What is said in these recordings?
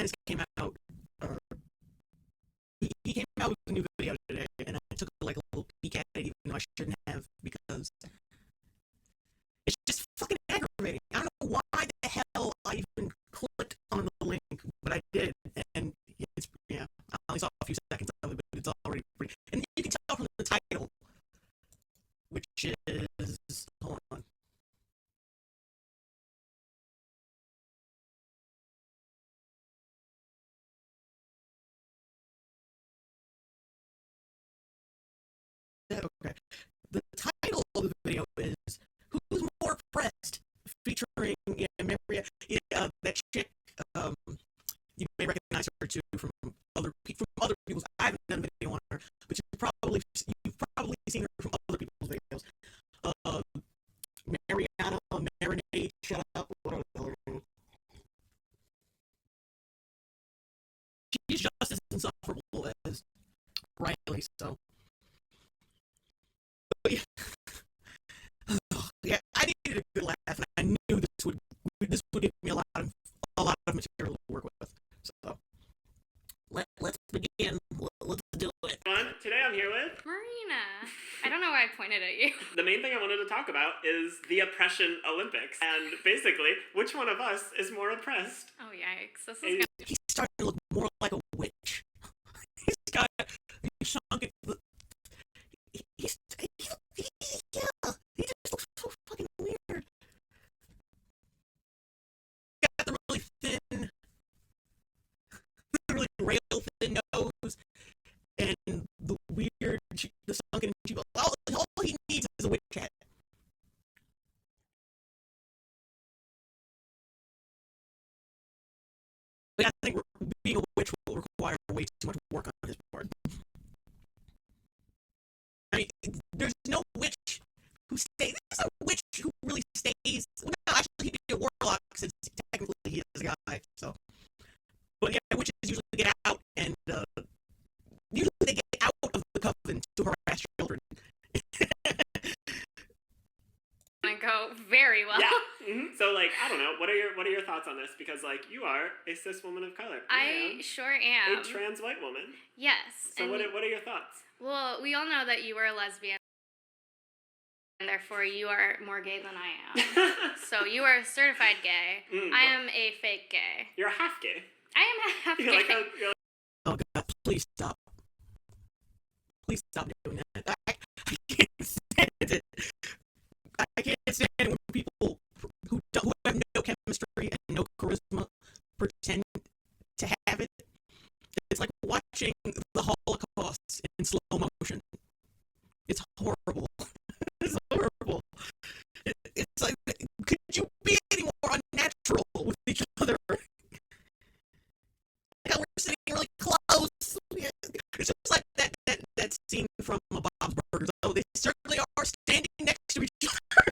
Dennis came out, or he came out with a new video today, and I took like a little peek at it, even though I shouldn't have, because it's just fucking aggravating. I don't know why the hell I even clicked on the link, but I did, and it's, yeah, I only saw a few seconds of it, but it's already pretty, and you can tell from the title, which is, hold on. Okay. The title of the video is "Who's More Oppressed?" featuring Maria, that chick. You may recognize her too from other people's. I haven't done a video on her, but you've probably seen her from other people's videos. Mariana Marinade, shut up. She's just as insufferable as Riley, so. But yeah. Yeah, I needed a good laugh, and I knew this would give me a lot of material to work with. So let's begin. Let's do it. Today I'm here with Marina. I don't know why I pointed at you. The main thing I wanted to talk about is the Oppression Olympics, and basically, which one of us is more oppressed? Oh yikes! This is. He's starting to look more like a witch. He's got sunk. He's yeah. He just looks so fucking weird. Got the really thin, really rail thin nose, and the weird, the sunken cheek. All he needs is a witch hat. But I think being a witch will require way too much work on his part. I mean, there's no witch who stays. There's a witch who really stays. Well, no, actually, he'd be a warlock since technically he is a guy. So, but yeah, witches usually get out, and usually they get out of the coven to harass children. I go very well. Yeah. Mm-hmm. So, like, I don't know. What are your thoughts on this? Because, like, you are a cis woman of color. I sure am. A trans white woman. Yes. So, what are your thoughts? Well, we all know that you are a lesbian, and therefore you are more gay than I am. So you are certified gay. I am a fake gay. You're a half gay. I am half gay. You're like, oh God, please stop. Please stop doing that. I can't stand it. I can't stand it when people who have no chemistry and no charisma pretend to have it. It's like watching the Holocaust in slow motion. It's horrible. It's horrible. It's like, could you be any more unnatural with each other? Like, we're sitting really close. It's just like that scene from Bob's Burgers. Oh, they certainly are standing next to each other.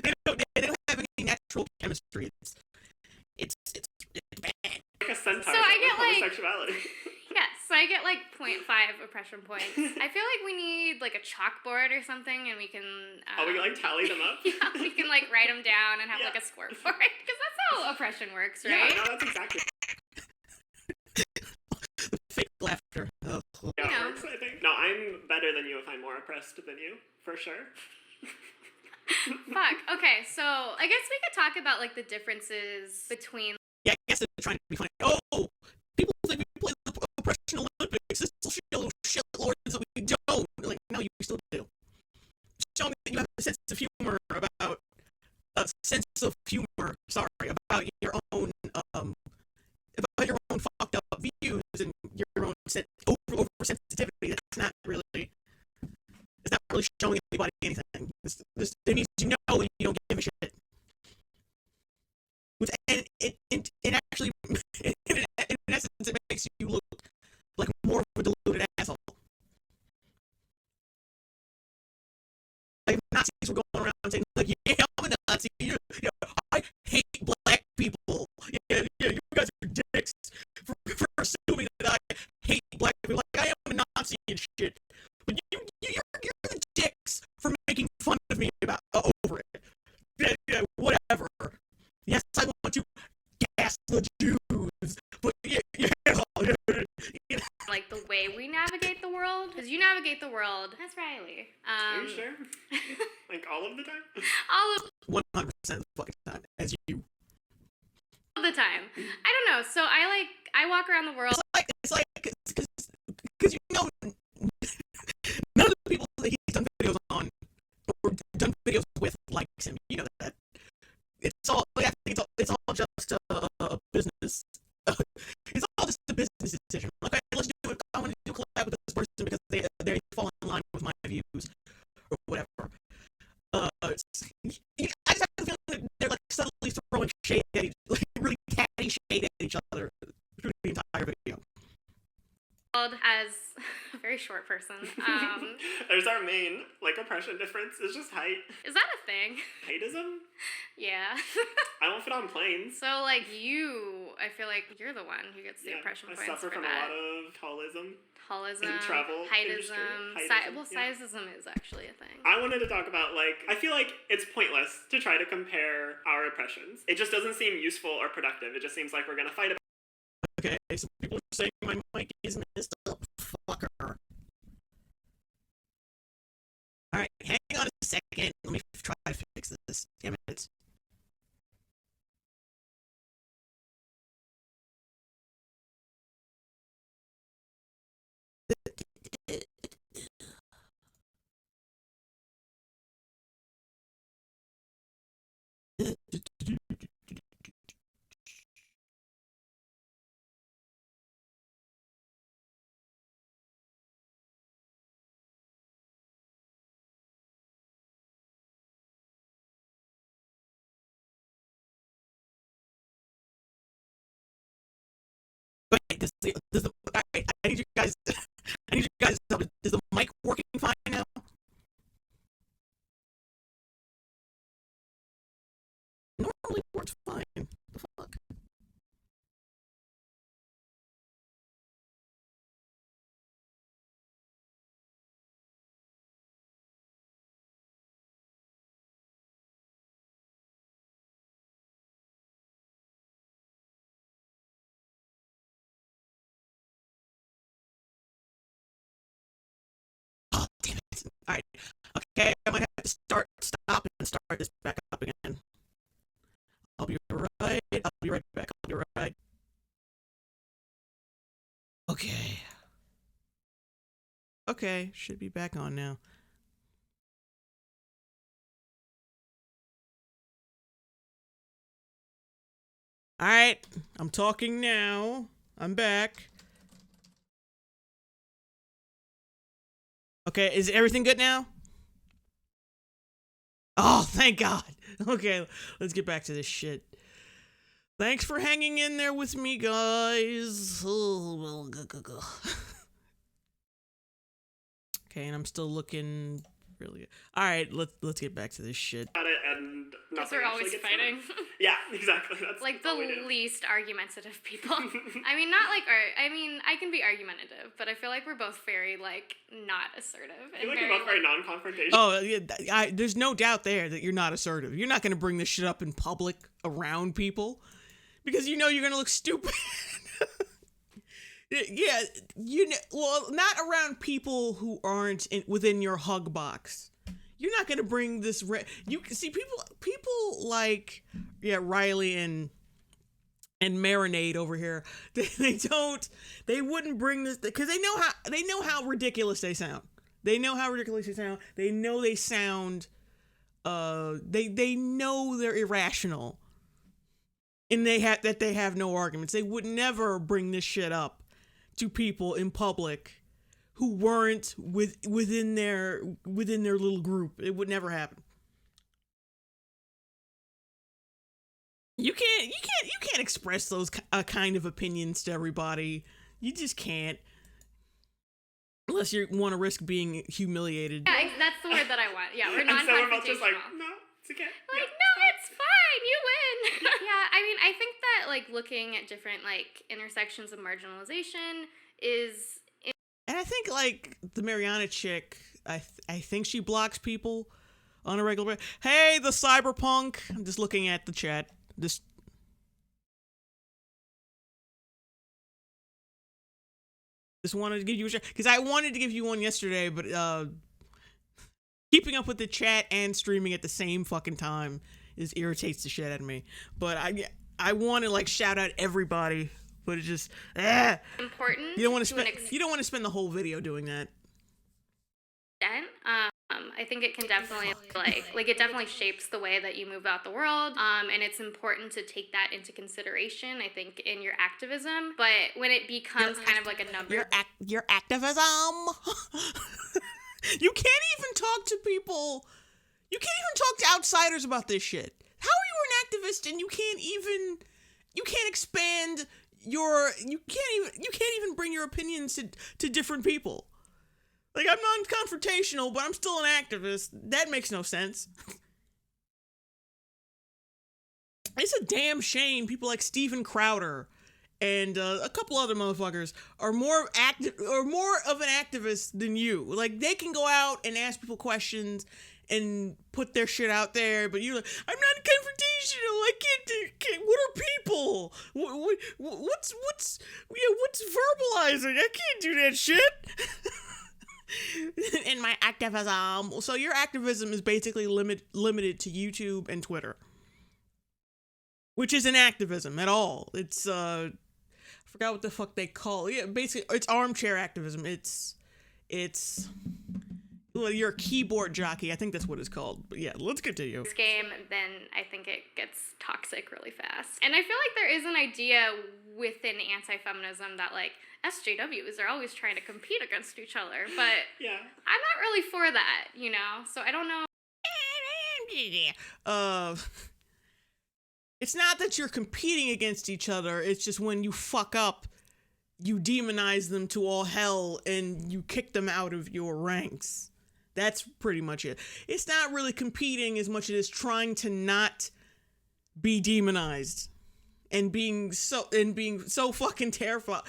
they don't have any natural chemistry. It's bad. Like a centaur. So I get homosexuality. Yes, so I get like 0.5 oppression points. I feel like we need like a chalkboard or something, and we can. We can like tally them up. Yeah, we can like write them down and have like a score for it, because that's how oppression works, right? Yeah, no, that's exactly. Fake laughter. Yeah, it works, I think. No, I'm better than you if I'm more oppressed than you, for sure. Fuck. Okay, so I guess we could talk about like the differences between. Yeah, I guess they're trying to be funny. Oh, people think we play the Oppression Olympics. This will show shitlords that we don't. Like, no, you still do. Showing that you have a sense of humor about about your own fucked up views and your own oversensitivity. It's not really showing anybody anything. It means you know and you don't give a shit. And it actually, in essence, it makes you look like more of a deluded asshole. Like, Nazis were going around saying, like, yeah, I'm a Nazi. I hate black people. Yeah, you guys are dicks for assuming that I hate black people. Like, I am a Nazi and shit. But you're the dicks for making fun of me over it. Yeah, whatever. Yes, I want to gas the Jews, Are you sure? Like all of the time? All of 100% of the fucking time, as you. the time. I don't know. So I walk around the world. It's like, because you know, none of the people that he's done videos on or done videos with likes him. You know that. It's all. I think it's all just a business. It's all just a business decision. Okay, let's do it. I want to do a collab with this person because they fall in line with my views or whatever. I just have the feeling that they're like subtly throwing shade at like really catty shade at each other through the entire video. As a very short person. There's our main oppression difference. It's just height. Is that a thing? Heightism? Yeah. I won't fit on planes. So I feel like you're the one who gets the oppression points I suffer for from that. a lot of tallism. Tallism, in travel heightism, industry. sizeism is actually a thing. I wanted to talk about, I feel like it's pointless to try to compare our oppressions. It just doesn't seem useful or productive. It just seems like we're going to fight about. Okay, so people are saying my mic is messed up. Fucker. Alright, hang on a second. Let me try to fix this. Damn it. Wait, I need you guys. I need you guys to help. Is the mic working fine now? Normally works fine. The fuck? Oh, damn it. Alright. Okay, I might have to stop and start this back up again. I'll be right back. I'll be right. Okay. Okay, should be back on now. Alright, I'm talking now. I'm back. Okay, is everything good now? Oh, thank God. Okay, let's get back to this shit. Thanks for hanging in there with me, guys. Okay, and I'm still looking really good. All right, let's get back to this shit. At it and Because nothing we're actually always gets fighting. done. Yeah, exactly. That's like all the we do. least argumentative people. I mean, not like I mean, I can be argumentative, but I feel like we're both very not assertive. I feel like we're both very non-confrontational. Oh, yeah, there's no doubt there that you're not assertive. You're not going to bring this shit up in public around people because you know you're going to look stupid. Yeah, well, not around people who aren't within your hug box. You're not gonna bring this. You see, people like Riley and Marinade over here. They wouldn't bring this because they know how ridiculous they sound. They know how ridiculous they sound. They know they sound. They know they're irrational, and they have no arguments. They would never bring this shit up to people in public who weren't within their little group. It would never happen. You can't express those kind of opinions to everybody. You just can't, unless you want to risk being humiliated. Yeah, that's the word that I want. Yeah, we're non-confrontational. And so we're both just no, it's okay. No, it's fine. You win. Yeah, I mean, I think that looking at different intersections of marginalization is. And I think the Mariana chick, I think she blocks people on a regular basis. Hey, the cyberpunk. I'm just looking at the chat. Just wanted to give you a shot because I wanted to give you one yesterday, but keeping up with the chat and streaming at the same fucking time irritates the shit out of me. But I want to like shout out everybody, but it's just important. You don't want to spend the whole video doing that. I think it can definitely it definitely shapes the way that you move out the world. And it's important to take that into consideration, I think, in your activism. But when it becomes kind of like a number, your activism, you can't even talk to people. You can't even talk to outsiders about this shit. How are you an activist and you can't expand you can't even bring your opinions to different people? Like, I'm non-confrontational, but I'm still an activist. That makes no sense. It's a damn shame people like Steven Crowder and a couple other motherfuckers are more of an activist than you. Like, they can go out and ask people questions and put their shit out there, but you're like, I'm not confrontational. I can't. What are people? What's verbalizing? I can't do that shit. In my activism. So your activism is basically limited to YouTube and Twitter, which isn't activism at all. It's I forgot what the fuck they call it. Yeah, basically it's armchair activism. It's well, you're a keyboard jockey. I think that's what it's called. But yeah, let's continue. This game, then I think it gets toxic really fast. And I feel like there is an idea within anti-feminism that like SJWs are always trying to compete against each other, but yeah, I'm not really for that, you know? So I don't know. It's not that you're competing against each other, it's just when you fuck up, you demonize them to all hell and you kick them out of your ranks. That's pretty much it. It's not really competing as much as it is trying to not be demonized and being so fucking terrified.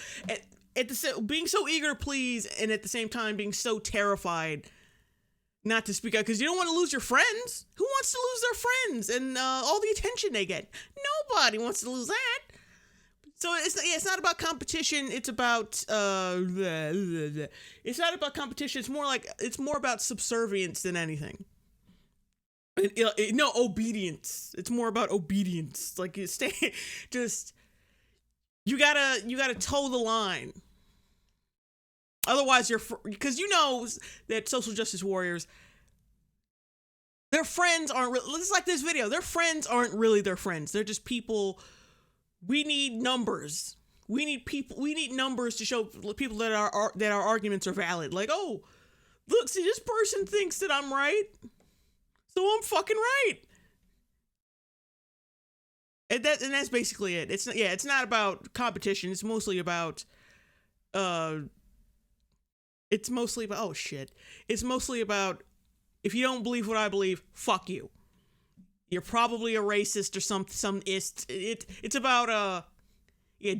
Being so eager to please and at the same time being so terrified not to speak out because you don't want to lose your friends. Who wants to lose their friends and all the attention they get? Nobody wants to lose that. So it's not about competition. It's about it's not about competition. It's more about subservience than anything. No, obedience. It's more about obedience. Like you gotta toe the line. Otherwise, because you know that social justice warriors, their friends aren't really. It's like this video. Their friends aren't really their friends. They're just people. We need numbers. We need people. We need numbers to show people that our arguments are valid. Like, oh, look, see, this person thinks that I'm right, so I'm fucking right. And that's basically it. It's not about competition. It's mostly about oh shit. It's mostly about if you don't believe what I believe, fuck you. You're probably a racist or some ist. It's about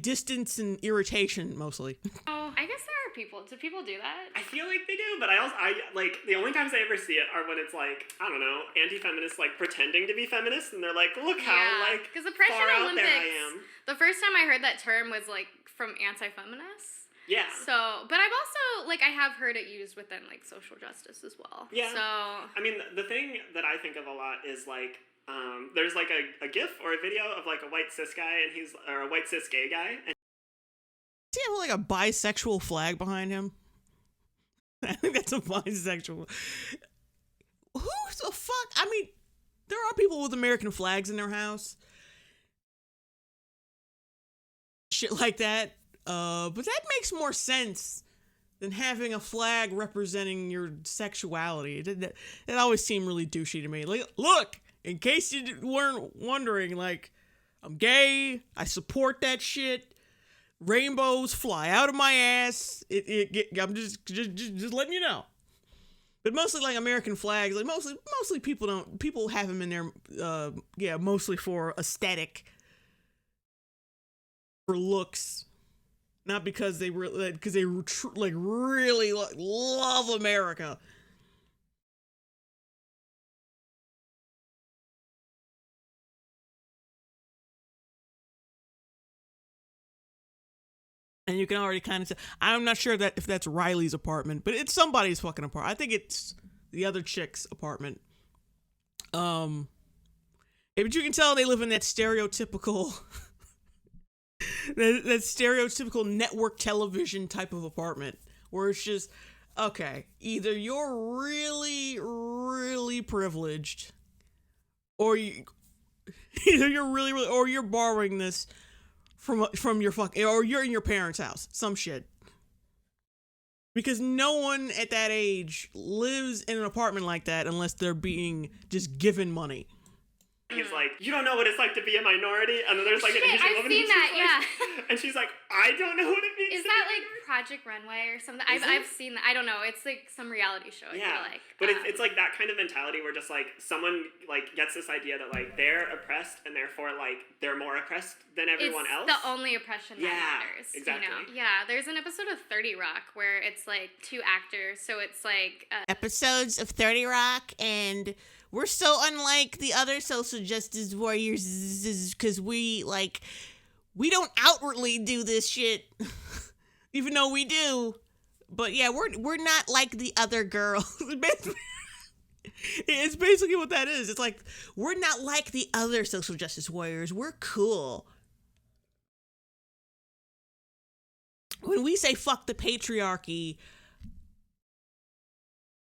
distance and irritation mostly. Oh, I guess there are people. Do people do that? I feel like they do, but I like the only times I ever see it are when it's like, I don't know, anti-feminists like pretending to be feminists and they're like, look how like because Oppression far out Olympics, there I am. The first time I heard that term was like from anti-feminists. Yeah. So, but I've also, like, I have heard it used within, like, social justice as well. Yeah. So. I mean, the thing that I think of a lot is, like, there's, like, a GIF or a video of, like, a white cis guy, or a white cis gay guy. And does he have, like, a bisexual flag behind him? I think that's a bisexual. Who the fuck? I mean, there are people with American flags in their house. Shit like that. But that makes more sense than having a flag representing your sexuality. That always seemed really douchey to me. Like, look, in case you weren't wondering, like, I'm gay, I support that shit, rainbows fly out of my ass, I'm just letting you know. But mostly, like, American flags, like, mostly people have them in there, mostly for aesthetic, for looks. Not because they really love America. And you can already kind of say, I'm not sure if that's Riley's apartment, but it's somebody's fucking apartment. I think it's the other chick's apartment. But you can tell they live in that stereotypical that stereotypical network television type of apartment where it's just, okay, either you're really, really privileged, or or you're borrowing this from your or you're in your parents' house, some shit. Because no one at that age lives in an apartment like that unless they're being just given money. He's like, you don't know what it's like to be a minority, and then there's like an Asian woman. I've seen that, yeah. And she's like, I don't know what it means. Is that like Project Runway or something? I've seen that. I don't know. It's like some reality show. I feel like. But it's like that kind of mentality where just like someone like gets this idea that like they're oppressed and therefore like they're more oppressed than everyone else. The only oppression that matters. Exactly. You know? Yeah. There's an episode of 30 Rock where it's like two actors, so it's like episodes of 30 Rock, and we're so unlike the other social justice warriors because we don't outwardly do this shit, even though we do. But yeah, we're not like the other girls. It's basically what that is. It's like, we're not like the other social justice warriors. We're cool. When we say fuck the patriarchy,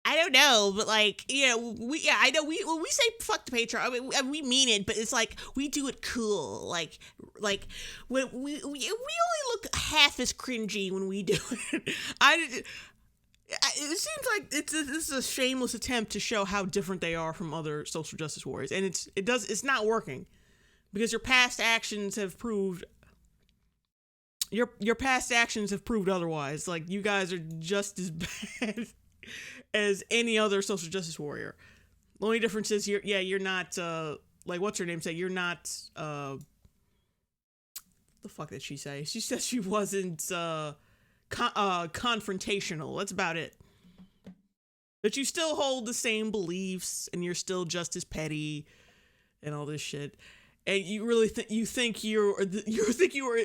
I don't know, but like, you know, I know when we say fuck the patriarchy, I mean, we mean it, but it's like, we do it cool. Like when we only look half as cringy when we do it. It seems like this is a shameless attempt to show how different they are from other social justice warriors, and it's not working because your past actions have proved otherwise. Like, you guys are just as bad as any other social justice warrior. The only difference is you're not like, what's her name say? You're not the fuck did she say? She said she wasn't confrontational. That's about it. But you still hold the same beliefs, and you're still just as petty and all this shit. And you really think you are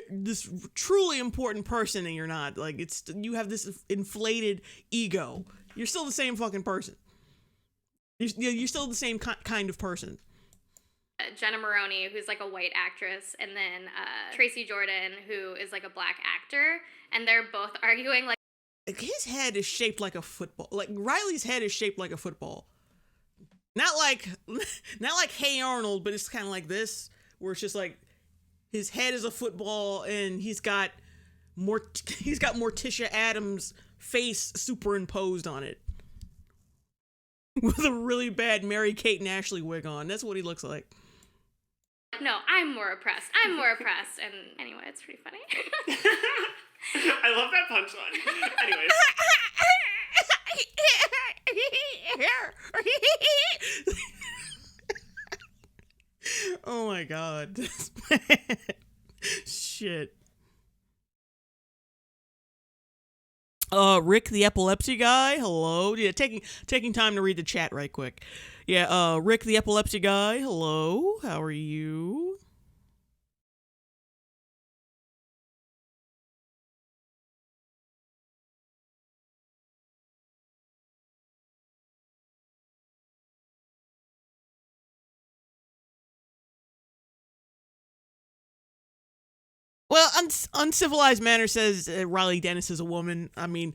this truly important person, and you're not. Like, you have this inflated ego. You're still the same fucking person. You're still the same kind of person. Jenna Maroney, who's like a white actress, and then Tracy Jordan, who is like a black actor, and they're both arguing like his head is shaped like a football. Like, Riley's head is shaped like a football. Not like Hey Arnold, but it's kind of like this, where it's just like his head is a football, and he's got Morticia Adams' face superimposed on it with a really bad Mary-Kate and Ashley wig on. That's what he looks like. No, I'm more oppressed. And anyway, it's pretty funny. I love that punchline. Anyways. Oh my god. Shit. Rick the epilepsy guy, hello. Yeah, taking time to read the chat right quick. Yeah, Rick the epilepsy guy, hello. How are you? Well, Uncivilized Manner says Riley Dennis is a woman. I mean,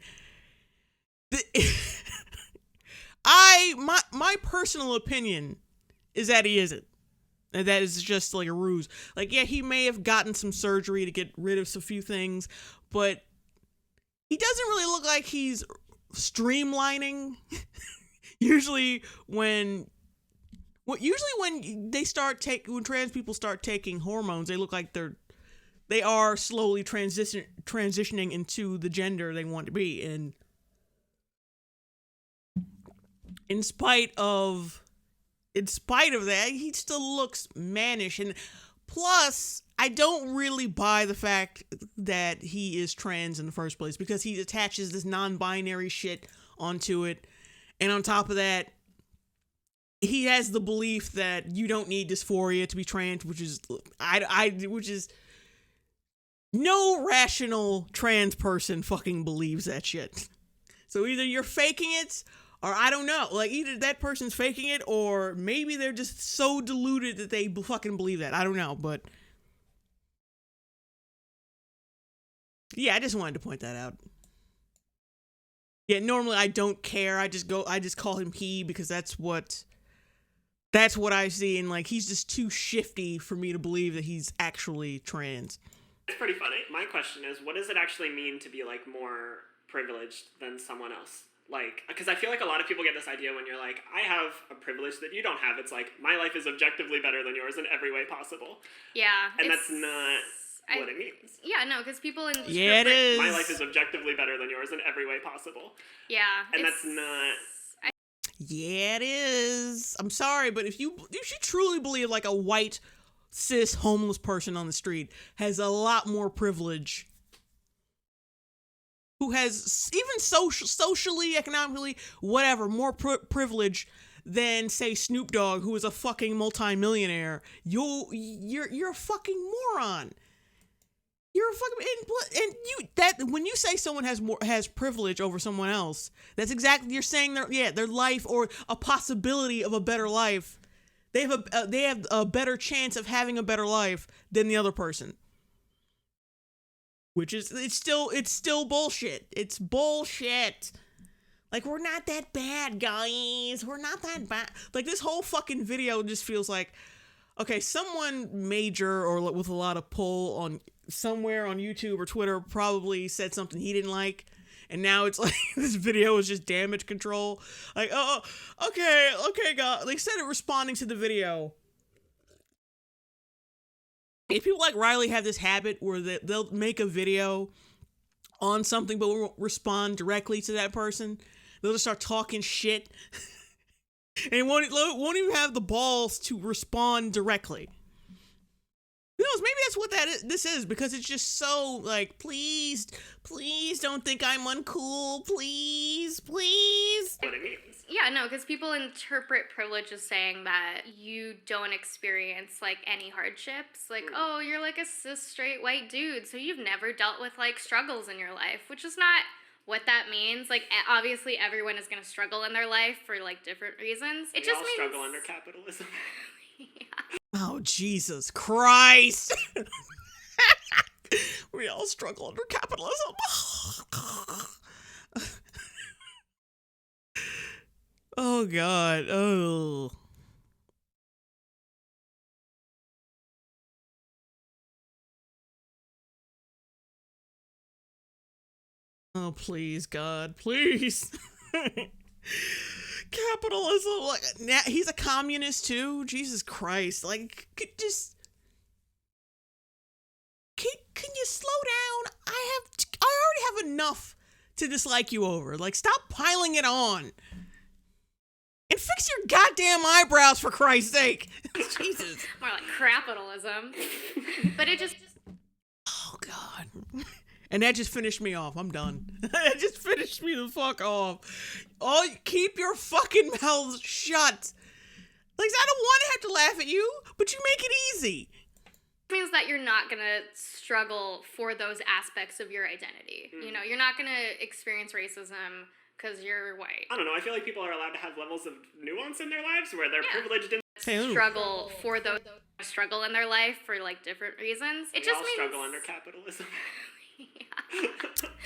my personal opinion is that he isn't. And that is just like a ruse. Like, yeah, he may have gotten some surgery to get rid of a few things, but he doesn't really look like he's streamlining. Usually when trans people start taking hormones, they look like they are slowly transitioning into the gender they want to be. And in spite of that, he still looks mannish. And plus, I don't really buy the fact that he is trans in the first place, because he attaches this non-binary shit onto it. And on top of that, he has the belief that you don't need dysphoria to be trans, which is no rational trans person fucking believes that shit. So either you're faking it, Or I don't know, like either that person's faking it or maybe they're just so deluded that they fucking believe that. I don't know, but yeah, I just wanted to point that out. Yeah, normally I don't care. I just call him he because that's what I see, and like he's just too shifty for me to believe that he's actually trans. It's pretty funny. My question is, what does it actually mean to be like more privileged than someone else? Like, because I feel like a lot of people get this idea when you're like, I have a privilege that you don't have. It's like, my life is objectively better than yours in every way possible. Yeah. And that's not what it means. Yeah, no, because people in... Yeah, it is. My life is objectively better than yours in every way possible. Yeah. And that's not... Yeah, it is. I'm sorry, but if you truly believe like a white, cis, homeless person on the street has a lot more privilege, who has even socially, economically, whatever, more privilege than, say, Snoop Dogg, who is a fucking multimillionaire, you're a fucking moron. You're a fucking when you say someone has privilege over someone else, that's exactly, you're saying their life or a possibility of a better life. They have a better chance of having a better life than the other person. Which is it's still bullshit. It's bullshit. Like, we're not that bad, guys. We're not that bad. Like, this whole fucking video just feels like, okay, someone major or with a lot of pull on somewhere on YouTube or Twitter probably said something he didn't like, and now it's like this video is just damage control. Like, oh, okay, God. Like, instead of responding to the video, if people like Riley have this habit where they'll make a video on something but won't respond directly to that person, they'll just start talking shit and won't even have the balls to respond directly. Who knows? Maybe that's what this is, because it's just so like, please don't think I'm uncool, please. What it means. Yeah, no, because people interpret privilege as saying that you don't experience like any hardships. Like, oh, you're like a cis straight white dude, so you've never dealt with like struggles in your life, which is not what that means. Like, obviously everyone is going to struggle in their life for like different reasons. It just means struggle under capitalism. Yeah. Oh, Jesus Christ. We all struggle under capitalism. Oh, God. Oh. Oh, please, God. Please. Capitalism. Like, he's a communist, too? Jesus Christ. Like, can you slow down? I already have enough to dislike you over. Like, stop piling it on. And fix your goddamn eyebrows, for Christ's sake. Jesus. More like capitalism. But it just... Oh, God. And that just finished me off. I'm done. That just finished me the fuck off. Oh, keep your fucking mouths shut. Like, I don't want to have to laugh at you, but you make it easy. It means that you're not going to struggle for those aspects of your identity. Mm-hmm. You know, you're not going to experience racism because you're white. I don't know. I feel like people are allowed to have levels of nuance in their lives where they're privileged in struggle for those struggle in their life for like different reasons. It just means struggle under capitalism. Yeah.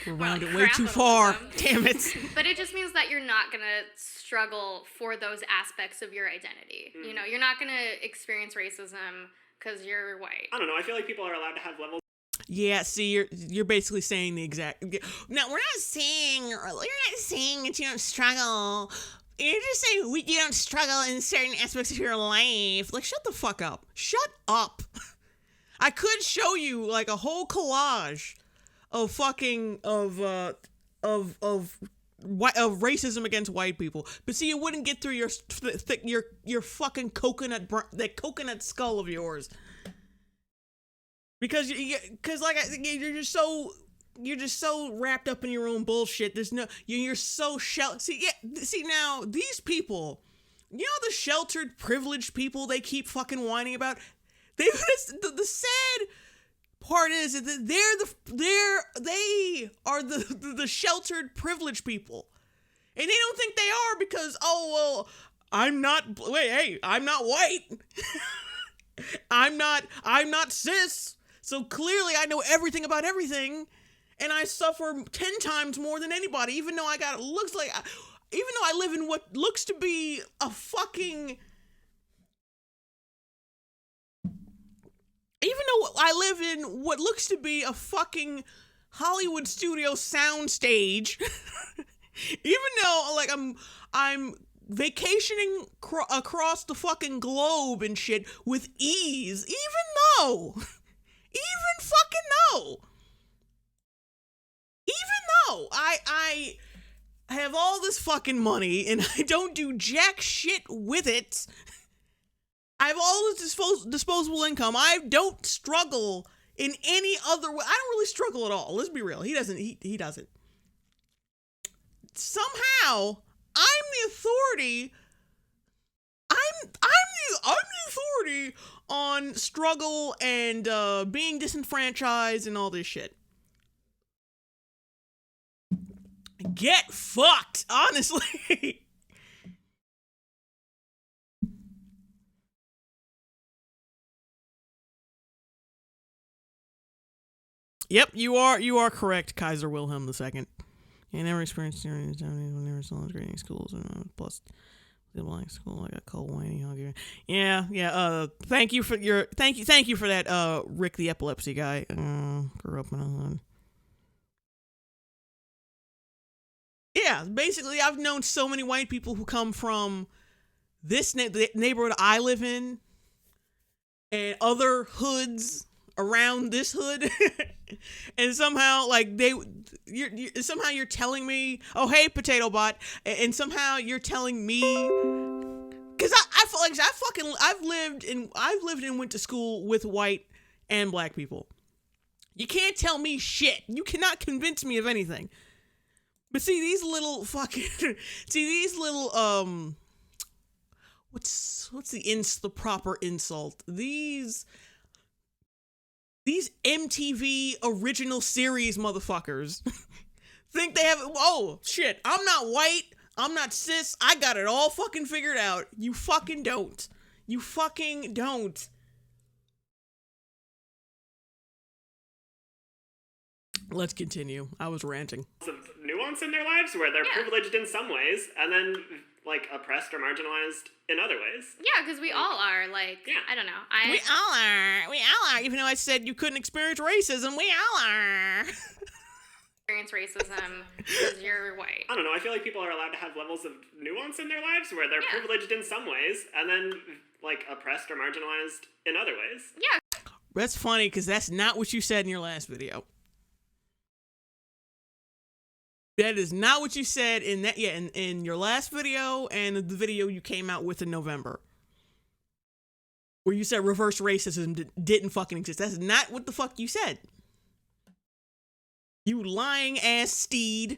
We're around it way too far. Damn it. But it just means that you're not going to struggle for those aspects of your identity. Mm-hmm. You know, you're not going to experience racism because you're white. I don't know. I feel like people are allowed to have levels. Yeah, see, you're basically saying the exact... No, we're not saying that you don't struggle. You're just saying you don't struggle in certain aspects of your life. Like, shut the fuck up. Shut up. I could show you, like, a whole collage of fucking... of racism against white people, but see, you wouldn't get through your fucking that coconut skull of yours, because you're just so wrapped up in your own bullshit. You're so see now these people, you know, the sheltered privileged people they keep fucking whining about. The sad part is that they are the sheltered privileged people, And they don't think they are because, oh, well, I'm not white. I'm not cis. So clearly I know everything about everything. And I suffer 10 times more than anybody, even though I live in what looks to be a fucking... Even though I live in what looks to be a fucking Hollywood studio soundstage, even though, like, I'm vacationing across the fucking globe and shit with ease, even though I have all this fucking money and I don't do jack shit with it. I have all this disposable income. I don't struggle in any other way. I don't really struggle at all. Let's be real. He doesn't. He doesn't. Somehow, I'm the authority. I'm the authority on struggle and being disenfranchised and all this shit. Get fucked, honestly. Yep, you are correct, Kaiser Wilhelm II. I never experienced tyranny when never saw grading schools and plus the black school. I got called whiny. Yeah. Thank you for that, Rick the epilepsy guy. Grew up in a hood. Yeah, basically, I've known so many white people who come from this neighborhood I live in and other hoods around this hood. And somehow, like, you're telling me, oh, hey, Potato Bot, and somehow you're telling me, because I feel like I've lived and went to school with white and black people. You can't tell me shit. You cannot convince me of anything. But see, these little what's the proper insult? These MTV original series motherfuckers think they have, oh shit, I'm not white, I'm not cis, I got it all fucking figured out. You fucking don't. Let's continue. I was ranting. Nuance in their lives where they're privileged in some ways and then like oppressed or marginalized in other ways. Yeah, because we all are, like, I don't know. We all are. Even though I said you couldn't experience racism, we all are. Experience racism because you're white. I don't know. I feel like people are allowed to have levels of nuance in their lives where they're privileged in some ways and then like oppressed or marginalized in other ways. Yeah. That's funny because that's not what you said in your last video. That is not what you said in your last video and the video you came out with in November. Where you said reverse racism didn't fucking exist. That's not what the fuck you said. You lying ass steed.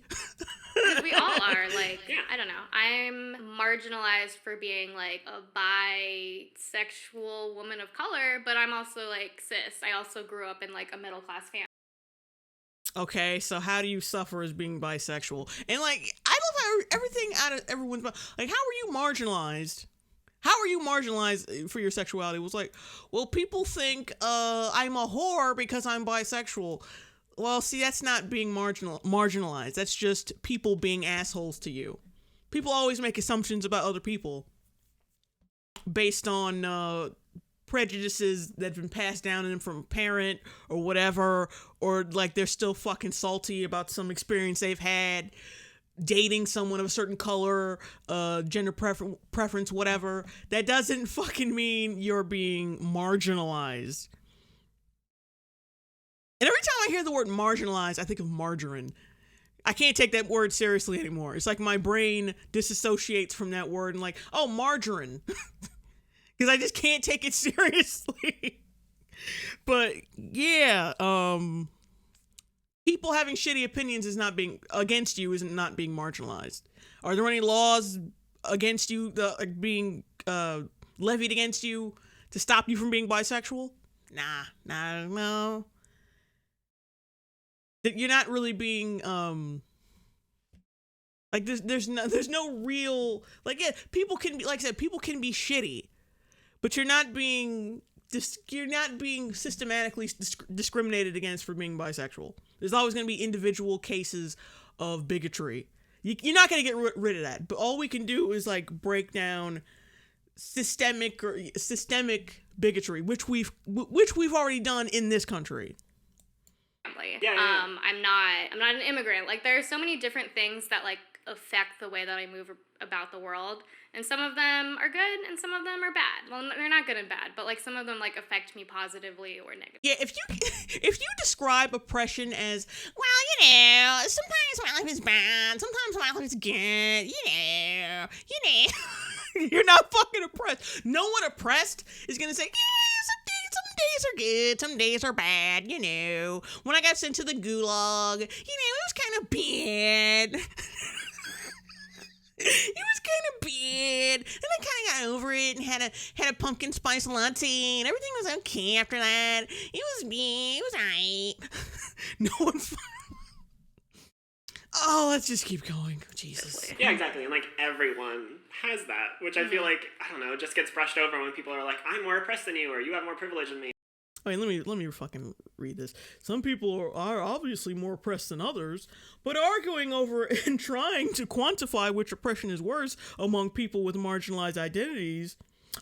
We all are, like, I don't know. I'm marginalized for being, like, a bisexual woman of color, but I'm also, like, cis. I also grew up in, like, a middle-class family. Okay, so how do you suffer as being bisexual? And, like, I love how everything out of everyone's... Like, how are you marginalized? How are you marginalized for your sexuality? It was like, well, people think I'm a whore because I'm bisexual. Well, see, that's not being marginalized. That's just people being assholes to you. People always make assumptions about other people based on prejudices that have been passed down to them from a parent or whatever, or like they're still fucking salty about some experience they've had dating someone of a certain color, gender preference, whatever. That doesn't fucking mean you're being marginalized. And every time I hear the word marginalized, I think of margarine. I can't take that word seriously anymore. It's like my brain disassociates from that word and like, oh, margarine. Because I just can't take it seriously. But yeah, people having shitty opinions is not being against you, isn't not being marginalized. Are there any laws against you being levied against you to stop you from being bisexual? No. You're not really being Like there's no real, like, yeah, people can be, like I said, people can be shitty, but you're not being systematically discriminated against for being bisexual. There's always going to be individual cases of bigotry. You're not going to get rid of that, but all we can do is like break down systemic bigotry, which we've already done in this country. Yeah. I'm not an immigrant. Like, there are so many different things that like affect the way that I move about the world, and some of them are good and some of them are bad. Well, they're not good and bad, but like some of them like affect me positively or negatively. Yeah, if you describe oppression as, well, you know, sometimes my life is bad, sometimes my life is good, you know, you're not fucking oppressed. No one oppressed is gonna say, yeah, some days are good, some days are bad, you know. When I got sent to the gulag, you know, it was kind of bad. It was kind of bad, and I kind of got over it and had a pumpkin spice latte, and everything was okay after that. It was me. It was alright. No one's. Oh, let's just keep going. Jesus. Yeah, exactly. And like everyone has that, which I feel like, I don't know, just gets brushed over when people are like, I'm more oppressed than you, or you have more privilege than me. I mean, let me fucking read this. Some people are obviously more oppressed than others, but arguing over and trying to quantify which oppression is worse among people with marginalized identities.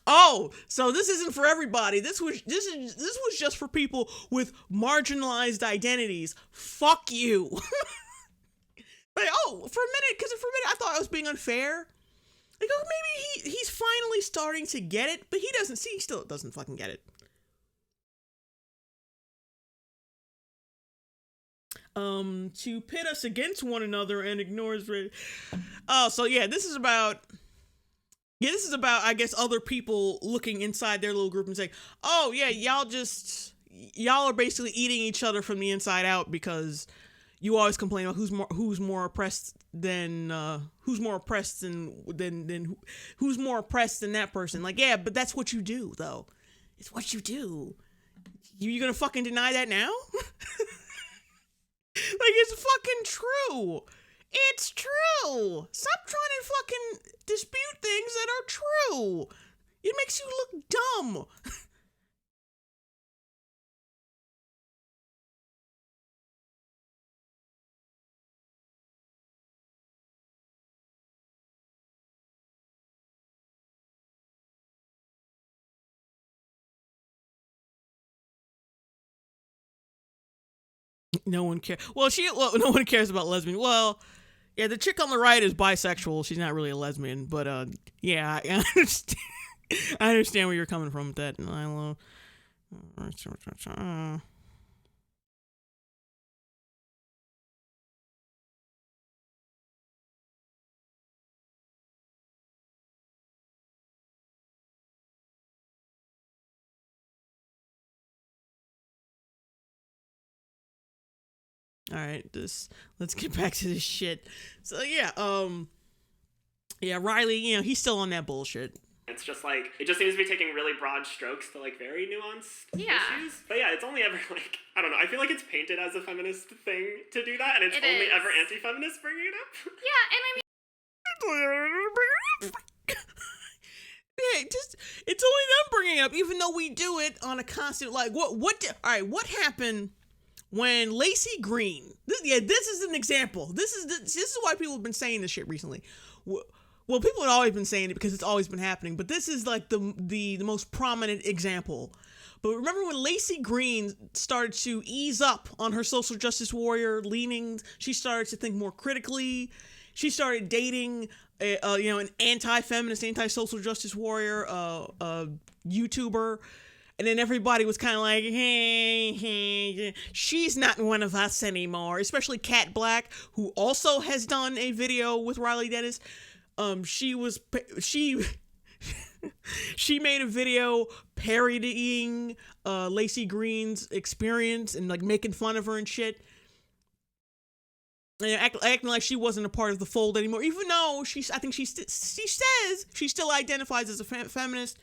Oh, so this isn't for everybody. This was just for people with marginalized identities. Fuck you. Like, oh, for a minute I thought I was being unfair. Like, oh, maybe he's finally starting to get it, but he still doesn't fucking get it. To pit us against one another and ignores. Oh, so yeah, this is about, I guess, other people looking inside their little group and saying, oh yeah, y'all are basically eating each other from the inside out because you always complain about who's more oppressed than who's more oppressed than that person. Like, yeah, but that's what you do, though. It's what you do. You gonna fucking deny that now? Like, it's fucking true. It's true. Stop trying to fucking dispute things that are true. It makes you look dumb. No one cares. No one cares about lesbian. Well, yeah, the chick on the right is bisexual. She's not really a lesbian, but yeah, I understand. I understand where you're coming from with that, Milo. All right, let's get back to this shit. So yeah, Riley, you know, he's still on that bullshit. It's just like, it just seems to be taking really broad strokes to like very nuanced issues. But yeah, it's only ever like, I don't know, I feel like it's painted as a feonist thing to do that, and it's only ever anti-feminists bringing it up. Yeah, and I mean, yeah, it's only them bringing it up, even though we do it on a constant, like, what happened when Lacey Green, this is an example. This is why people have been saying this shit recently. Well, people have always been saying it because it's always been happening, but this is like the most prominent example. But remember when Lacey Green started to ease up on her social justice warrior leanings, she started to think more critically. She started dating an anti-feminist, anti-social justice warrior, YouTuber. And then everybody was kind of like, hey, she's not one of us anymore. Especially Kat Black, who also has done a video with Riley Dennis. She made a video parodying Lacey Green's experience and like making fun of her and shit. acting like she wasn't a part of the fold anymore, even though I think she says she still identifies as a feminist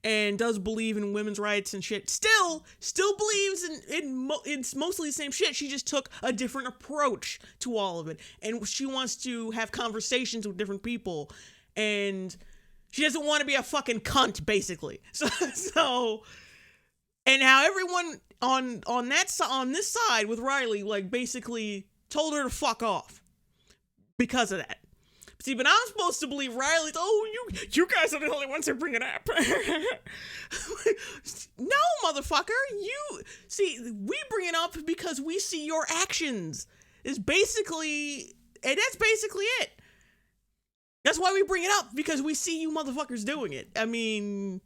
and does believe in women's rights and shit. Still believes in it's mostly the same shit. She just took a different approach to all of it, and she wants to have conversations with different people, and she doesn't want to be a fucking cunt, basically. So and how everyone on this side with Riley, like, basically told her to fuck off because of that. See, but I'm supposed to believe Riley's, you guys are the only ones who bring it up. No, motherfucker. We bring it up because we see your actions. That's basically it. That's why we bring it up, because we see you motherfuckers doing it. I mean,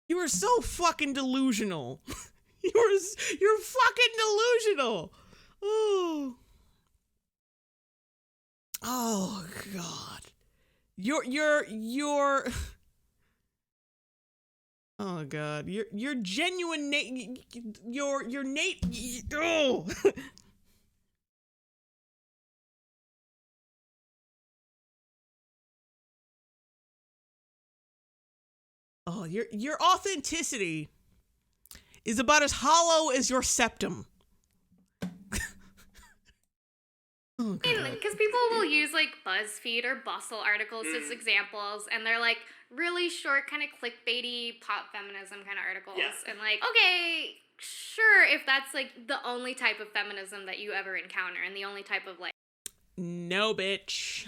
you are so fucking delusional. You're fucking delusional. Oh God. You're oh God. Your genuine your Nate. Oh. Oh, your authenticity is about as hollow as your septum. Oh, because people will use like BuzzFeed or Bustle articles as examples, and they're like really short, kind of clickbaity pop feminism kind of articles. Yeah. And like, okay, sure, if that's like the only type of feminism that you ever encounter and the only type of like. No, bitch.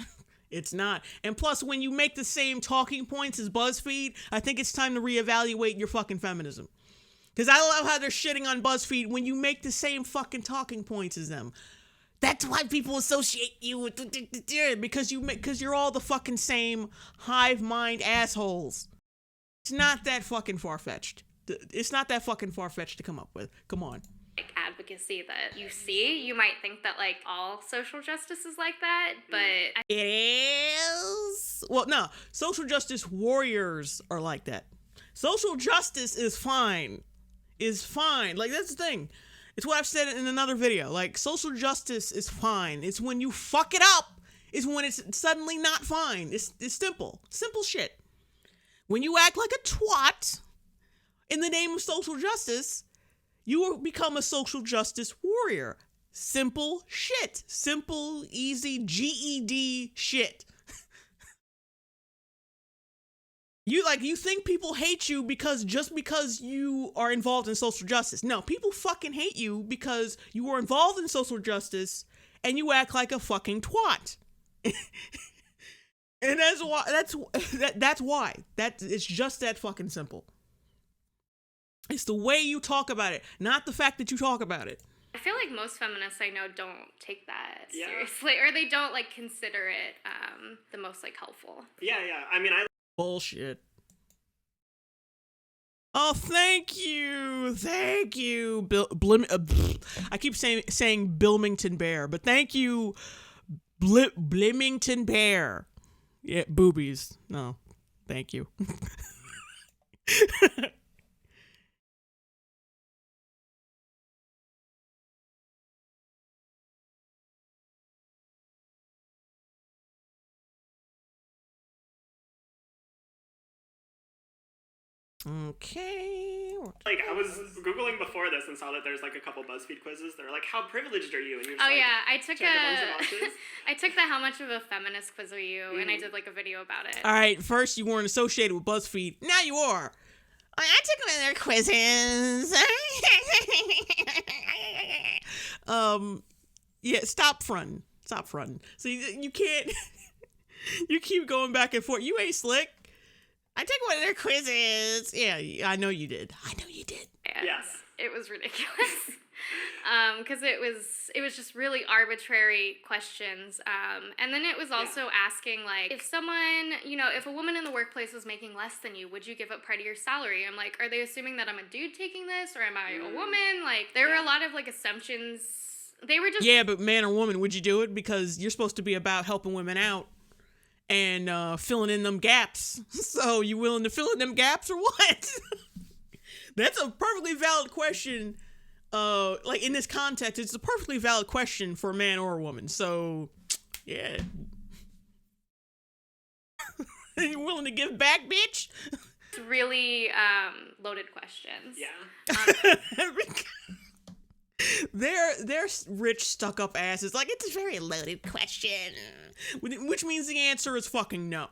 It's not. And plus, when you make the same talking points as BuzzFeed, I think it's time to reevaluate your fucking feminism. Because I love how they're shitting on BuzzFeed when you make the same fucking talking points as them. That's why people associate you with because you're all the fucking same hive mind assholes. It's not that fucking far-fetched. It's not that fucking far-fetched to come up with. Come on. Like advocacy that you see, you might think that like all social justice is like that, but it is. Well, no, social justice warriors are like that. Social justice is fine. Like, that's the thing. It's what I've said in another video. Like, social justice is fine. It's when you fuck it up is when it's suddenly not fine. It's simple shit. When you act like a twat in the name of social justice, you will become a social justice warrior. Simple shit. Simple, easy, GED shit. You think people hate you because you are involved in social justice. No, people fucking hate you because you are involved in social justice and you act like a fucking twat. And that's why. It's just that fucking simple. It's the way you talk about it, not the fact that you talk about it. I feel like most feminists I know don't take that seriously, or they don't like consider it the most like helpful. Yeah. I mean, bullshit. Oh, thank you. I keep saying Bilmington Bear, but thank you, Blimington Bear. Yeah, boobies. No, thank you. Okay. Like, I was Googling before this and saw that there's like a couple BuzzFeed quizzes that are like, how privileged are you? And you're just I took I took the how much of a feminist quiz are you, and I did like a video about it. All right, first you weren't associated with BuzzFeed. Now you are. I took one of their quizzes. Yeah, stop fronting. So you can't, you keep going back and forth. You ain't slick. I took one of their quizzes. Yeah, I know you did. Yes. It was ridiculous. Because it was just really arbitrary questions. And then it was also asking, like, if someone, if a woman in the workplace was making less than you, would you give up part of your salary? I'm like, are they assuming that I'm a dude taking this, or am I a woman? Like, there were a lot of, like, assumptions. They were just... Yeah, but man or woman, would you do it? Because you're supposed to be about helping women out and filling in them gaps. So you willing to fill in them gaps or what? That's a perfectly valid question like in this context, it's a perfectly valid question for a man or a woman. So, yeah. You willing to give back, bitch? It's really loaded questions. Yeah. They're rich, stuck-up asses. Like, it's a very loaded question, which means the answer is fucking no.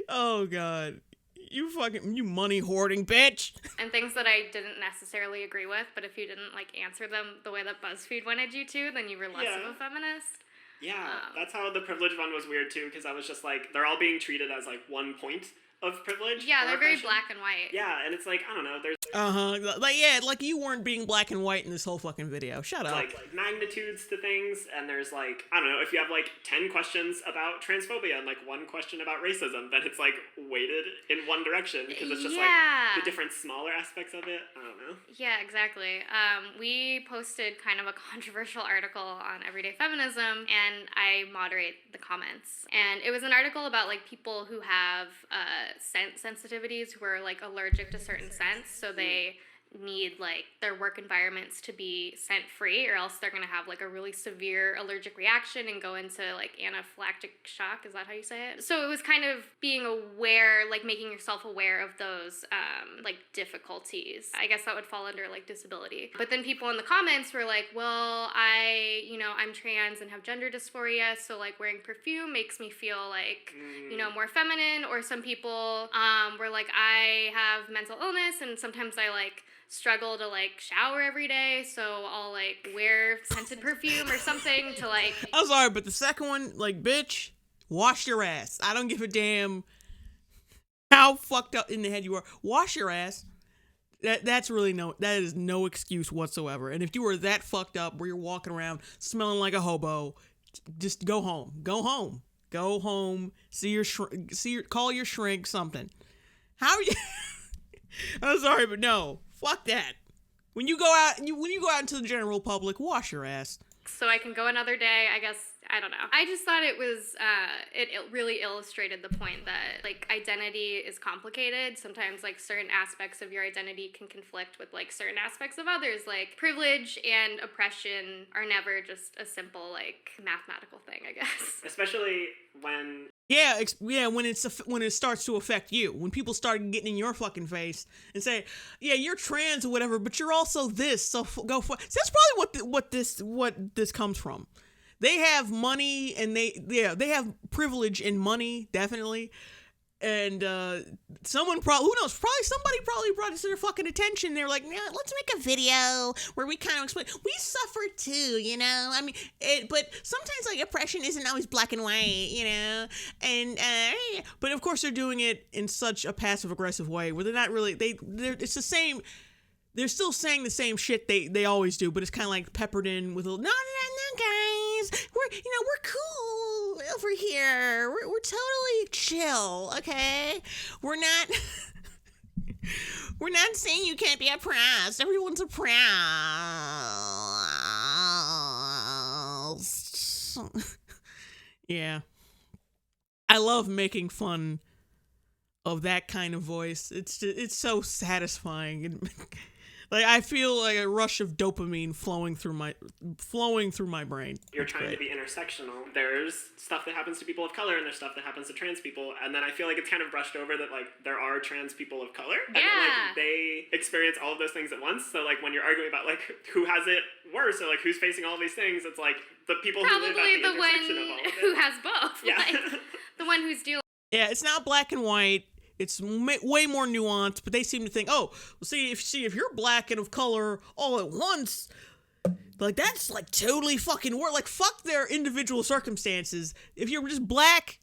Oh god, you money hoarding bitch. And things that I didn't necessarily agree with, but if you didn't like answer them the way that BuzzFeed wanted you to, then you were less of a feminist. Yeah, that's how the privilege one was weird too, because I was just like, they're all being treated as like one point of privilege. Yeah, they're very black and white. Yeah, and it's like, I don't know, there's like you weren't being black and white in this whole fucking video. Shut up. Like magnitudes to things, and there's like, I don't know, if you have like 10 questions about transphobia and like one question about racism, then it's like weighted in one direction, because it's just like the different smaller aspects of it. I don't know. Yeah, exactly. We posted kind of a controversial article on everyday feminism, and I moderate the comments. And it was an article about like people who have scent sensitivities, who are like allergic to certain scents, so they need like their work environments to be scent free, or else they're gonna have like a really severe allergic reaction and go into like anaphylactic shock. Is that how you say it? So it was kind of being aware, like making yourself aware of those like difficulties. I guess that would fall under like disability. But then people in the comments were like, well, I'm trans and have gender dysphoria, so like wearing perfume makes me feel like more feminine. Or some people were like, I have mental illness and sometimes I like struggle to like shower every day, so I'll like wear scented perfume or something to like. I'm sorry, but the second one, like, bitch, wash your ass. I don't give a damn how fucked up in the head you are. Wash your ass. That is no excuse whatsoever. And if you were that fucked up where you're walking around smelling like a hobo, just go home. Go home. Go home. Call your shrink, something. How are you? I'm sorry, but no. Fuck that. When you go out into the general public, wash your ass. So I can go another day, I guess. I don't know. I just thought it was, it really illustrated the point that, like, identity is complicated. Sometimes, like, certain aspects of your identity can conflict with, like, certain aspects of others. Like, privilege and oppression are never just a simple, like, mathematical thing, I guess. Especially when... Yeah, when it starts to affect you. When people start getting in your fucking face and say, yeah, you're trans or whatever, but you're also this, so go for... So that's probably what this comes from. They have money and they have privilege and money, definitely. And somebody probably brought it to their fucking attention. They're like, yeah, let's make a video where we kind of explain. We suffer too, you know? I mean, but sometimes like oppression isn't always black and white, you know? And, but of course they're doing it in such a passive aggressive way where they're not really, it's the same. They're still saying the same shit they always do, but it's kind of like peppered in with a little, no, guys, we're cool over here. We're totally chill, okay? We're not saying you can't be oppressed. Everyone's oppressed. Yeah. I love making fun of that kind of voice. It's so satisfying. Like, I feel like a rush of dopamine flowing through my brain. You're trying to be intersectional. There's stuff that happens to people of color, and there's stuff that happens to trans people, and then I feel like it's kind of brushed over that, like, there are trans people of color. Yeah. And, like, they experience all of those things at once, so, like, when you're arguing about, like, who has it worse, or, like, who's facing all these things, it's, like, the people who live at the intersection of all of it. Who has both. Yeah. Like, the one who's dealing. Yeah, it's not black and white. It's way more nuanced, but they seem to think, oh, well, see if you're black and of color all at once, like that's like totally fucking like fuck their individual circumstances. If you're just black,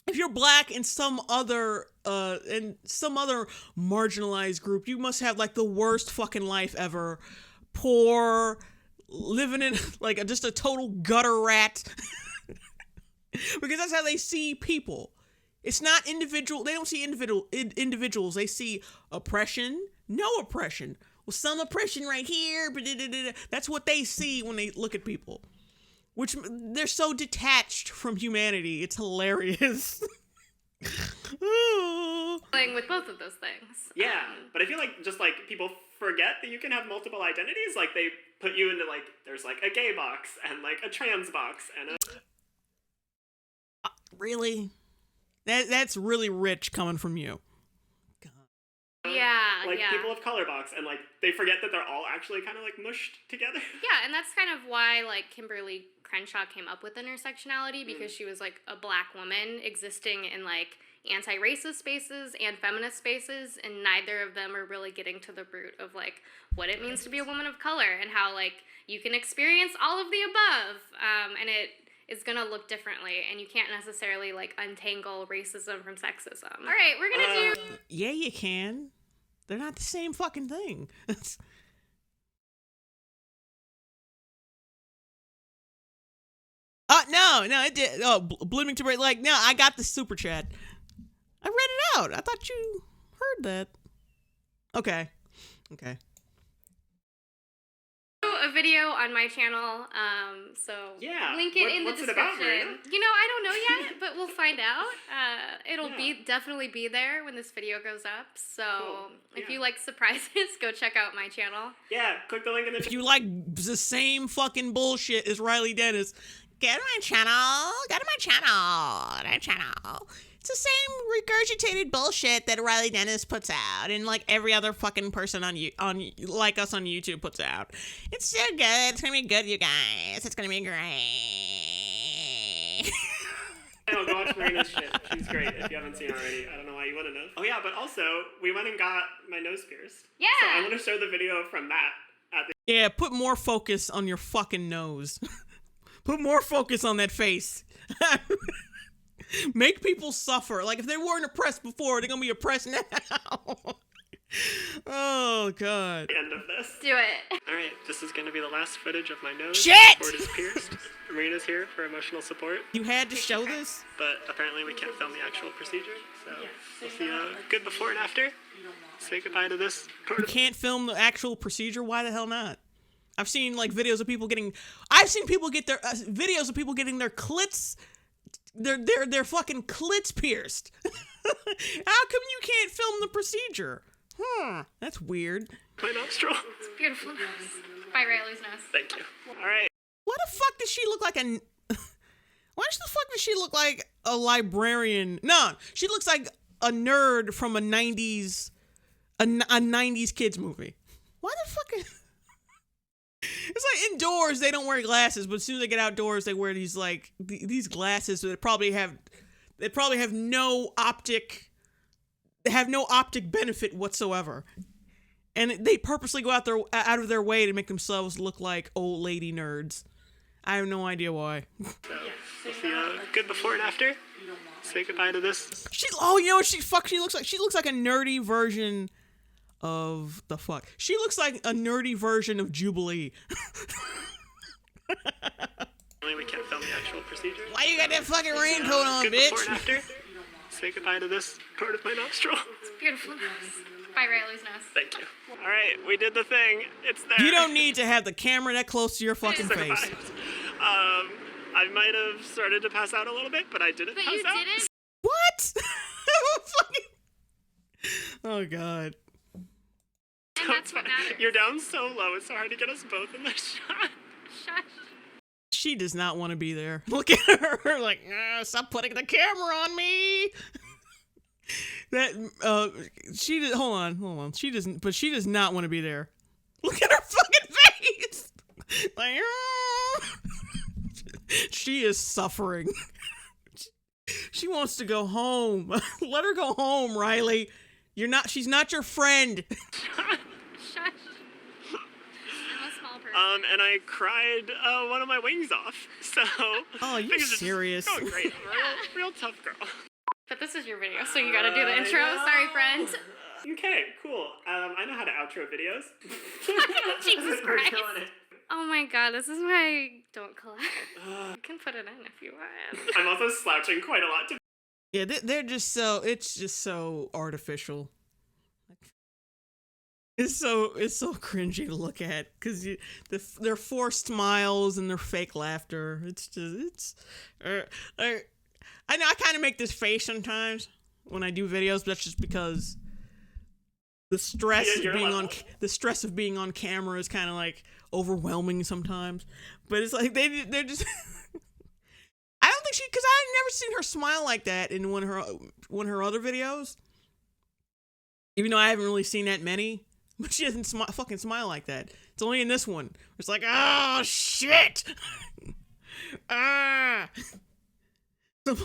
if you're black in some other marginalized group, you must have like the worst fucking life ever. Poor, living in like just a total gutter rat. Because that's how they see people. It's not individual. They don't see individuals. They see oppression, no oppression. Well, some oppression right here. That's what they see when they look at people. Which they're so detached from humanity. It's hilarious. Like thing with both of those things. Yeah, but I feel like just like people forget that you can have multiple identities. Like they put you into like there's like a gay box and like a trans box and a really? That's really rich coming from you. Yeah, like people of color box, and like they forget that they're all actually kind of like mushed together. Yeah, and that's kind of why like Kimberly Crenshaw came up with intersectionality, because she was like a black woman existing in like anti-racist spaces and feminist spaces, and neither of them are really getting to the root of like what it means to be a woman of color and how like you can experience all of the above, and it is gonna look differently, and you can't necessarily like untangle racism from sexism. All right, we're gonna do. Yeah, you can. They're not the same fucking thing. No, it did. Oh, Bloomington, like, no, I got the super chat. I read it out. I thought you heard that. Okay. A video on my channel, so yeah. link it in the description. What's it about, Marina? I don't know yet, but we'll find out. It'll definitely be there when this video goes up. So if you like surprises, go check out my channell. Yeah, click the link in the. If you like the same fucking bullshit as Riley Dennis, get to my channel. It's the same regurgitated bullshit that Riley Dennis puts out, and like every other fucking person on like us on YouTube puts out. It's so good. It's gonna be good, you guys. It's gonna be great. No, go watch Marina's shit. She's great. If you haven't seen her already, I don't know why you wouldn't have. Oh yeah, but also we went and got my nose pierced. Yeah. So I want to show the video from that at the. Yeah, put more focus on your fucking nose. Put more focus on that face. Make people suffer. Like, if they weren't oppressed before, they're gonna be oppressed now. Oh, God. End of this. Do it. Alright, this is gonna be the last footage of my nose. Shit! Before it is pierced. Marina's here for emotional support. You had to show this? But apparently we can't film the actual procedure, so we'll see a good before and after. Say goodbye to this. You can't film the actual procedure? Why the hell not? I've seen, like, videos of people getting... videos of people getting their clits... Their fucking clits pierced. How come you can't film the procedure? That's weird. My nostril. It's beautiful. By Riley's nose. Thank you. All right. Why the fuck does she look like a... Why the fuck does she look like a librarian? No, she looks like a nerd from a 90s... A 90s kids movie. Why the fuck... It's like indoors they don't wear glasses, but as soon as they get outdoors they wear these like these glasses that probably have no optic benefit whatsoever, and they purposely go out of their way to make themselves look like old lady nerds. I have no idea why. So we'll see a good before and after. Say goodbye to this. You know what she looks like? She looks like a nerdy version of the fuck. She looks like a nerdy version of Jubilee. We can't film the actual procedure. Why you got that fucking raincoat on, good bitch? Before and after. Say goodbye to this part of my nostril. It's beautiful. By Riley's nose. Thank you. All right, we did the thing. It's there. You don't need to have the camera that close to your fucking face. I might have started to pass out a little bit, but I didn't pass out. But you didn't? What? Oh, God. And that's what matters. You're down so low, it's so hard to get us both in the shot. Shush. She does not want to be there. Look at her, like, stop putting the camera on me. Hold on. She does not want to be there. Look at her fucking face. Like, she is suffering. She wants to go home. Let her go home, Riley. She's not your friend. Shush. I'm a small person. And I cried one of my wings off. So. Oh, you serious? Going great. Real tough girl. But this is your video, so you gotta do the intro. Sorry, friend. Okay, cool. I know how to outro videos. Jesus Christ. Oh my God, this is why I don't collect. You can put it in if you want. I'm also slouching quite a lot. Yeah, it's just so artificial. It's so cringy to look at because their forced smiles and their fake laughter. I know I kind of make this face sometimes. when I do videos, but that's just because the stress of being on camera is kind of like overwhelming sometimes. But it's like they're just I don't think because I've never seen her smile like that in one of her other videos. Even though I haven't really seen that many, but she doesn't fucking smile like that. It's only in this one. It's like, oh shit. Ah. The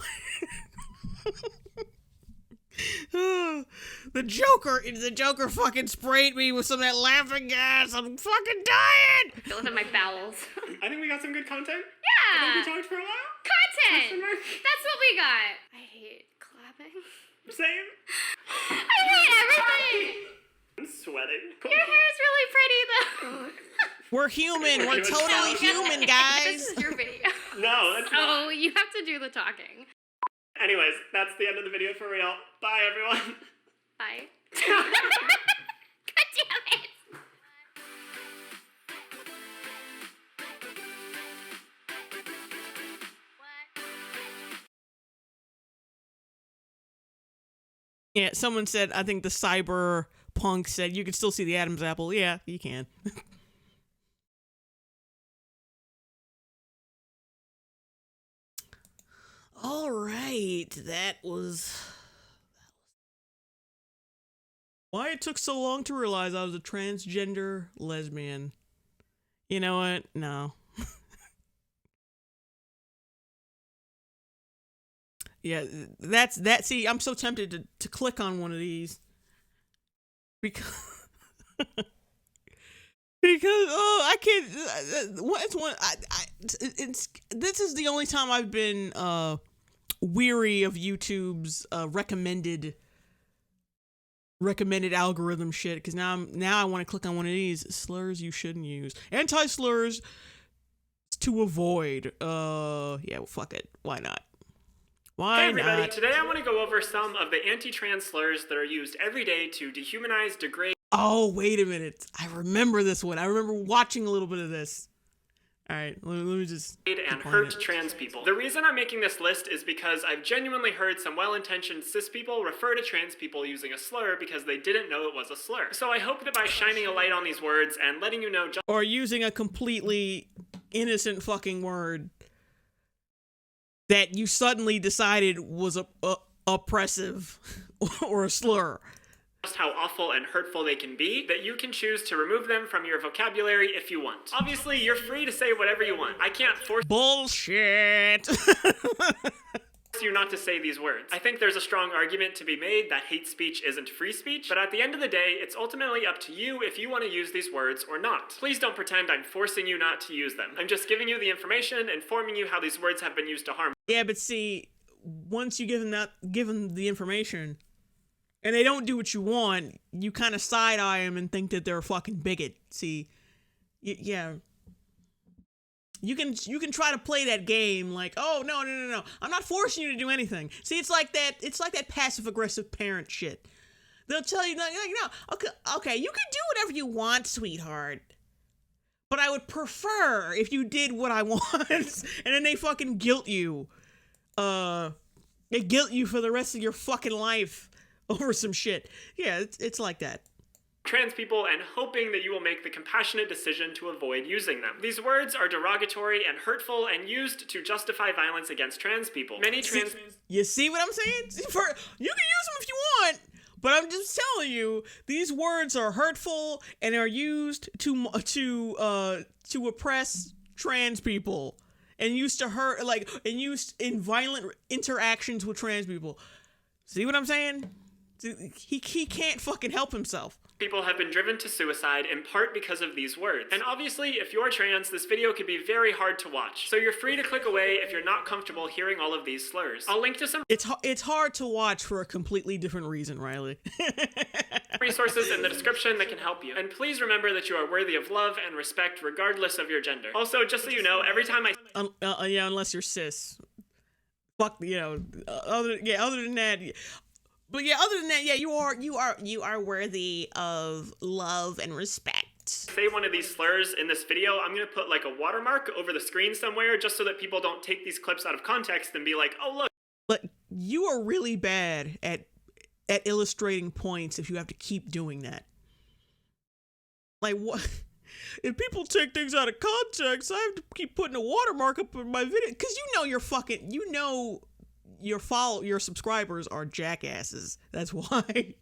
Joker fucking sprayed me with some of that laughing gas. I'm fucking dying. I feel it in my bowels. I think we got some good content. Yeah. I think we talked for a while. Content. That's what we got. I hate clapping. Same. I hate everything. I'm sweating. Your hair is really pretty though. We're human. We're totally human, guys. This is your video. No, that's not. So you have to do the talking. Anyways, that's the end of the video for real. Bye, everyone. Bye. God damn it. Yeah, someone said, I think the cyberpunk said, you can still see the Adam's apple. Yeah, you can. All right, that was... Why it took so long to realize I was a transgender lesbian. You know what? No. Yeah, see, I'm so tempted to click on one of these. Because I can't, this is the only time I've been weary of YouTube's recommended algorithm shit, because now I want to click on one of these slurs you shouldn't use, anti-slurs to avoid. Yeah, well, fuck it, why not? Hey everybody, today I want to go over some of the anti-trans slurs that are used every day to dehumanize, degrade... Oh, wait a minute. I remember this one. I remember watching a little bit of this. Alright, let me just... and hurt trans people. The reason I'm making this list is because I've genuinely heard some well-intentioned cis people refer to trans people using a slur because they didn't know it was a slur. So I hope that by shining a light on these words and letting you know just... Or using a completely innocent fucking word that you suddenly decided was oppressive or a slur. Just how awful and hurtful they can be, that you can choose to remove them from your vocabulary if you want. Obviously, you're free to say whatever you want. I can't force bullshit you not to say these words. I think there's a strong argument to be made that hate speech isn't free speech, but at the end of the day, it's ultimately up to you if you want to use these words or not. Please don't pretend I'm forcing you not to use them. I'm just giving you the information, informing you how these words have been used to harm. Yeah, but see, once you give them the information, and they don't do what you want, you kind of side-eye them and think that they're a fucking bigot. See, yeah. You can try to play that game like, oh, no, I'm not forcing you to do anything. See, it's like that passive-aggressive parent shit. They'll tell you, like, no, okay, you can do whatever you want, sweetheart. But I would prefer if you did what I want. And then they fucking guilt you. They guilt you for the rest of your fucking life over some shit. Yeah, it's like that. Trans people and hoping that you will make the compassionate decision to avoid using them. These words are derogatory and hurtful and used to justify violence against trans people. You see what I'm saying? You can use them if you want, but I'm just telling you, these words are hurtful and are used to oppress trans people and used to hurt, and used in violent interactions with trans people. See what I'm saying? He can't fucking help himself. People have been driven to suicide in part because of these words. And obviously, if you're trans, this video could be very hard to watch. So you're free to click away if you're not comfortable hearing all of these slurs. I'll link to some... It's hard to watch for a completely different reason, Riley. resources in the description that can help you. And please remember that you are worthy of love and respect regardless of your gender. Also, just so you know, every time I... yeah, unless you're cis. Fuck, other than that... But yeah, other than that, yeah, you are worthy of love and respect. Say one of these slurs in this video, I'm gonna put like a watermark over the screen somewhere just so that people don't take these clips out of context and be like, oh look. you are really bad at illustrating points if you have to keep doing that. Like, what? If people take things out of context, I have to keep putting a watermark up in my video. Because your subscribers are jackasses. That's why.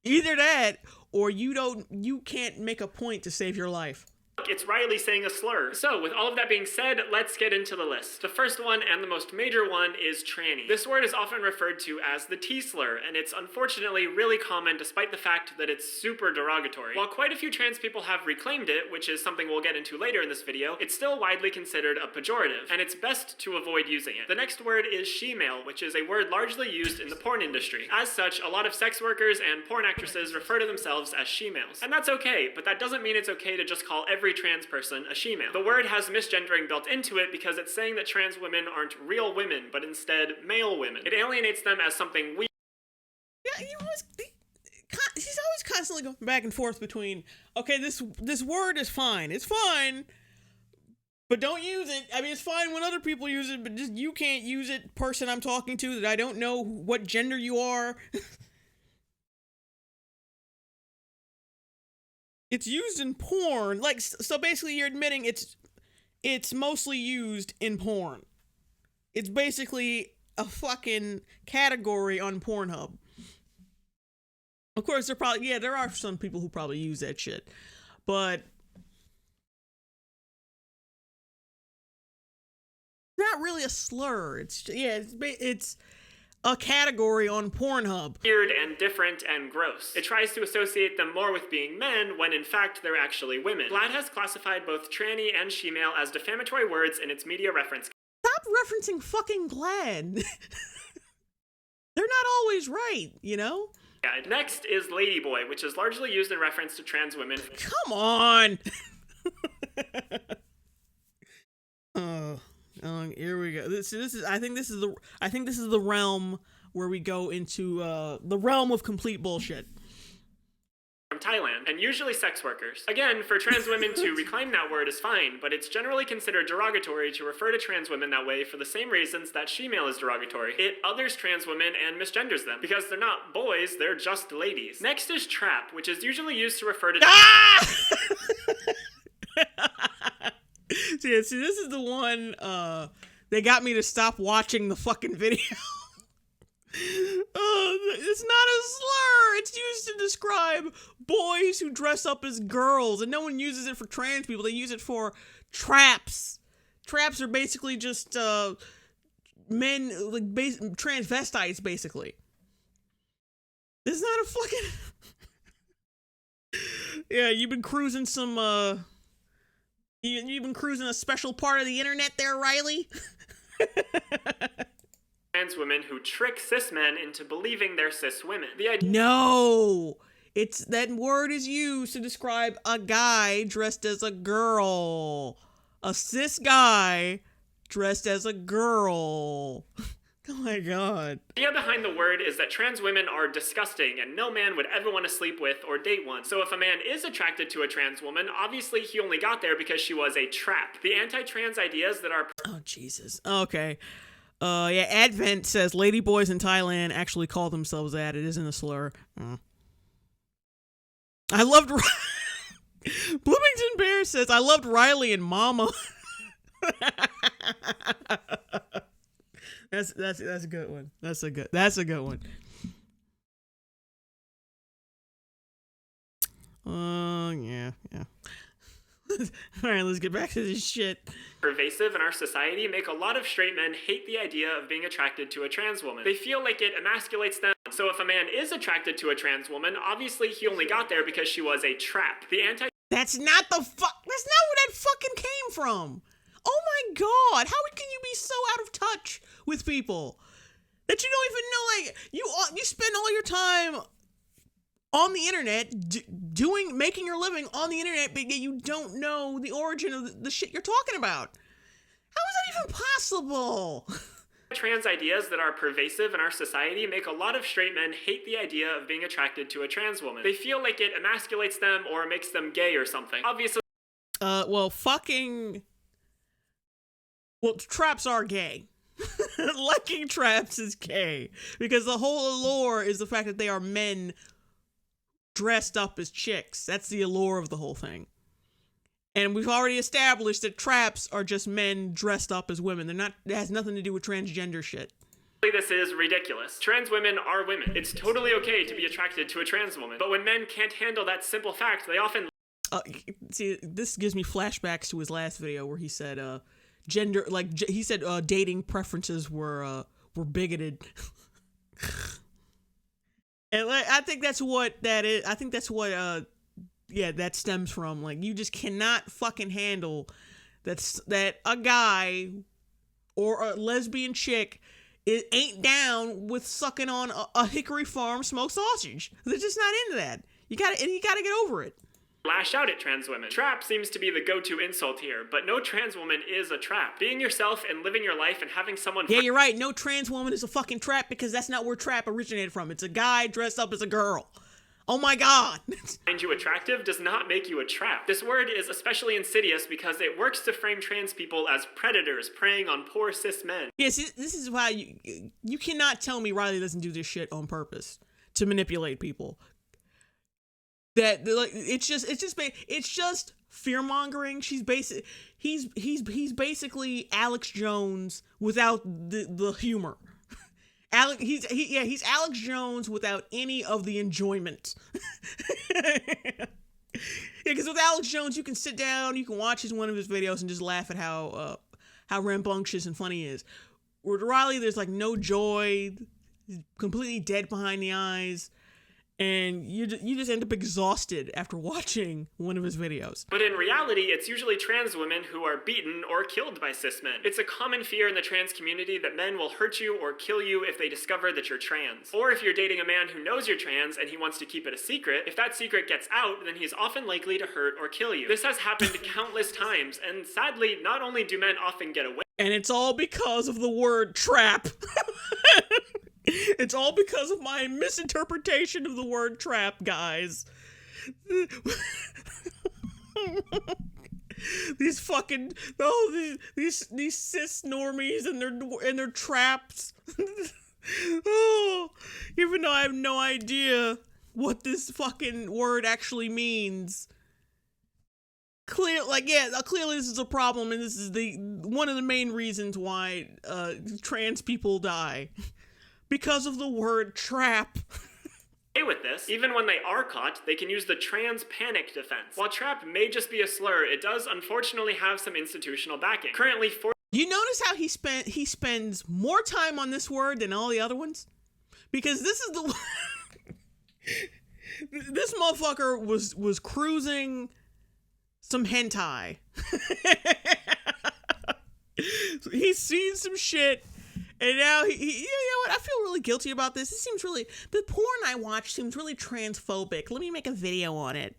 Either that, or you can't make a point to save your life. It's Riley saying a slur. So, with all of that being said, let's get into the list. The first one, and the most major one, is tranny. This word is often referred to as the T-slur, and it's unfortunately really common despite the fact that it's super derogatory. While quite a few trans people have reclaimed it, which is something we'll get into later in this video, it's still widely considered a pejorative, and it's best to avoid using it. The next word is she-male, which is a word largely used in the porn industry. As such, a lot of sex workers and porn actresses refer to themselves as she-males. And that's okay, but that doesn't mean it's okay to just call every trans person a she-male. The word has misgendering built into it because it's saying that trans women aren't real women, but instead male women. It alienates them as something weak. Yeah, he's always constantly going back and forth between, okay, this word is fine. It's fine, but don't use it. I mean, it's fine when other people use it, but just you can't use it, person I'm talking to that I don't know what gender you are. It's used in porn, like, so basically you're admitting it's mostly used in porn. It's basically a fucking category on Pornhub. Of course, there are some people who probably use that shit, but not really a slur. It's a category on Pornhub. Weird and different and gross. It tries to associate them more with being men when in fact they're actually women. GLAAD has classified both tranny and she-male as defamatory words in its media reference. Stop referencing fucking GLAAD. They're not always right, you know? Yeah, next is ladyboy, which is largely used in reference to trans women. Come on! Here we go. I think this is the realm where we go into the realm of complete bullshit. From Thailand, and usually sex workers. Again, for trans women to reclaim that word is fine, but it's generally considered derogatory to refer to trans women that way for the same reasons that she-male is derogatory. It others trans women and misgenders them, because they're not boys, they're just ladies. Next is trap, which is usually used to refer to... See, this is the one, they got me to stop watching the fucking video. It's not a slur. It's used to describe boys who dress up as girls, and no one uses it for trans people. They use it for traps. Traps are basically just, men, like, transvestites, basically. It's not a fucking... Yeah, you've been cruising some, You've been cruising a special part of the internet there, Riley? Trans women who trick cis men into believing they're cis women. No! That word is used to describe a guy dressed as a girl. A cis guy dressed as a girl. Oh my god. The idea behind the word is that trans women are disgusting and no man would ever want to sleep with or date one. So if a man is attracted to a trans woman, obviously he only got there because she was a trap. The anti-trans ideas that are... Oh, Jesus. Okay. Yeah, Advent says ladyboys in Thailand actually call themselves that. It isn't a slur. I loved... Bloomington Bear says, I loved Riley and Mama. That's a good one. That's a good one. Yeah. All right, let's get back to this shit. Pervasive in our society make a lot of straight men hate the idea of being attracted to a trans woman. They feel like it emasculates them. So if a man is attracted to a trans woman, obviously he only got there because she was a trap. That's not where that fucking came from. Oh my god, how can you be so out of touch with people that you don't even know, like, you spend all your time on the internet making your living on the internet, but you don't know the origin of the shit you're talking about. How is that even possible? Trans ideas that are pervasive in our society make a lot of straight men hate the idea of being attracted to a trans woman. They feel like it emasculates them or makes them gay or something. Obviously. Well, traps are gay. liking traps is gay. Because the whole allure is the fact that they are men dressed up as chicks. That's the allure of the whole thing. And we've already established that traps are just men dressed up as women. It has nothing to do with transgender shit. This is ridiculous. Trans women are women. It's totally okay to be attracted to a trans woman. But when men can't handle that simple fact, they often... See, this gives me flashbacks to his last video where he said, gender, like, he said dating preferences were bigoted. And I think that's what that is. I think that's what, that stems from. Like, you just cannot fucking handle that a guy or a lesbian chick ain't down with sucking on a Hickory Farm smoked sausage. They're just not into that. You gotta get over it. Lash out at trans women. Trap seems to be the go-to insult here, but no trans woman is a trap. Being yourself and living your life and having someone... Yeah, you're right. No trans woman is a fucking trap because that's not where trap originated from. It's a guy dressed up as a girl. Oh my god. Find you attractive does not make you a trap. This word is especially insidious because it works to frame trans people as predators preying on poor cis men. Yes, this is why you cannot tell me Riley doesn't do this shit on purpose to manipulate people. That like it's just fear mongering. He's basically Alex Jones without the humor. He's Alex Jones without any of the enjoyment. Because with Alex Jones, you can sit down, you can watch one of his videos and just laugh at how rambunctious and funny he is. With Riley, there's like no joy, he's completely dead behind the eyes, and you just end up exhausted after watching one of his videos. But in reality, it's usually trans women who are beaten or killed by cis men. It's a common fear in the trans community that men will hurt you or kill you if they discover that you're trans. Or if you're dating a man who knows you're trans and he wants to keep it a secret, if that secret gets out, then he's often likely to hurt or kill you. This has happened countless times, and sadly, not only do men often get away... And it's all because of the word trap. It's all because of my misinterpretation of the word trap, guys. These fucking these cis normies and their traps. Oh, even though I have no idea what this fucking word actually means. Clearly this is a problem, and this is one of the main reasons why trans people die. Because of the word trap. With this, even when they are caught, they can use the trans panic defense. While trap may just be a slur, it does unfortunately have some institutional backing. Currently, you notice how he spends more time on this word than all the other ones? Because this is the this motherfucker was cruising some hentai. He's seen some shit. And now, you know what? I feel really guilty about this. The porn I watch seems really transphobic. Let me make a video on it.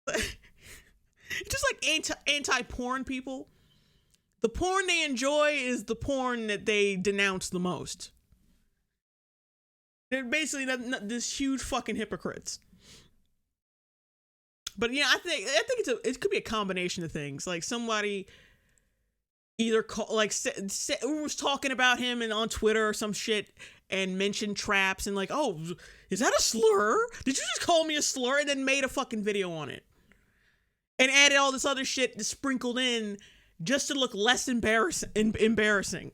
Just like anti-porn people. The porn they enjoy is the porn that they denounce the most. They're basically this huge fucking hypocrites. But yeah, I think it could be a combination of things. Like somebody... either was talking about him and on Twitter or some shit and mentioned traps and like, oh, is that a slur? Did you just call me a slur? And then made a fucking video on it and added all this other shit sprinkled in just to look less embarrassing.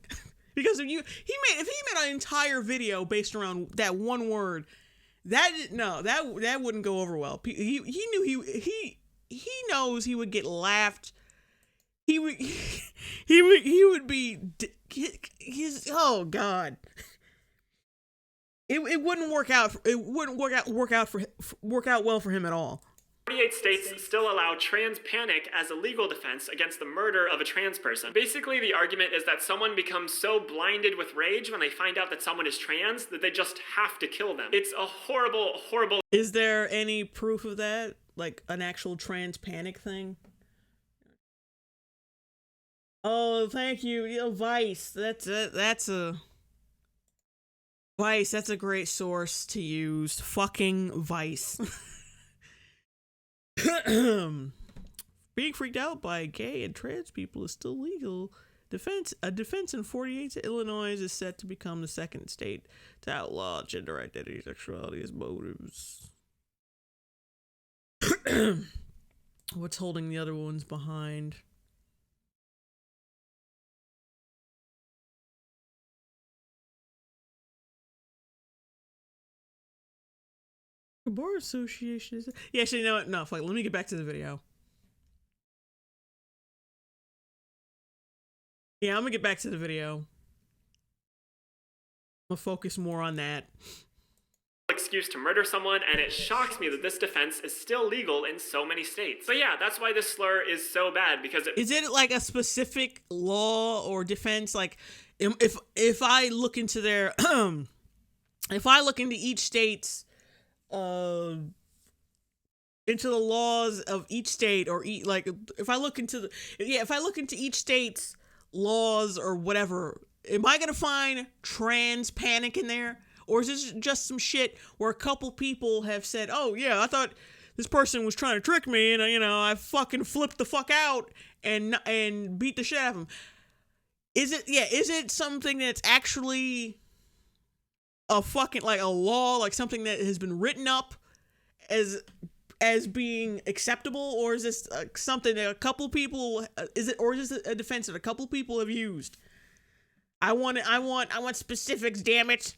Because if he made an entire video based around that one word, that wouldn't go over well. He knows he would get laughed. He would be oh god. It wouldn't work out. It wouldn't work out well for him at all. 48 states still allow trans panic as a legal defense against the murder of a trans person. Basically, the argument is that someone becomes so blinded with rage when they find out that someone is trans that they just have to kill them. It's a horrible, horrible... Is there any proof of that? Like an actual trans panic thing? Oh, thank you. Vice. That's a Vice. That's a great source to use. Fucking Vice. Being freaked out by gay and trans people is still legal A defense in 48 Illinois is set to become the second state to outlaw gender identity, sexuality as motives. What's holding the other ones behind? The Bar Association is... Yeah, actually, you know what? No, fuck, let me get back to the video. Yeah, I'm gonna get back to the video. I'm gonna focus more on that. Excuse to murder someone, and it shocks me that this defense is still legal in so many states. But yeah, that's why this slur is so bad, because Is it like a specific law or defense? Like, if I look into their... if I look into each state's... into the laws of each state, or like, if I look into each state's laws or whatever, am I gonna find trans panic in there? Or is this just some shit where a couple people have said, oh yeah, I thought this person was trying to trick me, and I fucking flipped the fuck out and beat the shit out of him? Is it something that's actually a fucking, like, a law, like something that has been written up as being acceptable, or is this something that a couple people is this a defense that a couple people have used? I want specifics, damn it.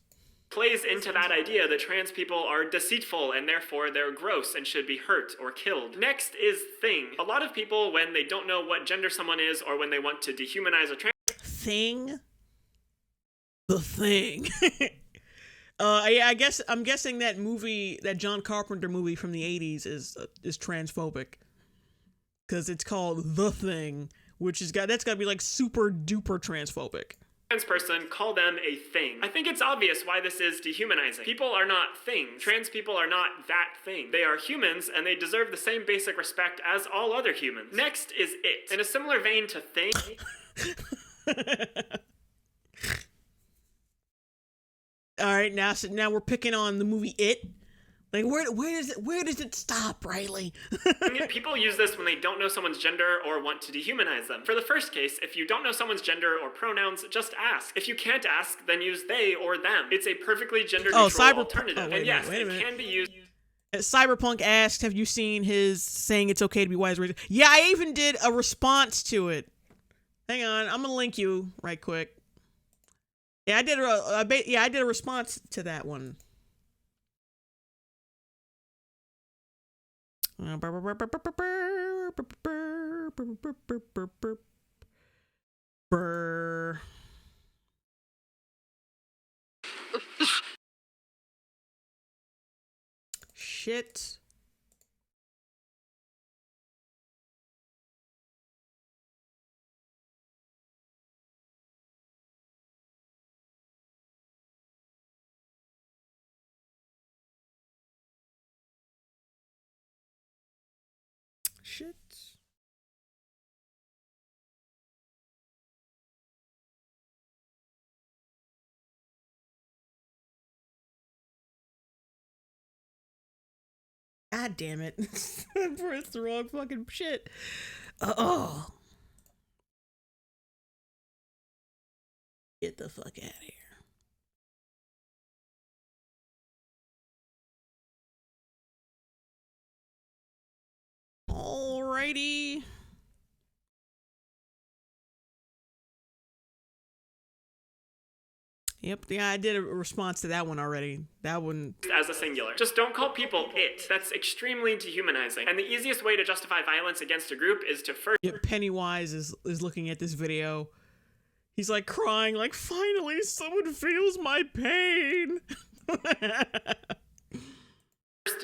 Plays into that idea that trans people are deceitful and therefore they're gross and should be hurt or killed. Next is thing. A lot of people, when they don't know what gender someone is, or when they want to dehumanize a trans thing, the thing. I'm guessing that movie, that John Carpenter movie from the 80s is transphobic, because it's called The Thing, that's got to be like super duper transphobic. Trans person, call them a thing. I think it's obvious why this is dehumanizing. People are not things. Trans people are not that thing. They are humans, and they deserve the same basic respect as all other humans. Next is it. In a similar vein to thing. All right, now we're picking on the movie It. Like, where does it stop, Riley? People use this when they don't know someone's gender or want to dehumanize them. For the first case, if you don't know someone's gender or pronouns, just ask. If you can't ask, then use they or them. It's a perfectly gender-neutral alternative. And yes, it can be used... Cyberpunk asked, have you seen his saying it's okay to be wise? Yeah, I even did a response to it. Hang on, I'm gonna link you right quick. Yeah, I did a response to that one. Shit. Shit. God damn it. I pressed the wrong fucking shit. Oh. Get the fuck out of here. Alrighty. Yep, yeah, I did a response to that one already. That one... as a singular. Just don't call people it. That's extremely dehumanizing. And the easiest way to justify violence against a group is to first... Yep, Pennywise is looking at this video. He's like crying, like, finally someone feels my pain.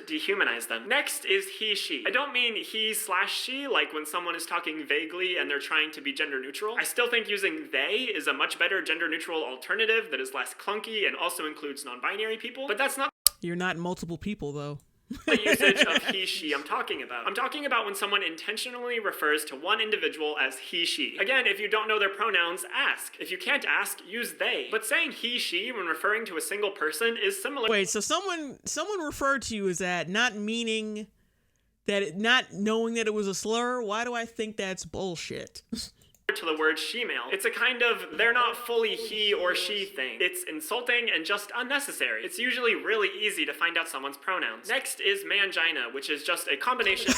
Dehumanize them. Next is he, she. I don't mean he/she, like when someone is talking vaguely and they're trying to be gender neutral. I still think using they is a much better gender neutral alternative that is less clunky and also includes non-binary people, but that's not... You're not multiple people, though. The usage of he, she I'm talking about. I'm talking about when someone intentionally refers to one individual as he, she. Again, if you don't know their pronouns, ask. If you can't ask, use they. But saying he, she when referring to a single person is similar... Wait, so someone referred to you as that, not meaning that not knowing that it was a slur? Why do I think that's bullshit? to the word she-male. It's a kind of they're not fully he or she thing. It's insulting and just unnecessary. It's usually really easy to find out someone's pronouns. Next is mangina, which is just a combination.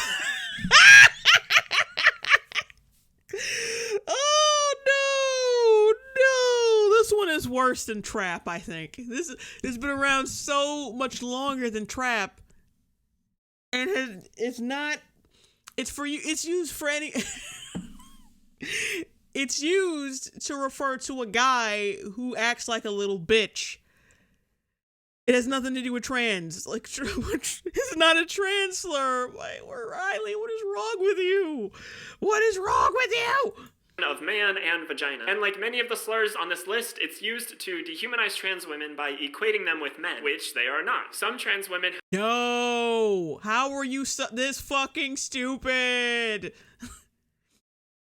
Oh no! This one is worse than trap, I think. This has been around so much longer than trap. And it's used for any it's used to refer to a guy who acts like a little bitch. It has nothing to do with trans. Like, it's not a trans slur. Riley, what is wrong with you? What is wrong with you? Of man and vagina. And like many of the slurs on this list, it's used to dehumanize trans women by equating them with men, which they are not. Some trans women... No! How are you this fucking stupid?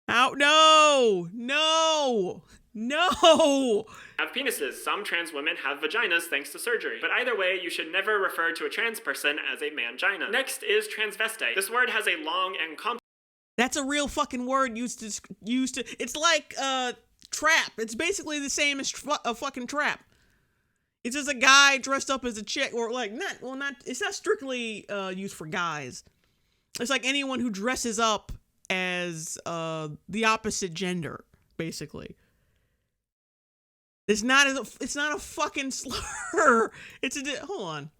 How? No! No! No! Have penises. Some trans women have vaginas thanks to surgery. But either way, you should never refer to a trans person as a mangina. Next is transvestite. This word has a long and complex... That's a real fucking word used to it's like trap. It's basically the same as a fucking trap. It's just a guy dressed up as a chick, or like it's not strictly used for guys. It's like anyone who dresses up as the opposite gender, basically. It's not a fucking slur. Hold on.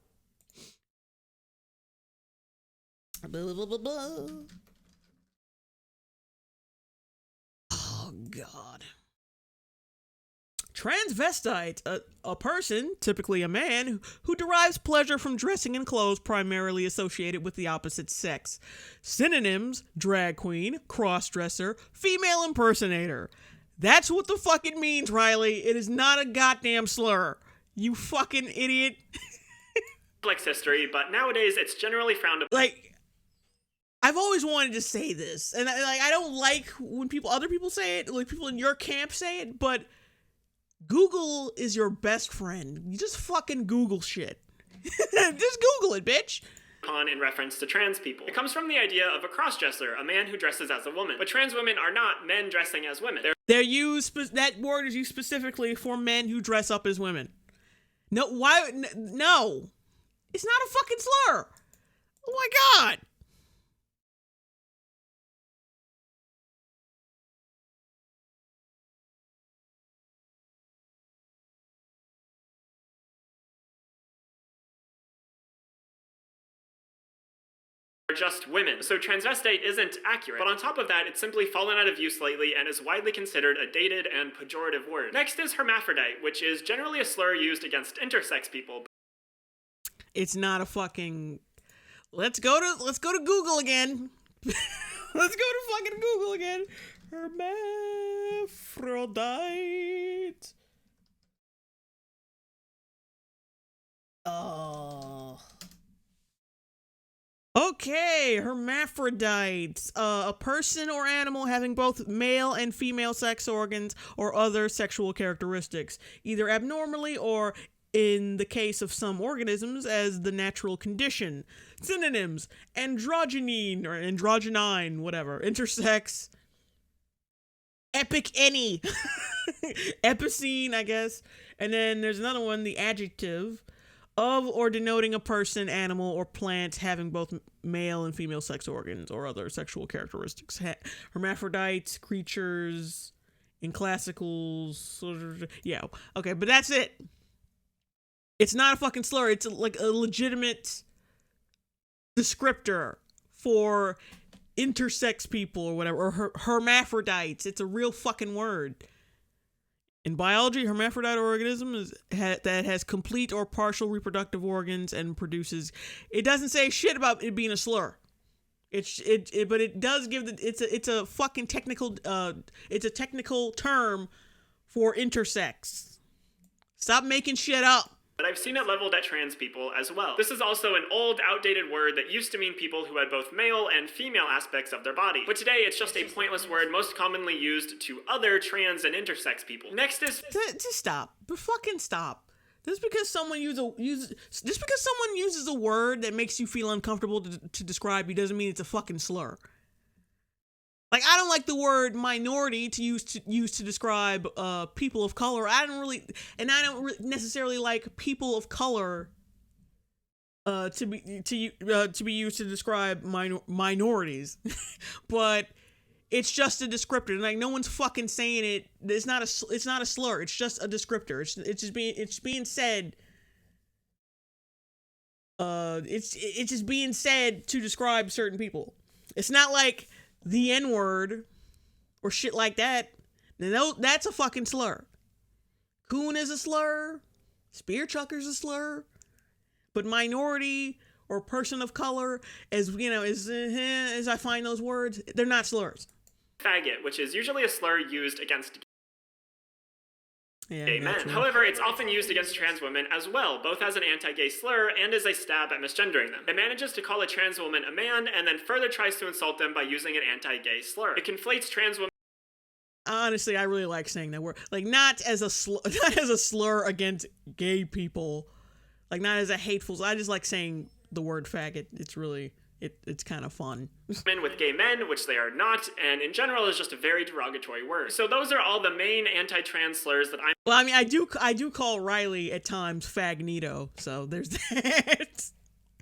Blah, blah, blah, blah. Oh, God. Transvestite, a person, typically a man, who derives pleasure from dressing in clothes primarily associated with the opposite sex. Synonyms: drag queen, cross-dresser, female impersonator. That's what the fuck it means, Riley. It is not a goddamn slur. You fucking idiot. Complex history, but nowadays it's generally frowned upon. Like, I've always wanted to say this, and I don't like when other people say it, like people in your camp say it, but Google is your best friend. You just fucking Google shit. Just Google it, bitch. In reference to trans people. It comes from the idea of a cross-dresser, a man who dresses as a woman. But trans women are not men dressing as women. They're used, that word is used specifically for men who dress up as women. No, why? No. It's not a fucking slur. Oh my God. Are just women. So transvestite isn't accurate. But on top of that, it's simply fallen out of use lately and is widely considered a dated and pejorative word. Next is hermaphrodite, which is generally a slur used against intersex people. It's not a fucking... Let's go to Google again. Let's go to fucking Google again. Hermaphrodite. Oh... Okay, hermaphrodites, a person or animal having both male and female sex organs or other sexual characteristics, either abnormally or, in the case of some organisms, as the natural condition. Synonyms: androgynine or androgynine, whatever, intersex, epic any, epicene, I guess. And then there's another one, the adjective: of or denoting a person, animal, or plant having both male and female sex organs or other sexual characteristics. Hermaphrodites, creatures, in classicals. Yeah, okay, but that's it. It's not a fucking slur. It's like a legitimate descriptor for intersex people or whatever, or hermaphrodites. It's a real fucking word. In biology, hermaphrodite organism that has complete or partial reproductive organs and produces. It doesn't say shit about it being a slur. But it does give it's a fucking technical it's a technical term for intersex. Stop making shit up. But I've seen it leveled at trans people as well. This is also an old, outdated word that used to mean people who had both male and female aspects of their body. But today, it's just a pointless word most commonly used to other trans and intersex people. Next is... Just stop. But fucking stop. Just because someone uses a word that makes you feel uncomfortable to describe you doesn't mean it's a fucking slur. Like, I don't like the word minority to use to describe people of color. I don't necessarily like people of color to be used to describe minorities. But it's just a descriptor. Like, no one's fucking saying it. It's not a slur. It's just a descriptor. It's being said. It's just being said to describe certain people. It's not like the N-word or shit like that. No, that's a fucking slur. Coon is a slur. Spear chucker's a slur. But minority or person of color, as I find those words, they're not slurs. Faggot, which is usually a slur used against gay men. Naturally. However, it's often used against trans women as well, both as an anti-gay slur and as a stab at misgendering them. It manages to call a trans woman a man and then further tries to insult them by using an anti-gay slur. It conflates trans women. Honestly, I really like saying that word. Like, not as a slur against gay people. Like, not as a hateful. I just like saying the word faggot. It's really, it's kind of fun. Men with gay men, which they are not, and in general is just a very derogatory word. So those are all the main anti-trans slurs that I'm. Well, I mean, I do call Riley at times fagnito. So there's that.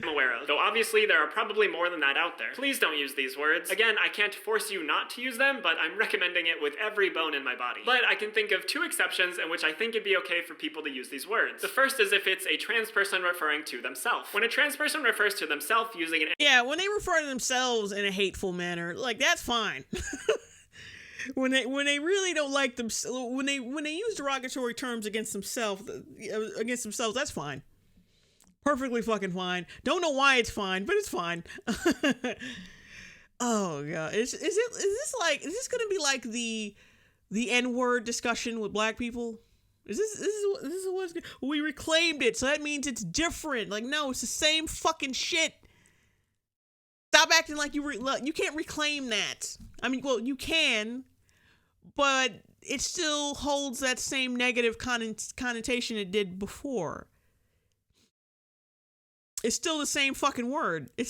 I'm aware of. Though obviously there are probably more than that out there. Please don't use these words. Again, I can't force you not to use them, but I'm recommending it with every bone in my body. But I can think of 2 exceptions in which I think it'd be okay for people to use these words. The first is if it's a trans person referring to themselves. When a trans person refers to themselves using an... Yeah, when they refer to themselves in a hateful manner, like, that's fine. When they really don't like them, when they use derogatory terms against themselves, that's fine. Perfectly fucking fine. Don't know why it's fine, but it's fine. Oh god, is this gonna be like the N-word discussion with black people? Is this what's we reclaimed it, so that means it's different? Like, no, it's the same fucking shit. Stop acting like you can't reclaim that. I mean, well, you can, but it still holds that same negative connotation it did before. It's still the same fucking word. It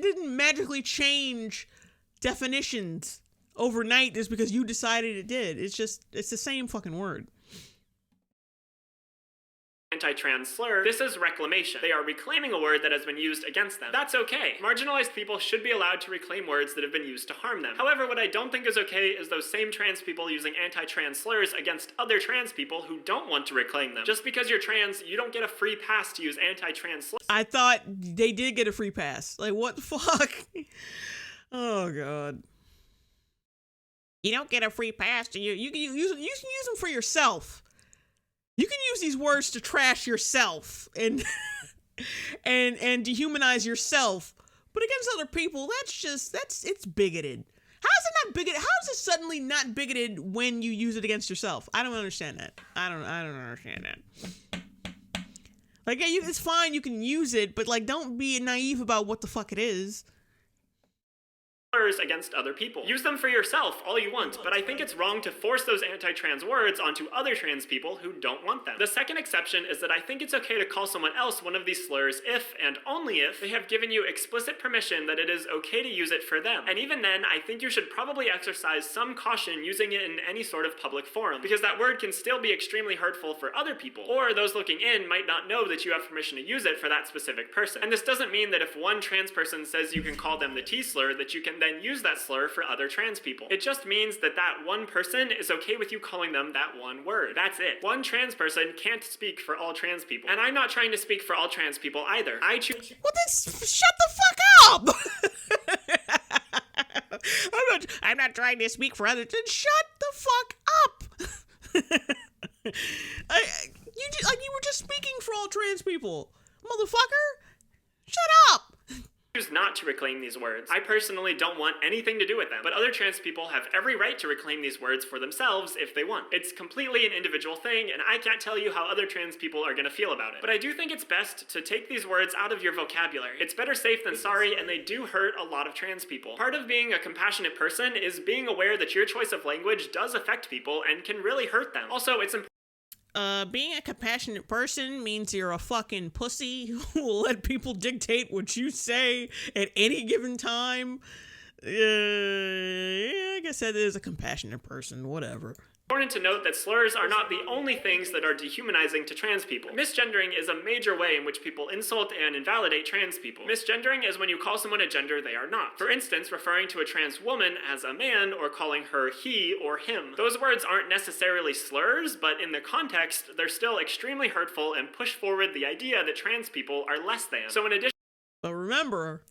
didn't magically change definitions overnight just because you decided it did. It's the same fucking word. Anti-trans slur, this is reclamation. They are reclaiming a word that has been used against them. That's okay. Marginalized people should be allowed to reclaim words that have been used to harm them. However, what I don't think is okay is those same trans people using anti-trans slurs against other trans people who don't want to reclaim them. Just because you're trans, you don't get a free pass to use anti-trans slurs. I thought they did get a free pass. Like, what the fuck? Oh god. You don't get a free pass to you. You can use them for yourself. You can use these words to trash yourself and and dehumanize yourself, but against other people, it's bigoted. How is it not bigoted? How is it suddenly not bigoted when you use it against yourself? I don't understand that. I don't understand that. Like, yeah, it's fine, you can use it, but like, don't be naive about what the fuck it is. Against other people. Use them for yourself all you want, but I think it's wrong to force those anti-trans words onto other trans people who don't want them. The second exception is that I think it's okay to call someone else one of these slurs if, and only if, they have given you explicit permission that it is okay to use it for them. And even then, I think you should probably exercise some caution using it in any sort of public forum, because that word can still be extremely hurtful for other people, or those looking in might not know that you have permission to use it for that specific person. And this doesn't mean that if one trans person says you can call them the T-slur, that you can then use that slur for other trans people. It just means that that one person is okay with you calling them that one word. That's it. One trans person can't speak for all trans people. And I'm not trying to speak for all trans people either. I choose... Well, then shut the fuck up! I'm not trying to speak for others. Then shut the fuck up! You were just speaking for all trans people. Motherfucker! Shut up! Choose not to reclaim these words. I personally don't want anything to do with them, but other trans people have every right to reclaim these words for themselves if they want. It's completely an individual thing, and I can't tell you how other trans people are gonna feel about it. But I do think it's best to take these words out of your vocabulary. It's better safe than sorry, and they do hurt a lot of trans people. Part of being a compassionate person is being aware that your choice of language does affect people and can really hurt them. Also, it's important. Being a compassionate person means you're a fucking pussy who will let people dictate what you say at any given time. Yeah, I guess that is a compassionate person, whatever. Important to note that slurs are not the only things that are dehumanizing to trans people. Misgendering is a major way in which people insult and invalidate trans people. Misgendering is when you call someone a gender they are not. For instance, referring to a trans woman as a man or calling her he or him. Those words aren't necessarily slurs, but in the context, they're still extremely hurtful and push forward the idea that trans people are less than. So in addition... But remember,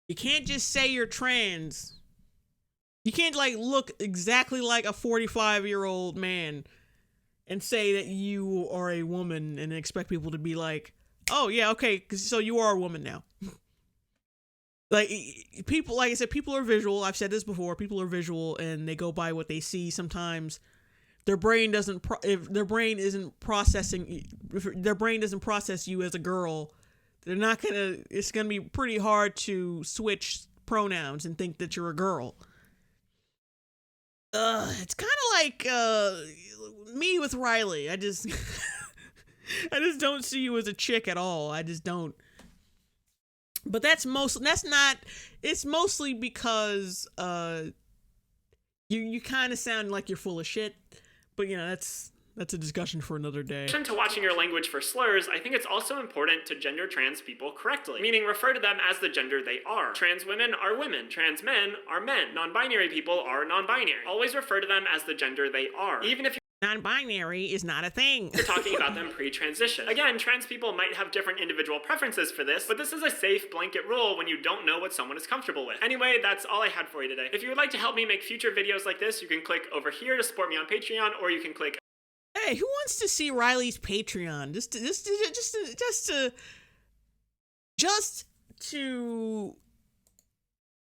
you can't just say you're trans. You can't, like, look exactly like a 45-year-old man and say that you are a woman and expect people to be like, oh, yeah, okay, so you are a woman now. Like, people, like I said, people are visual. I've said this before. People are visual, and they go by what they see. Sometimes their brain doesn't, if their brain isn't processing, if their brain doesn't process you as a girl, they're not gonna, it's gonna be pretty hard to switch pronouns and think that you're a girl. It's kind of like me with Riley. I just I just don't see you as a chick at all. I just don't. But it's mostly because you kind of sound like you're full of shit. But you know, that's a discussion for another day. In addition to watching your language for slurs, I think it's also important to gender trans people correctly, meaning refer to them as the gender they are. Trans women are women. Trans men are men. Non-binary people are non-binary. Always refer to them as the gender they are, even if non-binary is not a thing. You're talking about them pre-transition. Again, trans people might have different individual preferences for this, but this is a safe blanket rule when you don't know what someone is comfortable with. Anyway, that's all I had for you today. If you would like to help me make future videos like this, you can click over here to support me on Patreon, or you can click... Hey, who wants to see Riley's Patreon? Just to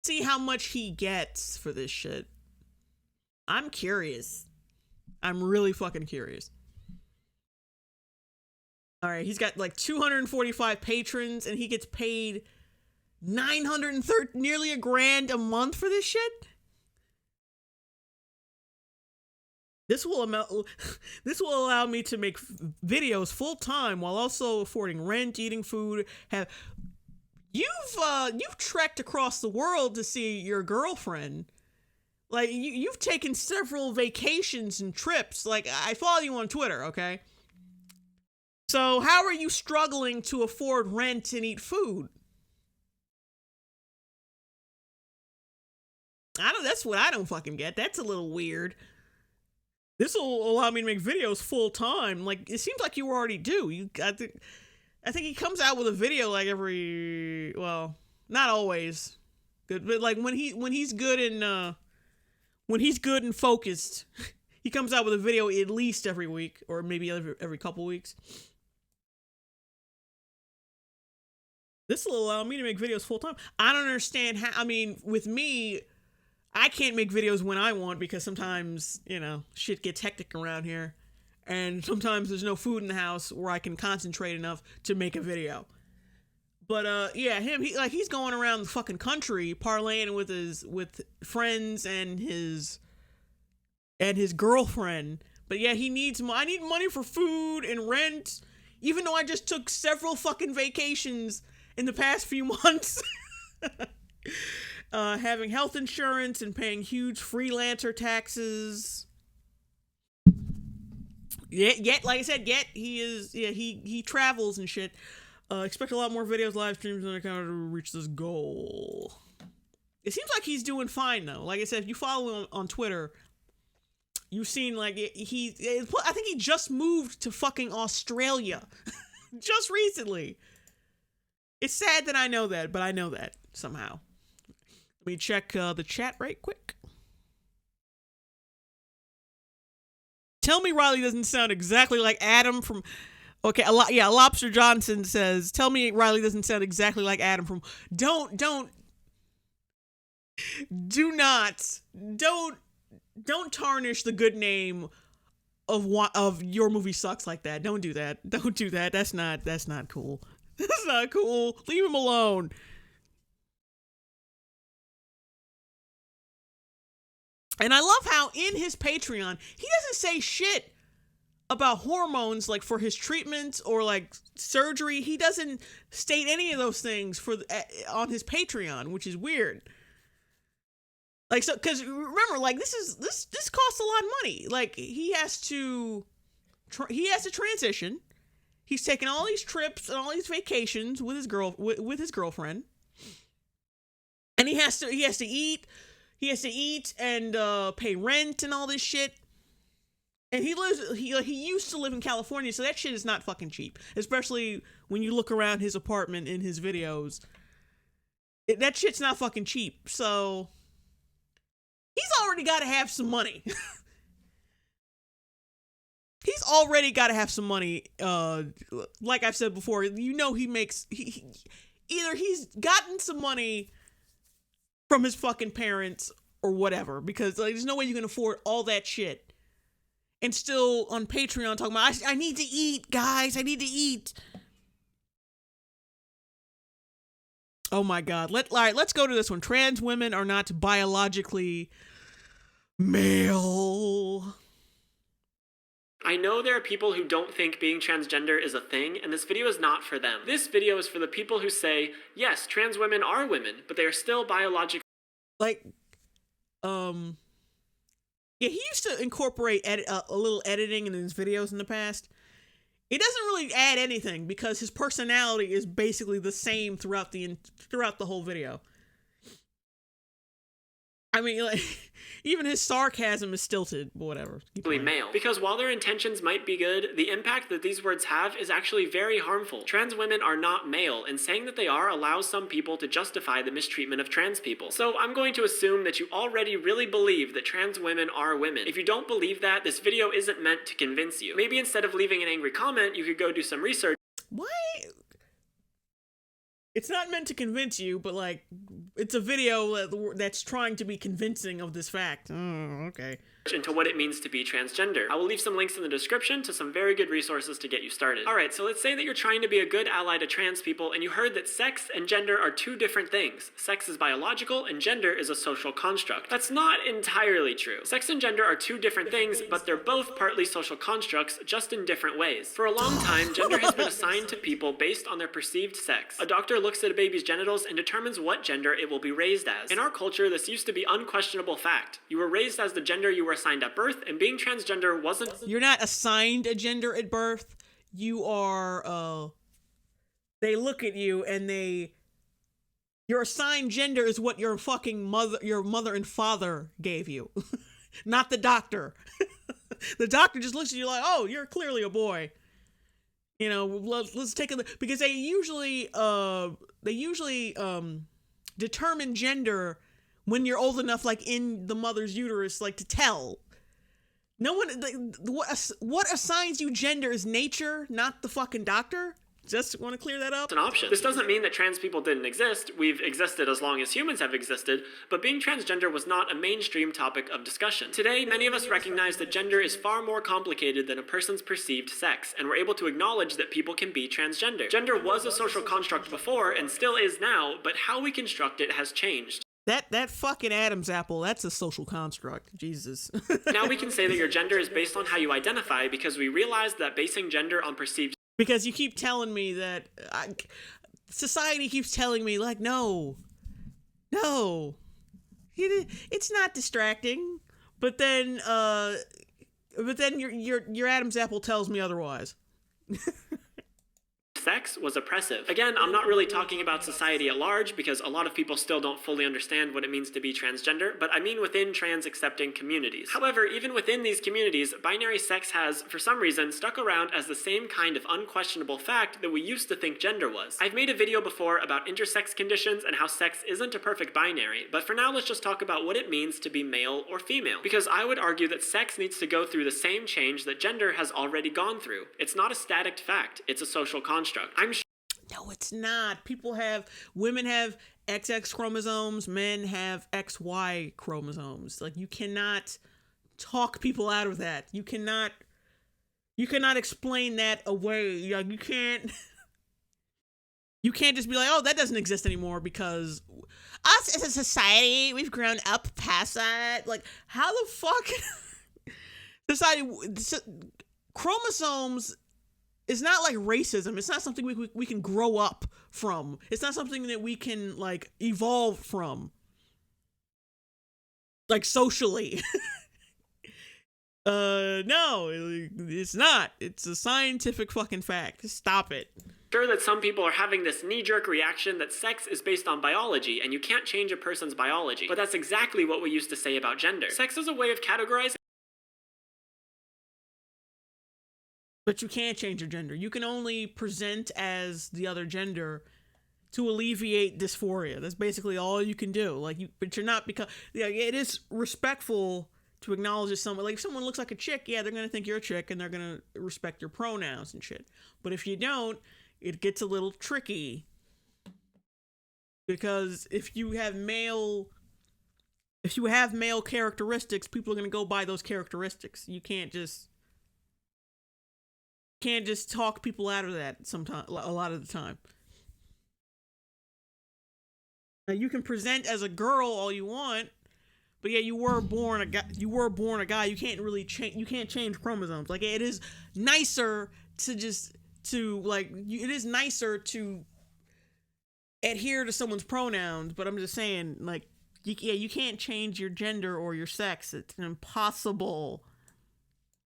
see how much he gets for this shit. I'm curious. I'm really fucking curious. All right, he's got like 245 patrons, and he gets paid $930, nearly $1,000 a month for this shit. This will allow me to make videos full time while also affording rent, eating food. You've trekked across the world to see your girlfriend. Like you've taken several vacations and trips. Like I follow you on Twitter, okay? So how are you struggling to afford rent and eat food? That's what I don't fucking get. That's a little weird. This will allow me to make videos full time. Like it seems like you already do. I think he comes out with a video like every, well, not always, good, but like when he's good and focused, he comes out with a video at least every week or maybe every couple weeks. This will allow me to make videos full time. I don't understand how. I mean, with me, I can't make videos when I want because sometimes, you know, shit gets hectic around here. And sometimes there's no food in the house where I can concentrate enough to make a video. But, yeah, he's going around the fucking country parlaying with friends and his girlfriend. But yeah, I need money for food and rent, even though I just took several fucking vacations in the past few months. Having health insurance and paying huge freelancer taxes. Yet, like I said, he travels and shit. Expect a lot more videos, live streams, and I kind of reach this goal. It seems like he's doing fine though. Like I said, if you follow him on Twitter, you've seen like I think he just moved to fucking Australia, just recently. It's sad that I know that, but I know that somehow. Let me check the chat right quick. Tell me Riley doesn't sound exactly like Adam from... Okay, Lobster Johnson says, tell me Riley doesn't sound exactly like Adam from... Don't tarnish the good name of Your Movie Sucks like that. Don't do that. Don't do that. That's not cool. That's not cool. Leave him alone. And I love how in his Patreon, he doesn't say shit about hormones, like for his treatments or like surgery. He doesn't state any of those things on his Patreon, which is weird. Like, so, because remember, like, this costs a lot of money. Like, he has to transition. He's taking all these trips and all these vacations with his girlfriend, and he has to eat and pay rent and all this shit. And he used to live in California, so that shit is not fucking cheap. Especially when you look around his apartment in his videos, that shit's not fucking cheap. So he's already got to have some money. He's already got to have some money. Like I've said before, you know, either he's gotten some money from his fucking parents or whatever, because like there's no way you can afford all that shit and still on Patreon talking about I need to eat, guys, I need to eat. Oh my god. Let's go to this one. Trans women are not biologically male. I know there are people who don't think being transgender is a thing, and this video is not for them. This video is for the people who say, yes, trans women are women, but they are still biologically... Like, yeah, he used to incorporate a little editing in his videos in the past. It doesn't really add anything because his personality is basically the same throughout the whole video. I mean, like, even his sarcasm is stilted, whatever. Male. Because while their intentions might be good, the impact that these words have is actually very harmful. Trans women are not male, and saying that they are allows some people to justify the mistreatment of trans people. So I'm going to assume that you already really believe that trans women are women. If you don't believe that, this video isn't meant to convince you. Maybe instead of leaving an angry comment, you could go do some research. Why? It's not meant to convince you, but like, it's a video that's trying to be convincing of this fact. Oh, okay. Into what it means to be transgender. I will leave some links in the description to some very good resources to get you started. Alright, so let's say that you're trying to be a good ally to trans people and you heard that sex and gender are two different things. Sex is biological and gender is a social construct. That's not entirely true. Sex and gender are two different things, but they're both partly social constructs, just in different ways. For a long time, gender has been assigned to people based on their perceived sex. A doctor looks at a baby's genitals and determines what gender it will be raised as. In our culture, this used to be unquestionable fact. You were raised as the gender you were assigned at birth, and being transgender wasn't... You're not assigned a gender at birth. You are, they look at you and your assigned gender is what your fucking mother and father gave you. Not the doctor. The doctor just looks at you like, oh, you're clearly a boy. You know, let's take a look. Because they usually determine gender when you're old enough, like in the mother's uterus, like to tell. No one, what assigns you gender is nature, not the fucking doctor. Just want to clear that up. It's an option. This doesn't mean that trans people didn't exist. We've existed as long as humans have existed, but being transgender was not a mainstream topic of discussion. Today, many of us recognize that gender is far more complicated than a person's perceived sex, and we're able to acknowledge that people can be transgender. Gender was a social construct before, and still is now, but how we construct it has changed. That fucking Adam's apple, that's a social construct. Jesus. Now we can say that your gender is based on how you identify because we realize that basing gender on perceived... Because you keep telling me that... society keeps telling me, like, no. It's not distracting. But then your Adam's apple tells me otherwise. Sex was oppressive. Again, I'm not really talking about society at large because a lot of people still don't fully understand what it means to be transgender, but I mean within trans-accepting communities. However, even within these communities, binary sex has, for some reason, stuck around as the same kind of unquestionable fact that we used to think gender was. I've made a video before about intersex conditions and how sex isn't a perfect binary, but for now let's just talk about what it means to be male or female. Because I would argue that sex needs to go through the same change that gender has already gone through. It's not a static fact, it's a social construct. No, it's not. Women have XX chromosomes, men have XY chromosomes. Like, you cannot talk people out of that. You cannot explain that away. Like, you can't just be like, oh, that doesn't exist anymore because us as a society, we've grown up past that. Like, how the fuck society... chromosomes is not like racism. It's not something we can grow up from. It's not something that we can like evolve from, like socially. No, it's not. It's a scientific fucking fact. Stop it. Sure that some people are having this knee-jerk reaction that sex is based on biology and you can't change a person's biology. But that's exactly what we used to say about gender. Sex is a way of categorizing. But you can't change your gender. You can only present as the other gender to alleviate dysphoria. That's basically all you can do. But you're not, because it is respectful to acknowledge that someone, like if someone looks like a chick, yeah, they're gonna think you're a chick and they're gonna respect your pronouns and shit. But if you don't, it gets a little tricky, because if you have male characteristics, people are gonna go by those characteristics. You can't just talk people out of that sometimes, a lot of the time. Now, you can present as a girl all you want, but yeah, you were born a guy. You can't really change. You can't change chromosomes. Like, it is nicer it is nicer to adhere to someone's pronouns. But I'm just saying, like, you can't change your gender or your sex. It's impossible.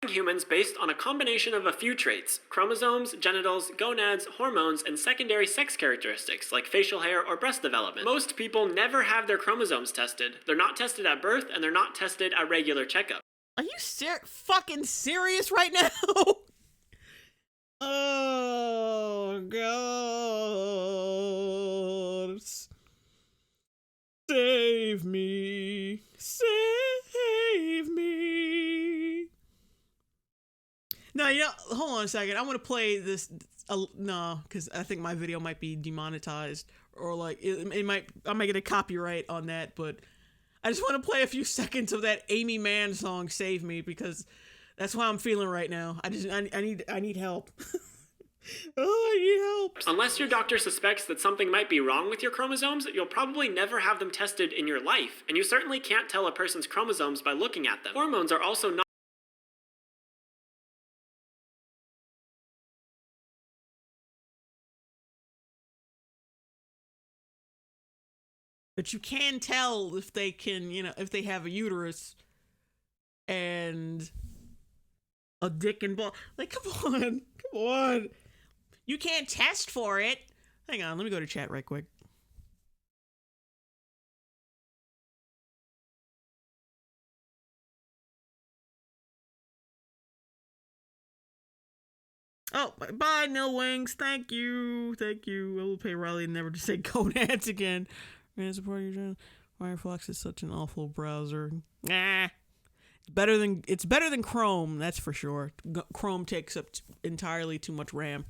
Humans based on a combination of a few traits: chromosomes, genitals, gonads, hormones, and secondary sex characteristics like facial hair or breast development. Most people never have their chromosomes tested. They're not tested at birth, and they're not tested at regular checkups. Are you fucking serious right now? Oh, God. Save me. Save me. Now, hold on a second. I want to play this. No, because I think my video might be demonetized, or like I might get a copyright on that. But I just want to play a few seconds of that Amy Mann song "Save Me," because that's how I'm feeling right now. I need help. Oh, I need help. Unless your doctor suspects that something might be wrong with your chromosomes, you'll probably never have them tested in your life, and you certainly can't tell a person's chromosomes by looking at them. Hormones are also not. But you can tell if they can, if they have a uterus and a dick and ball. Like, come on. You can't test for it. Hang on, let me go to chat right quick. Oh, bye, Nil Wings. Thank you. I will pay Riley never to say gonads again. Man, support your channel. Firefox is such an awful browser. Nah. It's better than Chrome, that's for sure. Chrome takes up entirely too much RAM.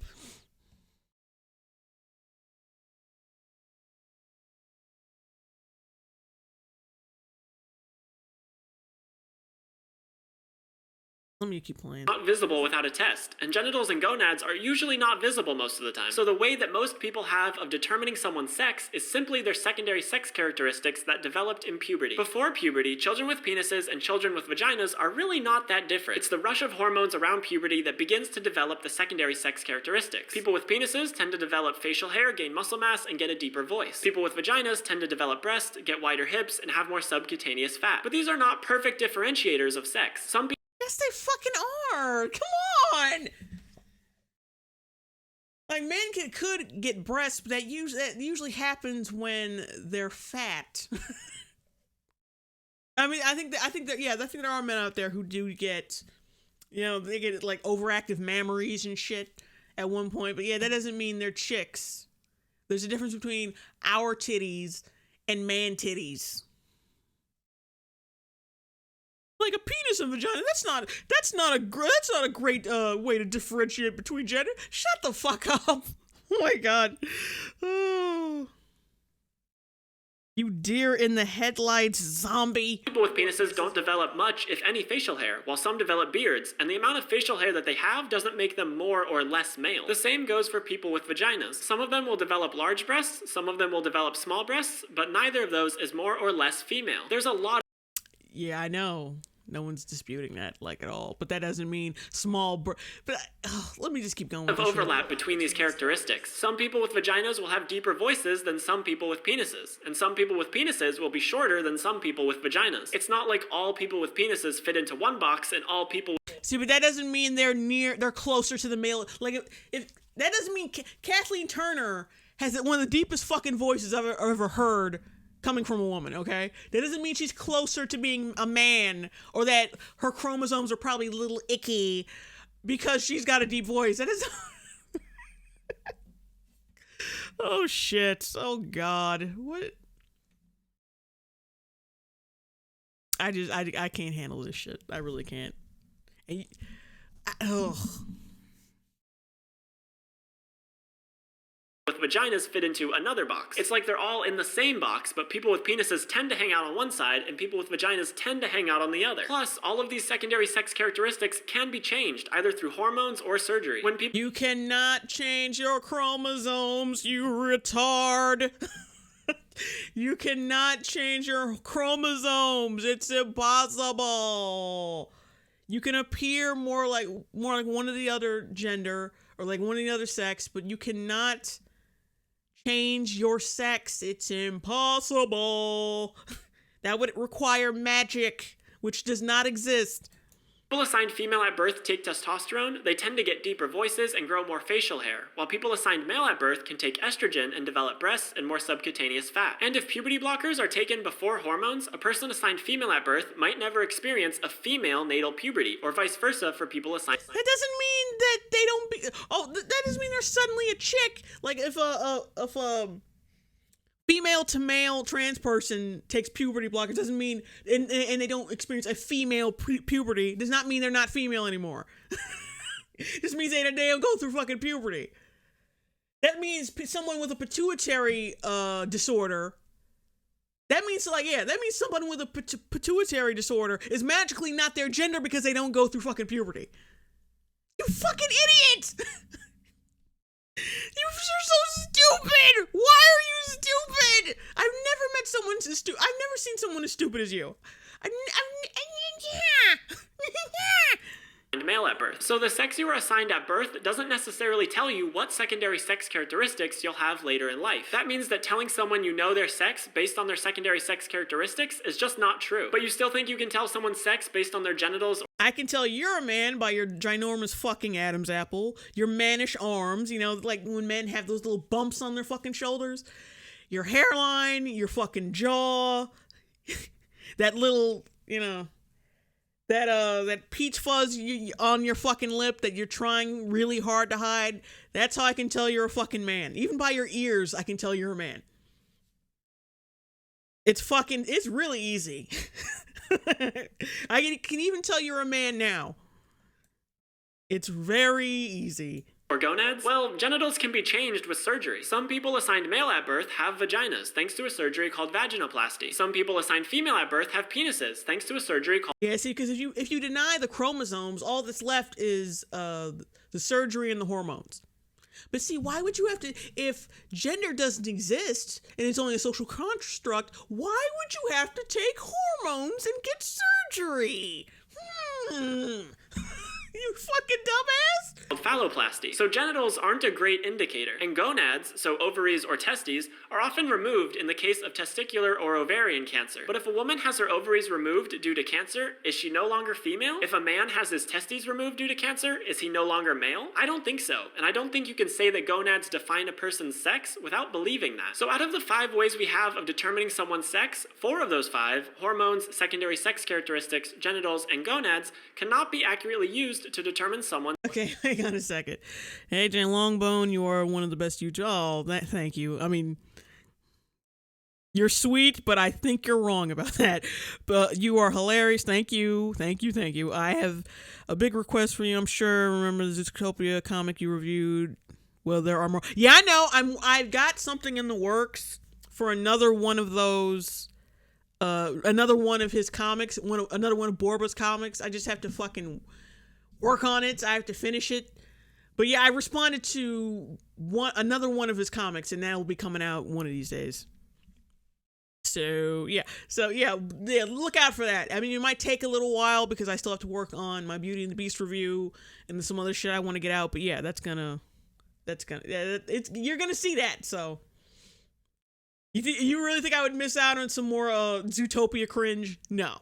Let me keep playing. Not visible without a test, and genitals and gonads are usually not visible most of the time. So the way that most people have of determining someone's sex is simply their secondary sex characteristics that developed in puberty. Before puberty, children with penises and children with vaginas are really not that different. It's the rush of hormones around puberty that begins to develop the secondary sex characteristics. People with penises tend to develop facial hair, gain muscle mass, and get a deeper voice. People with vaginas tend to develop breasts, get wider hips, and have more subcutaneous fat. But these are not perfect differentiators of sex. Some people. Yes, they fucking are. Come on. Like, men could get breasts, but that usually happens when they're fat. I mean, I think there are men out there who do get, they get like overactive mammaries and shit at one point. But yeah, that doesn't mean they're chicks. There's a difference between our titties and man titties. Like a penis and vagina, that's not a great way to differentiate between gender. Shut the fuck up! Oh my god! Oh. You deer in the headlights, zombie. People with penises don't develop much, if any, facial hair, while some develop beards, and the amount of facial hair that they have doesn't make them more or less male. The same goes for people with vaginas. Some of them will develop large breasts, some of them will develop small breasts, but neither of those is more or less female. There's a lot. Yeah, I know. No one's disputing that, like, at all. But that doesn't mean let me just keep going. Of overlap between these characteristics. Some people with vaginas will have deeper voices than some people with penises, and some people with penises will be shorter than some people with vaginas. It's not like all people with penises fit into one box and all people. See, but that doesn't mean they're closer to the male. Like, if that doesn't mean Kathleen Turner has one of the deepest fucking voices I've ever heard coming from a woman, okay? That doesn't mean she's closer to being a man, or that her chromosomes are probably a little icky because she's got a deep voice. That is... Oh, shit. Oh, God. What? I can't handle this shit. I really can't. And with vaginas fit into another box. It's like they're all in the same box, but people with penises tend to hang out on one side and people with vaginas tend to hang out on the other. Plus, all of these secondary sex characteristics can be changed, either through hormones or surgery. You cannot change your chromosomes, you retard. You cannot change your chromosomes. It's impossible. You can appear more like one of the other gender or like one of the other sex, but you cannot change your sex. It's impossible. That would require magic, which does not exist. People assigned female at birth take testosterone, they tend to get deeper voices and grow more facial hair, while people assigned male at birth can take estrogen and develop breasts and more subcutaneous fat. And if puberty blockers are taken before hormones, a person assigned female at birth might never experience a female natal puberty, or vice versa for people assigned... That doesn't mean that they don't be... that doesn't mean they're suddenly a chick. Like, if a female to male trans person takes puberty blockers, doesn't mean, and they don't experience a female puberty, does not mean they're not female anymore. Just means they don't go through fucking puberty. That means someone with a pituitary disorder. That means someone with a pituitary disorder is magically not their gender because they don't go through fucking puberty. You fucking idiot! You're so stupid! Why are you stupid? I've never met someone so stupid. I've never seen someone as stupid as you. And male at birth. So the sex you were assigned at birth doesn't necessarily tell you what secondary sex characteristics you'll have later in life. That means that telling someone you know their sex based on their secondary sex characteristics is just not true. But you still think you can tell someone's sex based on their genitals? I can tell you're a man by your ginormous fucking Adam's apple, your mannish arms, like when men have those little bumps on their fucking shoulders, your hairline, your fucking jaw, that little, that peach fuzz on your fucking lip that you're trying really hard to hide. That's how I can tell you're a fucking man. Even by your ears, I can tell you're a man. It's really easy. I can even tell you're a man now. It's very easy. Or gonads? Well, genitals can be changed with surgery. Some people assigned male at birth have vaginas, thanks to a surgery called vaginoplasty. Some people assigned female at birth have penises, thanks to a surgery called... Yeah, see, because if you deny the chromosomes, all that's left is the surgery and the hormones. But see, why would you have to... If gender doesn't exist, and it's only a social construct, why would you have to take hormones and get surgery? You fucking dumbass! Phalloplasty. So genitals aren't a great indicator, and gonads, so ovaries or testes, are often removed in the case of testicular or ovarian cancer. But if a woman has her ovaries removed due to cancer, is she no longer female? If a man has his testes removed due to cancer, is he no longer male? I don't think so, and I don't think you can say that gonads define a person's sex without believing that. So out of the 5 ways we have of determining someone's sex, 4 of those 5, hormones, secondary sex characteristics, genitals, and gonads, cannot be accurately used to determine someone. Okay, hang on a second. Hey, Jane Longbone, you are one of the best thank you. I mean, you're sweet, but I think you're wrong about that. But you are hilarious. Thank you. I have a big request for you, I'm sure. Remember the Zootopia comic you reviewed? Well, there are more. Yeah, I know. I've got something in the works for another one of those. Another one of his comics. Another one of Borba's comics. I just have to fucking work on it. I have to finish it. But yeah, I responded to another one of his comics, and that will be coming out one of these days. So yeah, look out for that. I mean, it might take a little while because I still have to work on my Beauty and the Beast review and some other shit I want to get out. But yeah, you're gonna see that. So you really think I would miss out on some more Zootopia cringe? No.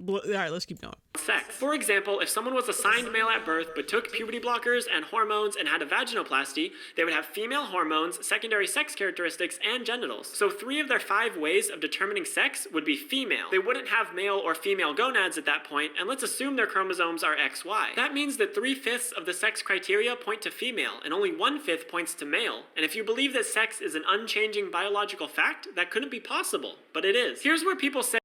All right, let's keep going. Sex. For example, if someone was assigned male at birth but took puberty blockers and hormones and had a vaginoplasty, they would have female hormones, secondary sex characteristics, and genitals. So 3 of their 5 ways of determining sex would be female. They wouldn't have male or female gonads at that point, and let's assume their chromosomes are XY. That means that 3/5 of the sex criteria point to female, and only 1/5 points to male. And if you believe that sex is an unchanging biological fact, that couldn't be possible, but it is. Here's where people say,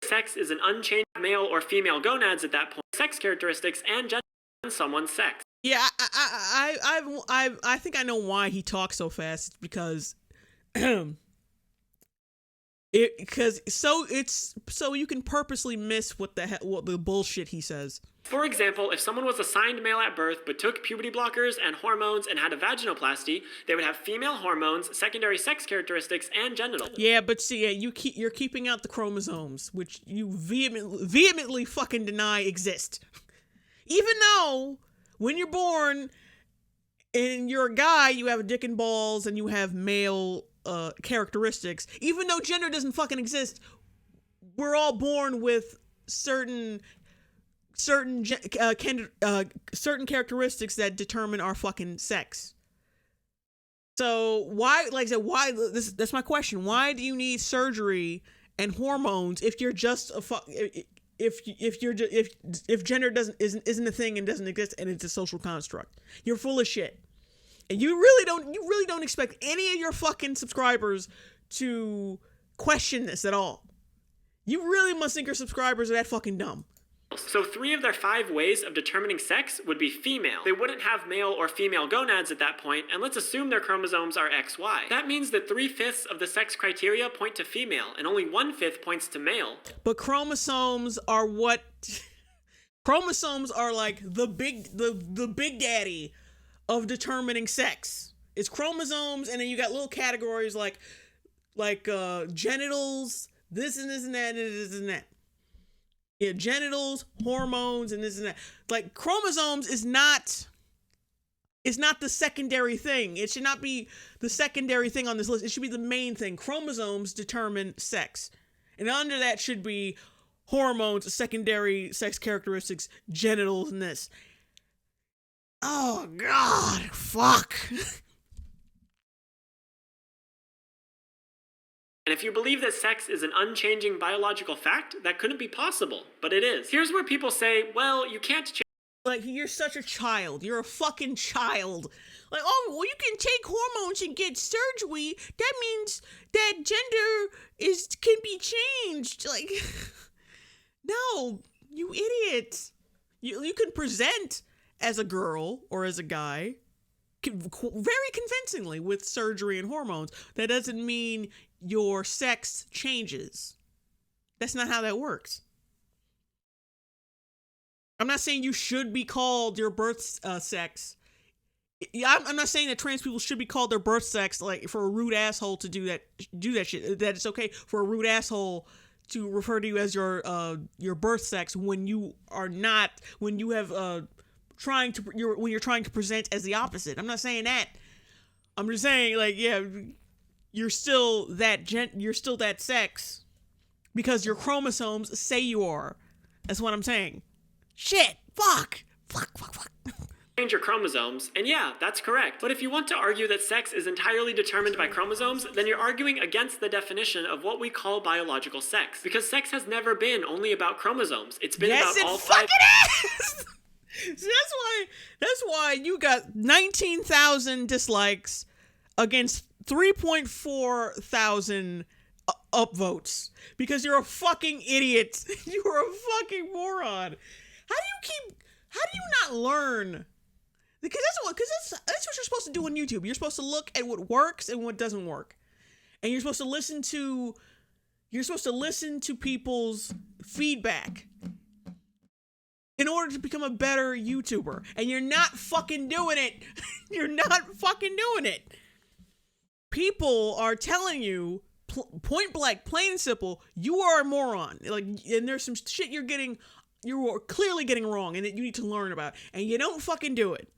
sex is an unchanged male or female gonads at that point, sex characteristics and gender on someone's sex. Yeah, I think I know why he talks so fast. It's because so you can purposely miss what the bullshit he says. For example, if someone was assigned male at birth but took puberty blockers and hormones and had a vaginoplasty, they would have female hormones, secondary sex characteristics, and genitals. Yeah, but see, you're keeping out the chromosomes, which you vehemently fucking deny exist. Even though when you're born and you're a guy, you have a dick and balls and you have male characteristics. Even though gender doesn't fucking exist, we're all born with certain characteristics that determine our fucking sex. So why, like I said, that's my question. Why do you need surgery and hormones if you're just if gender isn't a thing and doesn't exist and it's a social construct? You're full of shit. And you really don't expect any of your fucking subscribers to question this at all. You really must think your subscribers are that fucking dumb. So 3 of their 5 ways of determining sex would be female. They wouldn't have male or female gonads at that point, and let's assume their chromosomes are XY. That means that 3/5 of the sex criteria point to female, and only 1/5 points to male. But chromosomes are what? Chromosomes are like the big daddy of determining sex. It's chromosomes, and then you got little categories like genitals, this and this and that, and this and that. Yeah, genitals, hormones, and this and that. Like, chromosomes is not the secondary thing. It should not be the secondary thing on this list. It should be the main thing. Chromosomes determine sex. And under that should be hormones, secondary sex characteristics, genitals, and this. Oh, God. Fuck. And if you believe that sex is an unchanging biological fact, that couldn't be possible, but it is. Here's where people say, well, you can't change. Like, you're such a child. You're a fucking child. Like, oh, well, you can take hormones and get surgery. That means that gender can be changed. Like, no, you idiot. You can present as a girl or as a guy very convincingly with surgery and hormones. That doesn't mean your sex changes. That's not how that works. I'm not saying you should be called your birth sex. I'm not saying that trans people should be called their birth sex, like for a rude asshole to do that shit. That it's okay for a rude asshole to refer to you as your birth sex when you are not, when you have when you're trying to present as the opposite. I'm not saying that. I'm just saying, like, yeah, you're still that sex because your chromosomes say you are. That's what I'm saying. Shit. Fuck. Change your chromosomes, and yeah, that's correct. But if you want to argue that sex is entirely determined by chromosomes, then you're arguing against the definition of what we call biological sex. Because sex has never been only about chromosomes. It's been about all 5. Is. So that's why you got 19,000 dislikes against 3.4 thousand upvotes, because you're a fucking idiot. You're a fucking moron. How do you not learn? Because that's what you're supposed to do on YouTube. You're supposed to look at what works and what doesn't work. And you're supposed to listen to people's feedback in order to become a better YouTuber. And you're not fucking doing it. You're not fucking doing it. people are telling you point blank, plain and simple, you are a moron. Like, and there's some shit you are clearly getting wrong and that you need to learn about, and you don't fucking do it.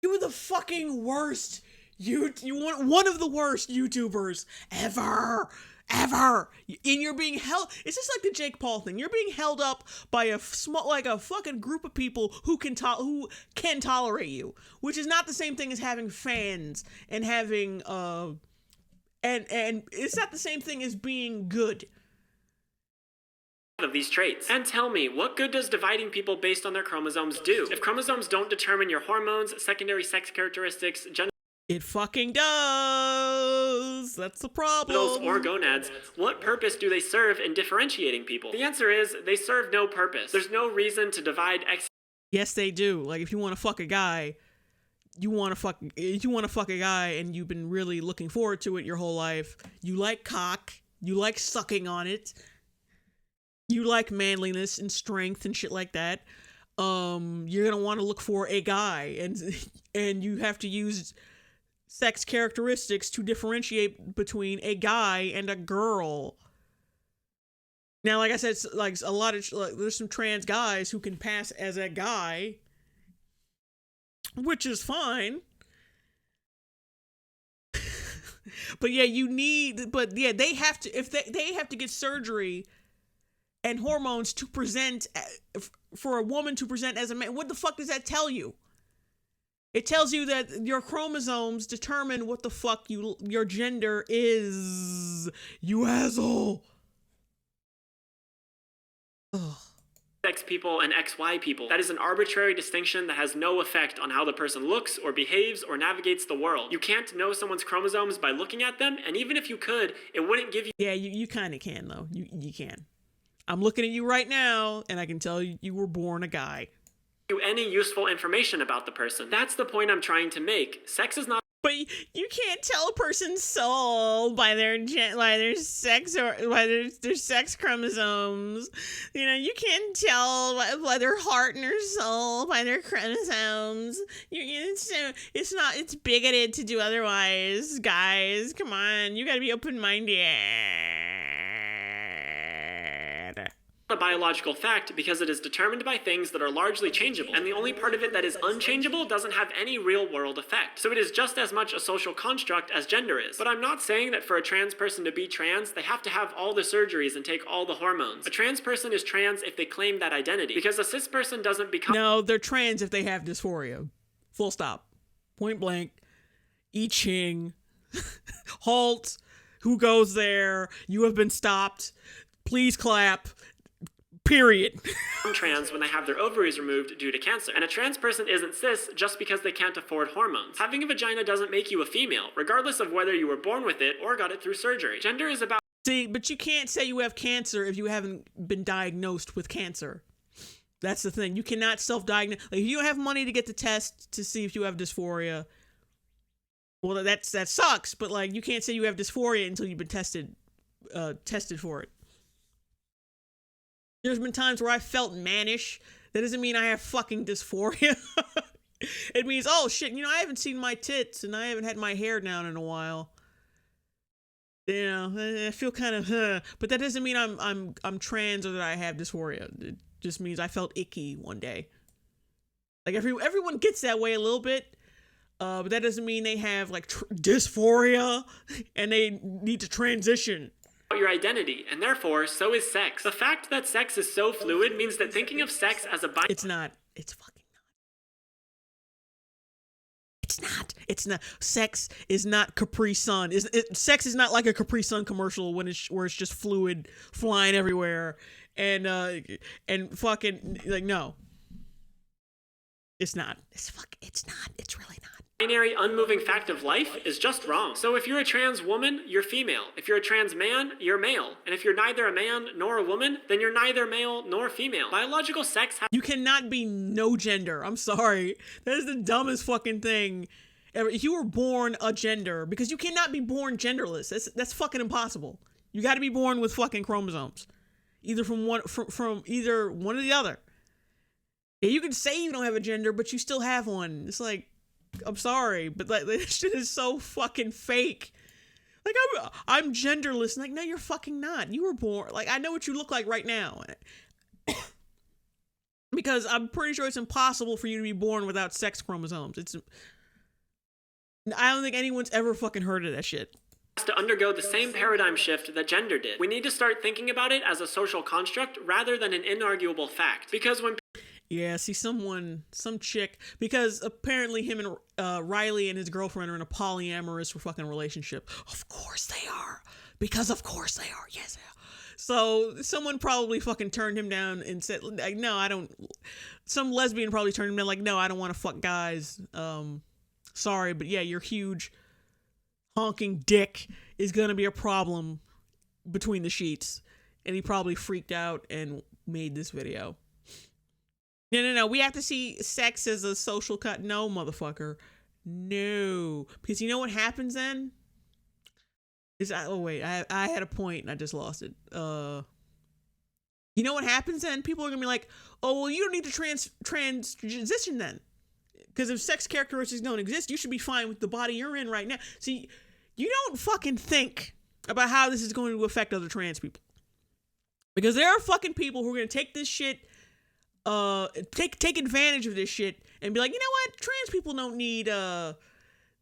You are the fucking worst. You want one of the worst YouTubers ever. And you're being held. It's just like the Jake Paul thing. You're being held up by a fucking group of people who can tolerate you, which is not the same thing as having fans and having and it's not the same thing as being good. Of these traits. And tell me, what good does dividing people based on their chromosomes do? If chromosomes don't determine your hormones, secondary sex characteristics, gender, it fucking does. That's the problem. Or gonads, what purpose do they serve in differentiating people? The answer is they serve no purpose. There's no reason to divide X. Yes, they do. Like, if you want to fuck a guy, you want to fuck a guy and you've been really looking forward to it your whole life. You like cock. You like sucking on it. You like manliness and strength and shit like that. You're gonna want to look for a guy, and you have to use sex characteristics to differentiate between a guy and a girl. Now, like I said, like a lot of there's some trans guys who can pass as a guy, which is fine. But yeah, they have to, if they have to get surgery and hormones to present, for a woman to present as a man. What the fuck does that tell you? It tells you that your chromosomes determine what the fuck your gender is. You asshole. Ugh. X people and XY people. That is an arbitrary distinction that has no effect on how the person looks or behaves or navigates the world. You can't know someone's chromosomes by looking at them, and even if you could, it wouldn't give you... Yeah, you kind of can, though. You can. I'm looking at you right now, and I can tell you were born a guy. Any useful information about the person. That's the point I'm trying to make. Sex is not... But you can't tell a person's soul by their sex or by their sex chromosomes. You know, you can't tell by their heart and their soul by their chromosomes. It's bigoted to do otherwise, guys. Come on, you gotta be open-minded. A biological fact because it is determined by things that are largely changeable, and the only part of it that is unchangeable doesn't have any real-world effect. So it is just as much a social construct as gender is. But I'm not saying that for a trans person to be trans, they have to have all the surgeries and take all the hormones. A trans person is trans if they claim that identity, because a cis person doesn't become... No, they're trans if they have dysphoria. Full stop. Point blank. I Ching. Halt. Who goes there? You have been stopped. Please clap. Period. Trans when they have their ovaries removed due to cancer. And a trans person isn't cis just because they can't afford hormones. Having a vagina doesn't make you a female, regardless of whether you were born with it or got it through surgery. Gender is about... See, but you can't say you have cancer if you haven't been diagnosed with cancer. That's the thing. You cannot self-diagnose. Like, if you don't have money to get the test to see if you have dysphoria, well, that sucks. But like, you can't say you have dysphoria until you've been tested for it. There's been times where I felt mannish. That doesn't mean I have fucking dysphoria. It means, oh shit, I haven't seen my tits and I haven't had my hair down in a while. You know, I feel kind of, but that doesn't mean I'm trans or that I have dysphoria. It just means I felt icky one day. Like everyone gets that way a little bit, but that doesn't mean they have like dysphoria and they need to transition. Your identity, and therefore, so is sex. The fact that sex is so fluid means that thinking of sex as a It's not. It's fucking not. It's not. Sex is not Capri Sun. Sex is not like a Capri Sun commercial where it's just fluid flying everywhere and fucking like, no. It's not. It's not. It's really not. Binary, unmoving fact of life is just wrong. So if you're a trans woman, you're female. If you're a trans man, you're male. And if you're neither a man nor a woman, then you're neither male nor female. Biological sex You cannot be no gender. I'm sorry. That is the dumbest fucking thing ever. If you were born a gender, because you cannot be born genderless. That's fucking impossible. You got to be born with fucking chromosomes. Either from either one or the other. Yeah, you can say you don't have a gender, but you still have one. It's like, I'm sorry, but like this shit is so fucking fake. Like I'm genderless. Like, no, you're fucking not. You were born. Like, I know what you look like right now. Because I'm pretty sure it's impossible for you to be born without sex chromosomes. I don't think anyone's ever fucking heard of that shit. To undergo the same paradigm shift that gender did. We need to start thinking about it as a social construct rather than an inarguable fact. Because when yeah, see some chick, because apparently him and Riley and his girlfriend are in a polyamorous fucking relationship. Of course they are. Because of course they are. Yes, they are. So someone probably fucking turned him down and said, like, no, I don't. Some lesbian probably turned him down, like, no, I don't want to fuck guys. Sorry, but yeah, your huge honking dick is gonna be a problem between the sheets. And he probably freaked out and made this video. No. We have to see sex as a social cut. No, motherfucker. No. Because you know what happens then? I had a point and I just lost it. You know what happens then? People are gonna be like, oh, well, you don't need to transition then. Because if sex characteristics don't exist, you should be fine with the body you're in right now. See, you don't fucking think about how this is going to affect other trans people. Because there are fucking people who are going to take this shit, take advantage of this shit and be like, you know what? Trans people don't need, they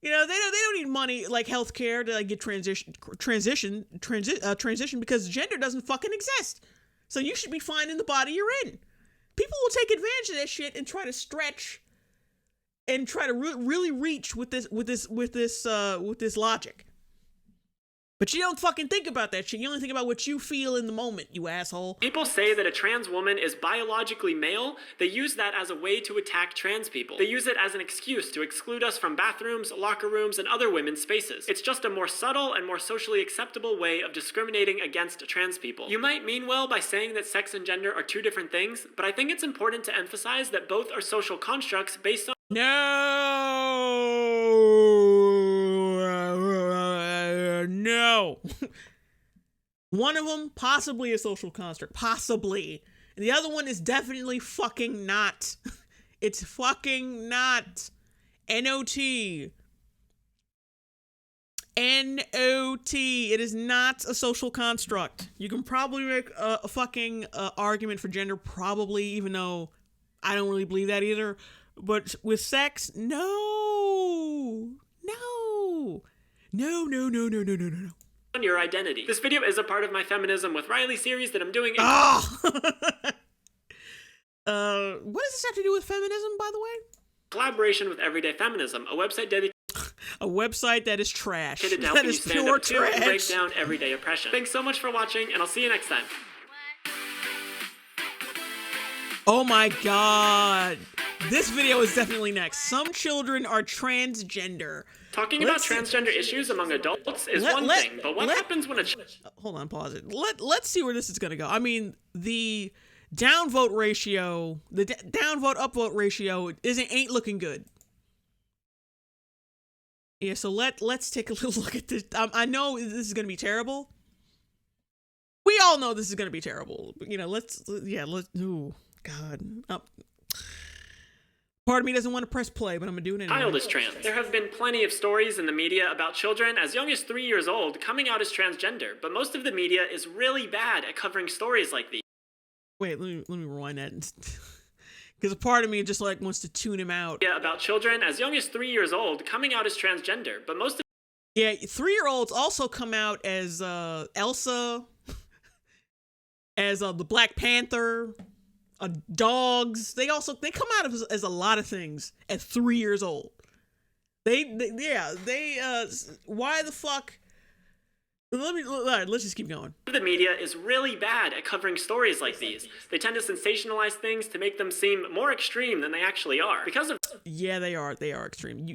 don't need money like healthcare to like get transition because gender doesn't fucking exist. So you should be fine in the body you're in. People will take advantage of that shit and try to stretch and try to really reach with this logic. But you don't fucking think about that shit. You only think about what you feel in the moment, you asshole. People say that a trans woman is biologically male. They use that as a way to attack trans people. They use it as an excuse to exclude us from bathrooms, locker rooms, and other women's spaces. It's just a more subtle and more socially acceptable way of discriminating against trans people. You might mean well by saying that sex and gender are two different things, but I think it's important to emphasize that both are social constructs based on... No. One of them possibly a social construct. Possibly. And the other one is definitely fucking not. It's fucking not. N-O-T. N-O-T. It is not a social construct. You can probably make a fucking argument for gender, probably, even though I don't really believe that either. But with sex, no. On your identity. This video is a part of my Feminism with Riley series that I'm doing. What does this have to do with feminism, by the way? Collaboration with Everyday Feminism, a website dedicated. A website that is trash. That is pure trash. And break down everyday oppression. Thanks so much for watching, and I'll see you next time. Oh my god. This video is definitely next. Some children are transgender. Talking about transgender issues among adults is one thing, but what happens when a... Hold on, pause it. Let's see where this is going to go. I mean, the downvote ratio, the downvote upvote ratio ain't looking good. Yeah, so let's take a little look at this. I know this is going to be terrible. We all know this is going to be terrible. You know, ooh, God. Part of me doesn't want to press play, but I'm going to do it anyway. Child is trans. There have been plenty of stories in the media about children as young as 3 years old coming out as transgender, but most of the media is really bad at covering stories like these. Wait, let me rewind that. Because a part of me just like wants to tune him out. Yeah, about children as young as 3 years old coming out as transgender, but most of... Yeah, 3-year-olds also come out as Elsa, as the Black Panther... dogs. They come out as a lot of things at 3 years old. Why the fuck? Let's just keep going. The media is really bad at covering stories like these. They tend to sensationalize things to make them seem more extreme than they actually are. Yeah, they are extreme.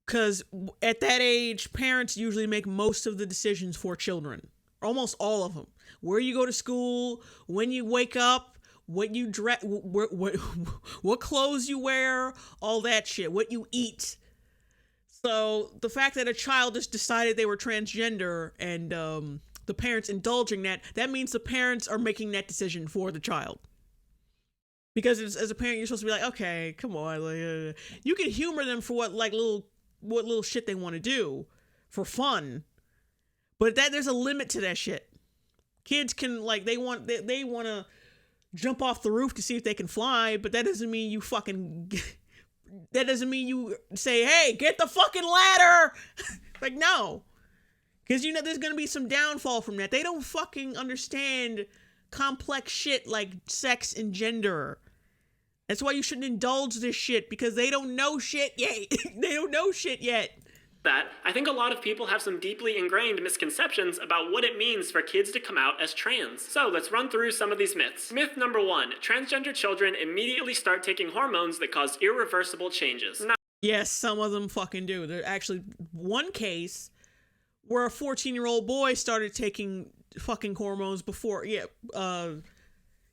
Because at that age, parents usually make most of the decisions for children. Almost all of them. Where you go to school, when you wake up, what you dress, what clothes you wear, all that shit, what you eat. So the fact that a child just decided they were transgender and the parents indulging that means the parents are making that decision for the child. Because as a parent, you're supposed to be like, okay, come on, like, you can humor them for what little shit they want to do for fun, but there's a limit to that shit. Kids can, like, they want to jump off the roof to see if they can fly, but that doesn't mean you fucking that doesn't mean you say, hey, get the fucking ladder. Like, no, because you know there's gonna be some downfall from that. They don't fucking understand complex shit like sex and gender. That's why you shouldn't indulge this shit, because they don't know shit yet. They don't know shit yet. That, I think a lot of people have some deeply ingrained misconceptions about what it means for kids to come out as trans. So let's run through some of these myths. Myth number 1, transgender children immediately start taking hormones that cause irreversible changes. Yes, some of them fucking do. There's actually one case where a 14-year-old boy started taking fucking hormones before,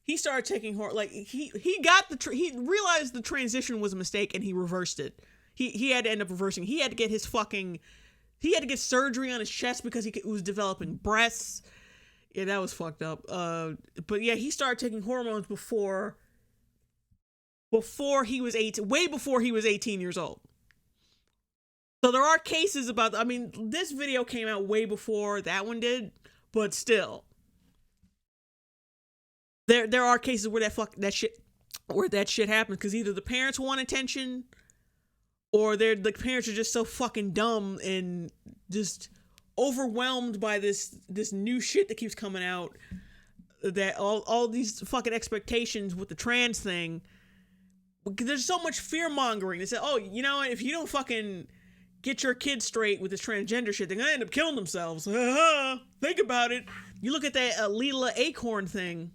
he started taking he realized the transition was a mistake and he reversed it. He had to end up reversing. He had to get surgery on his chest because he was developing breasts. Yeah, that was fucked up. But yeah, he started taking hormones before he was 18, way before he was 18 years old. So there are cases about, I mean, this video came out way before that one did, but still. There are cases where that shit happens because either the parents want attention or the parents are just so fucking dumb and just overwhelmed by this new shit that keeps coming out, that all these fucking expectations with the trans thing. There's so much fear mongering. They say, oh, you know what, if you don't fucking get your kids straight with this transgender shit, they're gonna end up killing themselves. Think about it. You look at that Leela Acorn thing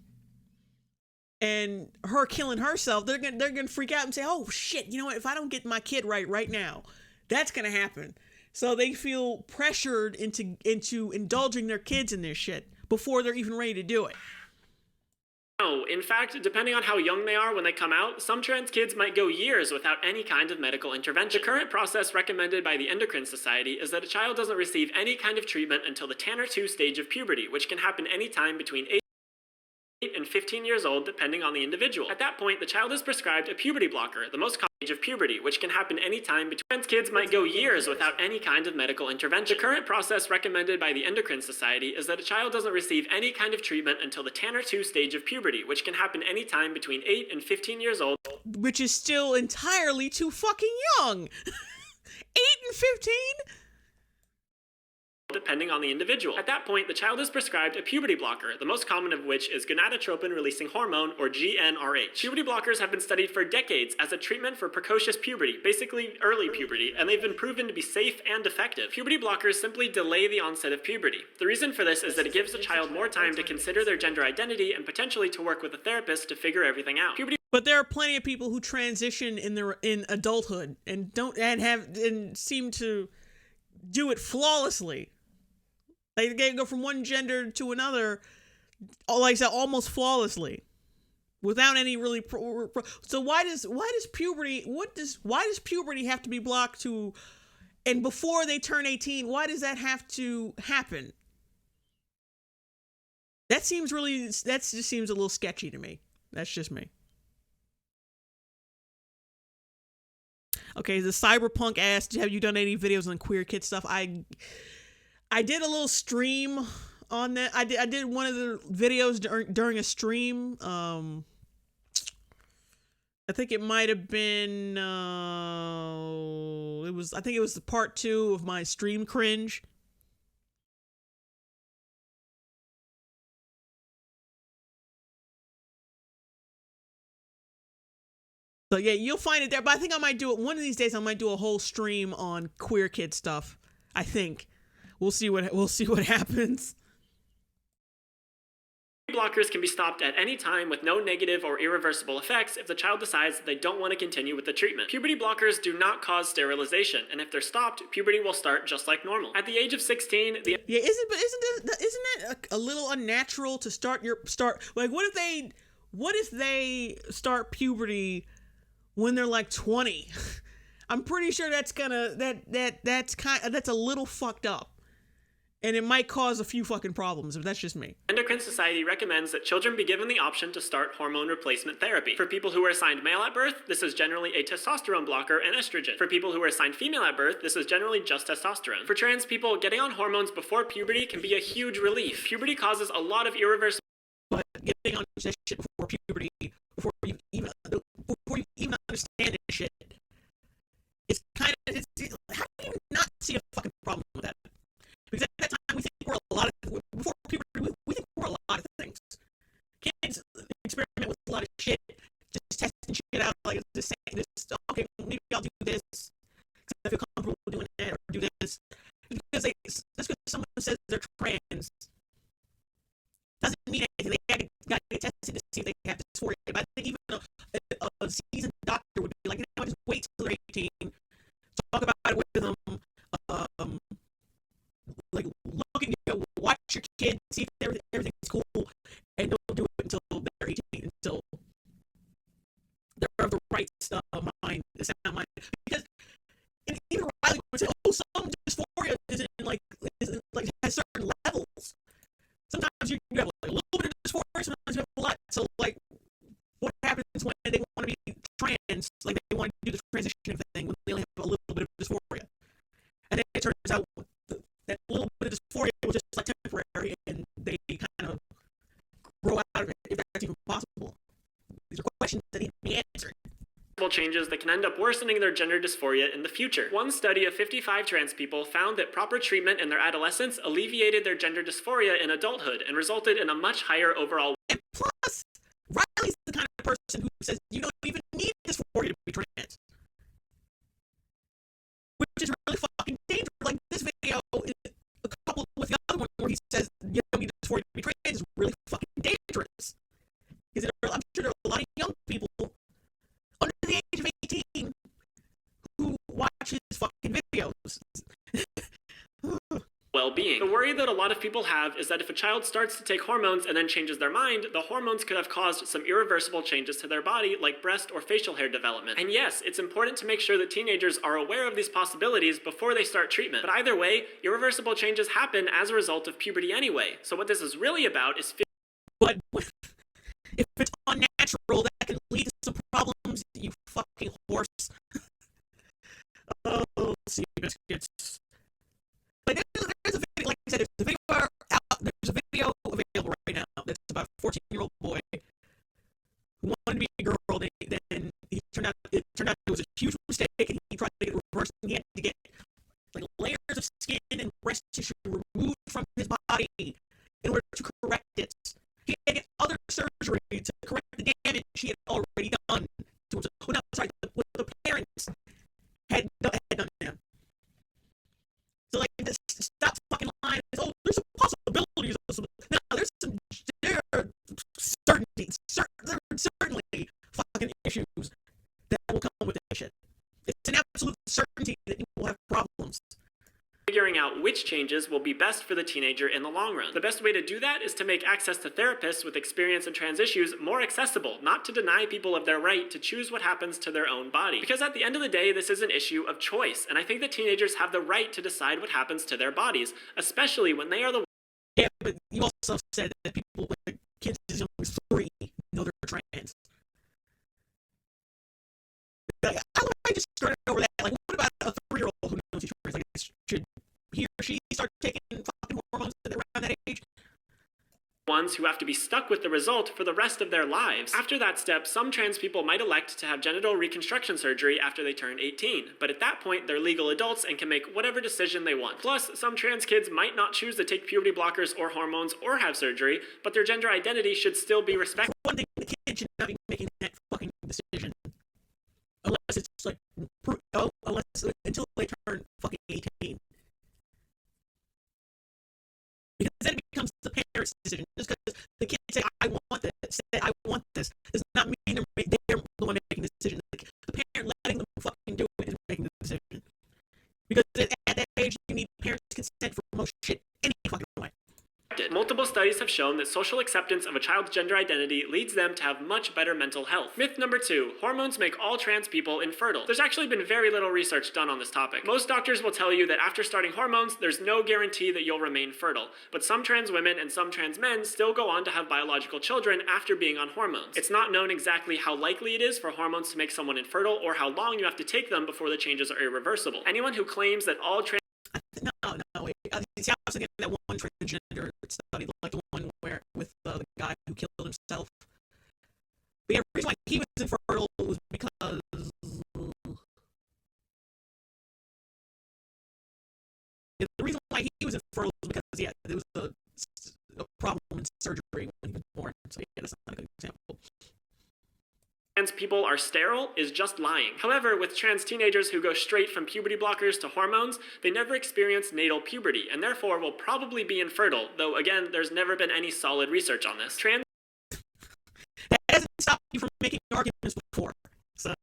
and her killing herself, they're gonna freak out and say, oh shit, you know what, if I don't get my kid right now, that's gonna happen. So they feel pressured into indulging their kids in this shit before they're even ready to do it. No, in fact, depending on how young they are when they come out, some trans kids might go years without any kind of medical intervention. The current process recommended by the Endocrine Society is that a child doesn't receive any kind of treatment until the Tanner 2 stage of puberty, which can happen any time between 8 and 15 years old, depending on the individual. At that point, the child is prescribed a puberty blocker, the most common age of puberty, which can happen any time between. Trans kids might go years without any kind of medical intervention. The current process recommended by the Endocrine Society is that a child doesn't receive any kind of treatment until the Tanner 2 stage of puberty, which can happen any time between 8 and 15 years old. Which is still entirely too fucking young. 8 and 15? Depending on the individual. At that point, the child is prescribed a puberty blocker, the most common of which is gonadotropin-releasing hormone, or GnRH. Puberty blockers have been studied for decades as a treatment for precocious puberty, basically early puberty, and they've been proven to be safe and effective. Puberty blockers simply delay the onset of puberty. The reason for this is that it gives the child more time to consider their gender identity and potentially to work with a therapist to figure everything out. But there are plenty of people who transition in adulthood and seem to do it flawlessly. They go from one gender to another, like I said, almost flawlessly, without any really. So why does puberty have to be blocked to, and before they turn 18? Why does that have to happen? That just seems a little sketchy to me. That's just me. Okay, the Cyberpunk asked, have you done any videos on queer kid stuff? I did a little stream on that. I did one of the videos during a stream. I think it might have been I think it was the part 2 of my stream cringe. So yeah, you'll find it there, but I think I might do it one of these days. I might do a whole stream on queer kid stuff. I think. We'll see what happens. Blockers can be stopped at any time with no negative or irreversible effects if the child decides that they don't want to continue with the treatment. Puberty blockers do not cause sterilization, and if they're stopped, puberty will start just like normal. At the age of 16, isn't it a little unnatural to start like what if they start puberty when they're like 20? I'm pretty sure that's a little fucked up. And it might cause a few fucking problems, but that's just me. Endocrine Society recommends that children be given the option to start hormone replacement therapy. For people who are assigned male at birth, this is generally a testosterone blocker and estrogen. For people who are assigned female at birth, this is generally just testosterone. For trans people, getting on hormones before puberty can be a huge relief. Puberty causes a lot of irreversible... But getting on this shit before puberty, before you even understand this shit, it's kind of... how do you not see a fucking problem with that? Because at that time, we think we're a lot of... Before puberty, we think we're a lot of things. Kids experiment with a lot of shit, just testing shit out, like, just saying, okay, maybe I'll do this, because I feel comfortable doing that, or do this. Because just because someone says they're trans doesn't mean anything. They gotta get tested to see if they have dysphoria. But I think even a seasoned doctor would be like, just wait till they're 18, talk about it with them, like, watch your kid, see if everything's cool, and don't do it until they're 18, until they're of the right mind, the sound mind. Because even Riley would say, some dysphoria isn't like has certain levels. Sometimes you have like a little bit of dysphoria, sometimes you have a lot. So like, what happens when they want to be trans, like they want to do the transition thing when they only have a little bit of dysphoria? And then it turns out that little bit of dysphoria was just like temporary, and they kind of grow out of it, if that's even possible. These are questions that need to be answered. Changes that can end up worsening their gender dysphoria in the future. One study of 55 trans people found that proper treatment in their adolescence alleviated their gender dysphoria in adulthood and resulted in a much higher overall... And plus, Riley's the kind of person who says you don't even need dysphoria to be trans. Which is really fucking dangerous. Like, this video, coupled with the other one where he says you don't need dysphoria to be trans, is really fucking dangerous. Because I'm sure there are a lot of young people under the age of 18 who watch his fucking videos. Well-being. The worry that a lot of people have is that if a child starts to take hormones and then changes their mind, the hormones could have caused some irreversible changes to their body, like breast or facial hair development. And yes, it's important to make sure that teenagers are aware of these possibilities before they start treatment. But either way, irreversible changes happen as a result of puberty anyway. So what this is really about is... But if it's unnatural, that can lead to some problems, you fucking horse. Oh, see, biscuits. Like, there's a video, like I said, there's a video available right now that's about a 14-year-old boy who wanted to be a girl, then it turned out it was a huge mistake, and he tried to get it reversed, and he had to get like layers of skin and breast tissue removed from his body in order to correct it. He had to get other surgery to correct the damage he had already done to himself. Oh, no, sorry, what the parents had done to him. So, like, stop fucking lying. Oh, there's some possibilities of some... No, there are certainly fucking issues that will come with this shit. It's an absolute certainty that you will have problems. Figuring out which changes will be best for the teenager in the long run. The best way to do that is to make access to therapists with experience in trans issues more accessible, not to deny people of their right to choose what happens to their own body. Because at the end of the day, this is an issue of choice, and I think that teenagers have the right to decide what happens to their bodies, especially when they are the... Yeah, but you also said that people with kids as young as 3 know they're trans. Like, I would just start over that. Like, what about a 3-year-old who knows he's trans? Like, should he or she start taking fucking hormones around that age? Ones who have to be stuck with the result for the rest of their lives. After that step, some trans people might elect to have genital reconstruction surgery after they turn 18, but at that point, they're legal adults and can make whatever decision they want. Plus, some trans kids might not choose to take puberty blockers or hormones or have surgery, but their gender identity should still be respected. For one thing, the kid should not be making that fucking decision. Unless it's like, until they turn fucking 18. Because then it becomes the parent's decision. Just because the kids say, I want this, does not mean they're the one making the decision. Like, the parent letting them fucking do it is making the decision. Because at that age, you need parents' consent for most shit any fucking way. Multiple studies studies have shown that social acceptance of a child's gender identity leads them to have much better mental health. Myth number 2, hormones make all trans people infertile. There's actually been very little research done on this topic. Most doctors will tell you that after starting hormones, there's no guarantee that you'll remain fertile, but some trans women and some trans men still go on to have biological children after being on hormones. It's not known exactly how likely it is for hormones to make someone infertile or how long you have to take them before the changes are irreversible. Anyone who claims that all trans No, wait. See, I was thinking that one transgender study, like the one where with the guy who killed himself. But yeah, the reason why he was infertile was because the reason why he was infertile was because there was a problem in surgery when he was born. So yeah, that's not a good example. Trans people are sterile is just lying. However, with trans teenagers who go straight from puberty blockers to hormones, they never experience natal puberty, and therefore will probably be infertile, though again, there's never been any solid research on this. That hasn't stopped you from making arguments before. So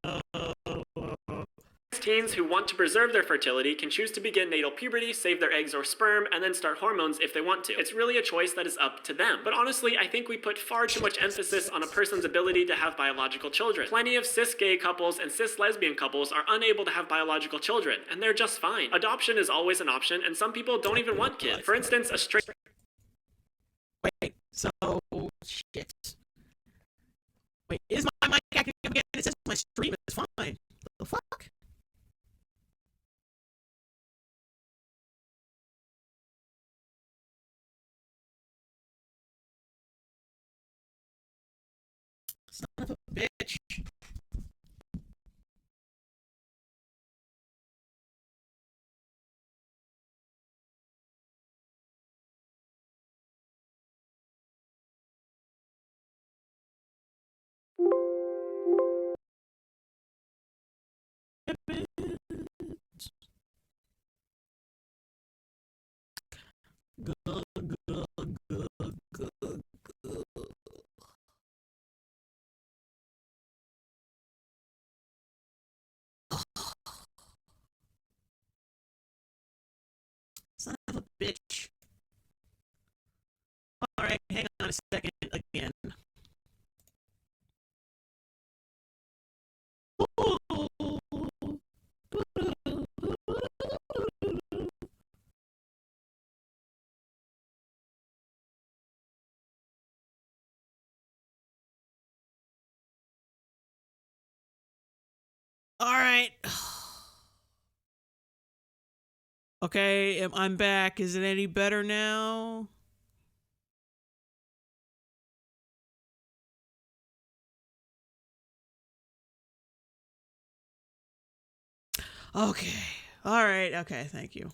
teens who want to preserve their fertility can choose to begin natal puberty, save their eggs or sperm, and then start hormones if they want to. It's really a choice that is up to them. But honestly, I think we put far too much emphasis on a person's ability to have biological children. Plenty of cis gay couples and cis lesbian couples are unable to have biological children, and they're just fine. Adoption is always an option, and some people don't even want kids. For instance, a straight... Wait, so... shit. Wait, is my mic acting again? It says my stream is fine. The fuck? Son of a bitch. Son of a bitch. Alright, hang on a second again. Alright. Okay, I'm back. Is it any better now? Okay. Alright, okay, thank you.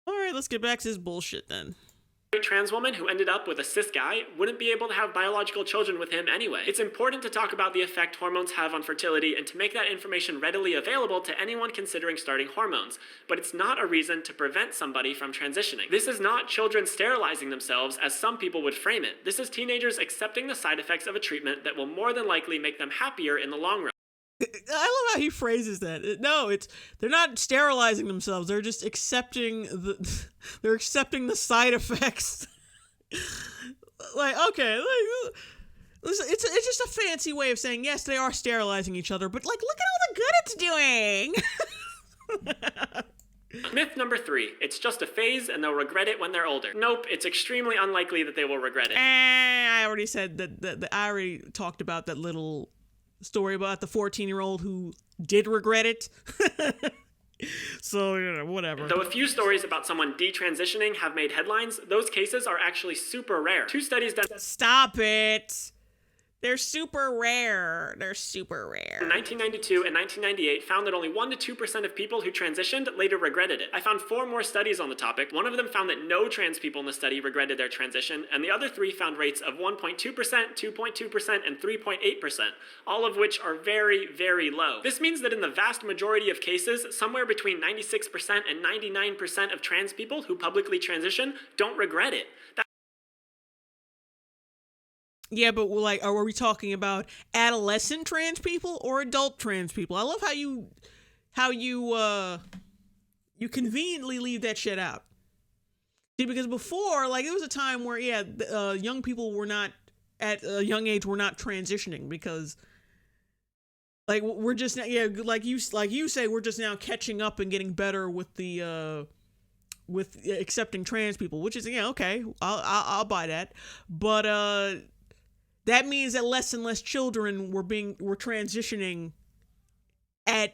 Alright, let's get back to this bullshit then. A trans woman who ended up with a cis guy wouldn't be able to have biological children with him anyway. It's important to talk about the effect hormones have on fertility and to make that information readily available to anyone considering starting hormones, but it's not a reason to prevent somebody from transitioning. This is not children sterilizing themselves as some people would frame it. This is teenagers accepting the side effects of a treatment that will more than likely make them happier in the long run. I love how he phrases that. No, they're not sterilizing themselves. They're just accepting the side effects. Like, okay, it's just a fancy way of saying yes, they are sterilizing each other, but like, look at all the good it's doing. Myth number 3, it's just a phase and they'll regret it when they're older. Nope, it's extremely unlikely that they will regret it. I already said that I already talked about that little story about the 14-year-old who did regret it. So, whatever. Though a few stories about someone detransitioning have made headlines, those cases are actually super rare. 2 studies done... Stop it! They're super rare. They're super rare. In 1992 and 1998 found that only 1% to 2% of people who transitioned later regretted it. I found 4 more studies on the topic. One of them found that no trans people in the study regretted their transition, and the other 3 found rates of 1.2%, 2.2%, and 3.8%, all of which are very, very low. This means that in the vast majority of cases, somewhere between 96% and 99% of trans people who publicly transition don't regret it. Yeah, but like, are we talking about adolescent trans people or adult trans people? I love how you conveniently leave that shit out. See, because before, like, it was a time where, young people were not, at a young age, were not transitioning because, like, we're just, like you say, we're just now catching up and getting better with the, with accepting trans people, which is, okay, I'll buy that. But, that means that less and less children were transitioning at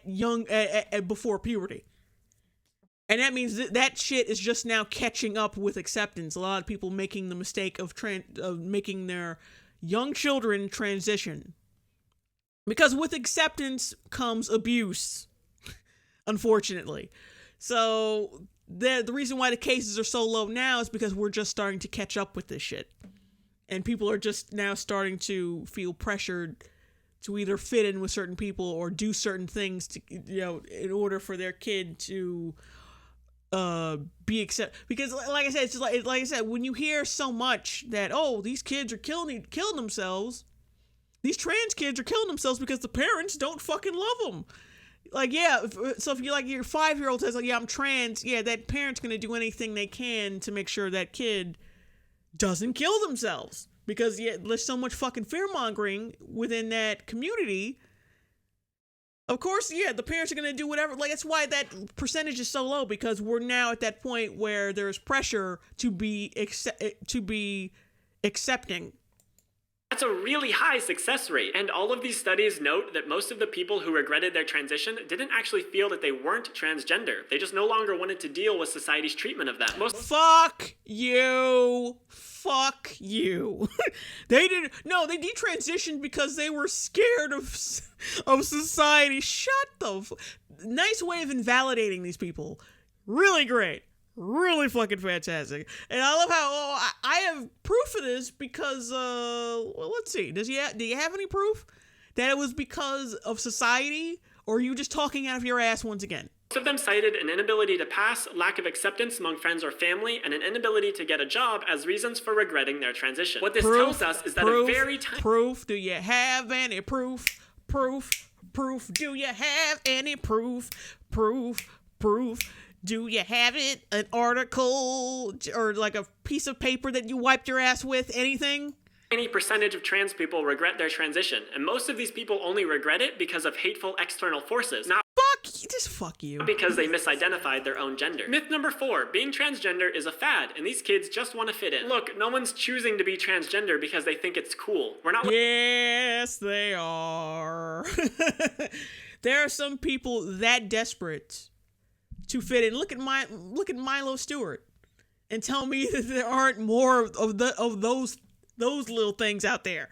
before puberty. And that means that shit is just now catching up with acceptance. A lot of people making the mistake of making their young children transition. Because with acceptance comes abuse, unfortunately. So the reason why the cases are so low now is because we're just starting to catch up with this shit. And people are just now starting to feel pressured to either fit in with certain people or do certain things to, in order for their kid to be accepted. Because like I said, it's just like I said, when you hear so much that, these kids are killing themselves, these trans kids are killing themselves because the parents don't fucking love them. Like, so if you're like, your 5-year-old says, like, I'm trans, that parent's gonna do anything they can to make sure that kid doesn't kill themselves. Because there's so much fucking fear-mongering within that community. Of course, the parents are going to do whatever. Like, that's why that percentage is so low, because we're now at that point where there's pressure to be accepting. That's a really high success rate. And all of these studies note that most of the people who regretted their transition didn't actually feel that they weren't transgender. They just no longer wanted to deal with society's treatment of them. Fuck you. Fuck you. They detransitioned because they were scared of society. Shut the nice way of invalidating these people. Really great. Really fucking fantastic. And I love how I have proof of this because let's see. Do you have any proof that it was because of society, or are you just talking out of your ass once again? Most of them cited an inability to pass, lack of acceptance among friends or family, and an inability to get a job as reasons for regretting their transition. What this tells us is that proof. Do you have any proof? Proof. Do you have any proof? Proof. Do you have it? An article or like a piece of paper that you wiped your ass with? Anything? Any percentage of trans people regret their transition, and most of these people only regret it because of hateful external forces. Fuck you. Because they misidentified their own gender. Myth number 4, being transgender is a fad, and these kids just want to fit in. Look, no one's choosing to be transgender because they think it's cool. We're not. Yes, they are. There are some people that desperate to fit in. Look at Milo Stewart, and tell me that there aren't more of those little things out there.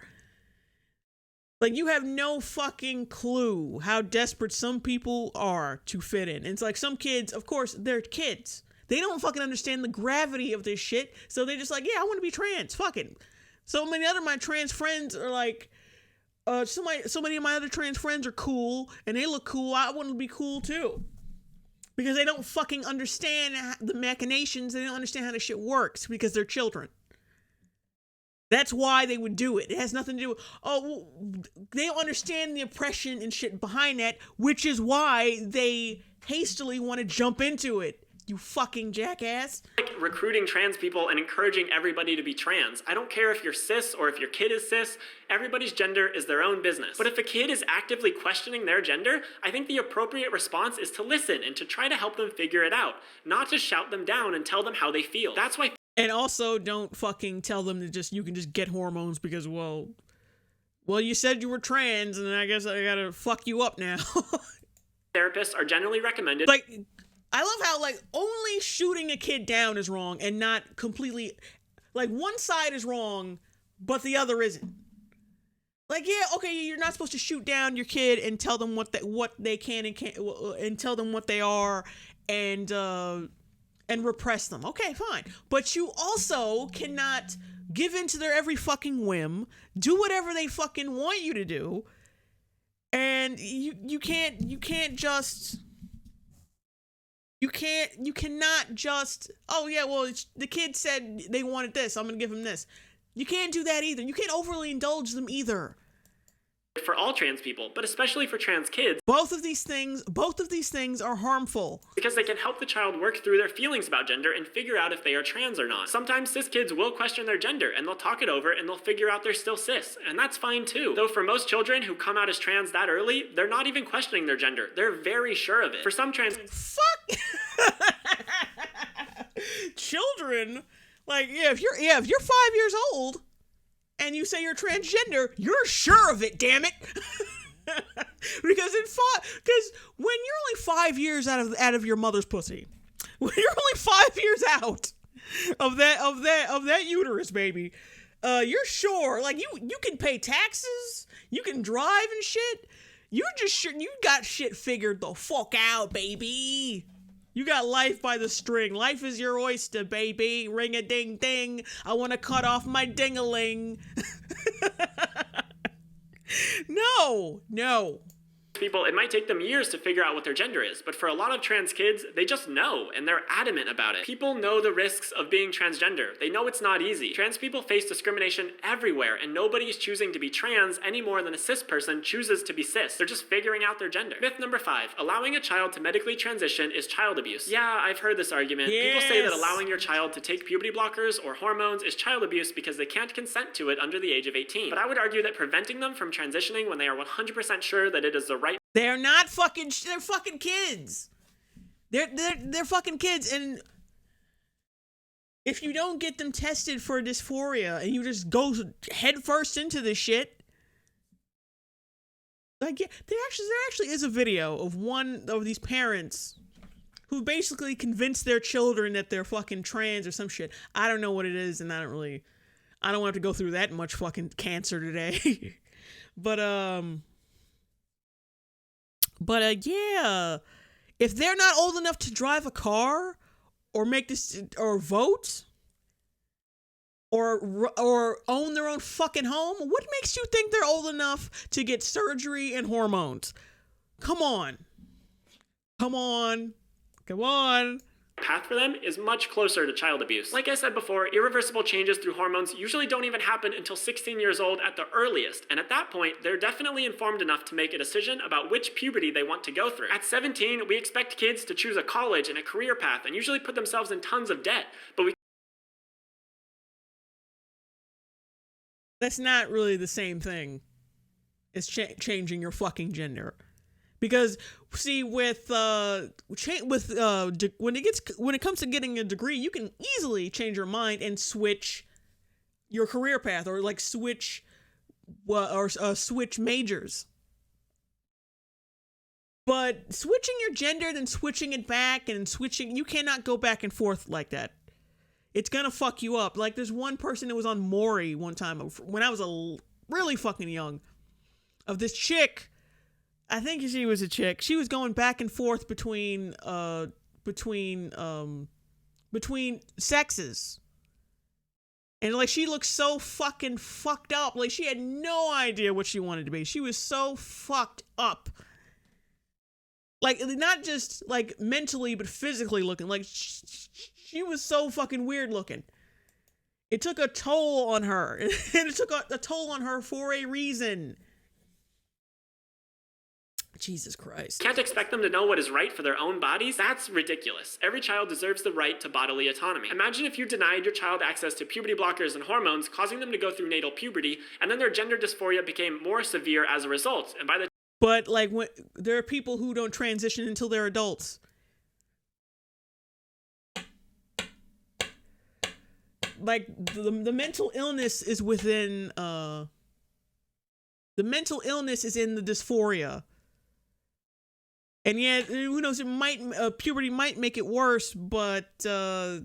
Like, you have no fucking clue how desperate some people are to fit in. And it's like, some kids, of course, they're kids. They don't fucking understand the gravity of this shit, so they're just like, I want to be trans. Fuck it. So many other my trans friends are like, so many of my other trans friends are cool, and they look cool. I want to be cool too. Because they don't fucking understand the machinations. They don't understand how this shit works because they're children. That's why they would do it. It has nothing to do with, they don't understand the oppression and shit behind that, which is why they hastily want to jump into it. You fucking jackass. Like recruiting trans people and encouraging everybody to be trans. I don't care if you're cis or if your kid is cis. Everybody's gender is their own business. But if a kid is actively questioning their gender, I think the appropriate response is to listen and to try to help them figure it out, not to shout them down and tell them how they feel. That's why. And also, don't fucking tell them to you can just get hormones because, well, you said you were trans, and I guess I gotta fuck you up now. Therapists are generally recommended. Like, I love how, like, only shooting a kid down is wrong and not completely, like, one side is wrong, but the other isn't. Like, you're not supposed to shoot down your kid and tell them what they can and can't, and tell them what they are, and repress them. Okay, fine. But you also cannot give in to their every fucking whim, do whatever they fucking want you to do, and you cannot just, the kid said they wanted this, I'm gonna give him this. You can't do that either. You can't overly indulge them either. for all trans people, but especially for trans kids. Both of these things are harmful. Because they can help the child work through their feelings about gender and figure out if they are trans or not. Sometimes cis kids will question their gender, and they'll talk it over, and they'll figure out they're still cis, and that's fine too. Though for most children who come out as trans that early, they're not even questioning their gender. They're very sure of it. For some trans... Fuck! Children? Like, if you're 5 years old, and you say you're transgender, you're sure of it, damn it. Because when you're only 5 years out of your mother's pussy, when you're only 5 years out of that uterus, baby, you're sure. Like, you can pay taxes, you can drive and shit. You're just sure you got shit figured the fuck out, baby. You got life by the string. Life is your oyster, baby. Ring-a-ding-ding. I want to cut off my ding-a-ling. No. People, it might take them years to figure out what their gender is, but for a lot of trans kids, they just know, and they're adamant about it. People know the risks of being transgender. They know it's not easy. Trans people face discrimination everywhere, and nobody is choosing to be trans any more than a cis person chooses to be cis. They're just figuring out their gender. Myth number 5, allowing a child to medically transition is child abuse. Yeah, I've heard this argument. Yes. People say that allowing your child to take puberty blockers or hormones is child abuse because they can't consent to it under the age of 18. But I would argue that preventing them from transitioning when they are 100% sure that it is the right... They're not fucking. They're fucking kids. They're fucking kids, and if you don't get them tested for dysphoria and you just go head first into this shit, like, yeah, there actually is a video of one of these parents who basically convinced their children that they're fucking trans or some shit. I don't know what it is, and I don't want to go through that much fucking cancer today. But yeah, if they're not old enough to drive a car or make this or vote or own their own fucking home, what makes you think they're old enough to get surgery and hormones? Come on. Path for them is much closer to child abuse. Like I said before, irreversible changes through hormones usually don't even happen until 16 years old at the earliest, and at that point, they're definitely informed enough to make a decision about which puberty they want to go through. At 17, we expect kids to choose a college and a career path and usually put themselves in tons of debt, but that's not really the same thing as changing your fucking gender. Because, see, when it comes to getting a degree, you can easily change your mind and switch your career path, or like switch majors. But switching your gender, then switching it back, and you cannot go back and forth like that. It's gonna fuck you up. Like, there's one person that was on Maury one time when I was really fucking young, of this chick. I think she was a chick. She was going back and forth between sexes. And like, she looked so fucking fucked up. Like, she had no idea what she wanted to be. She was so fucked up. Like, not just like mentally, but physically looking. Like, she was so fucking weird looking. It took a toll on her. And it took a toll on her for a reason. Jesus Christ. Can't expect them to know what is right for their own bodies? That's ridiculous. Every child deserves the right to bodily autonomy. Imagine if you denied your child access to puberty blockers and hormones, causing them to go through natal puberty, and then their gender dysphoria became more severe as a result. And But, like, when there are people who don't transition until they're adults. Like, the mental illness is within, the mental illness is in the dysphoria. And yet, who knows, puberty might make it worse, but, yeah,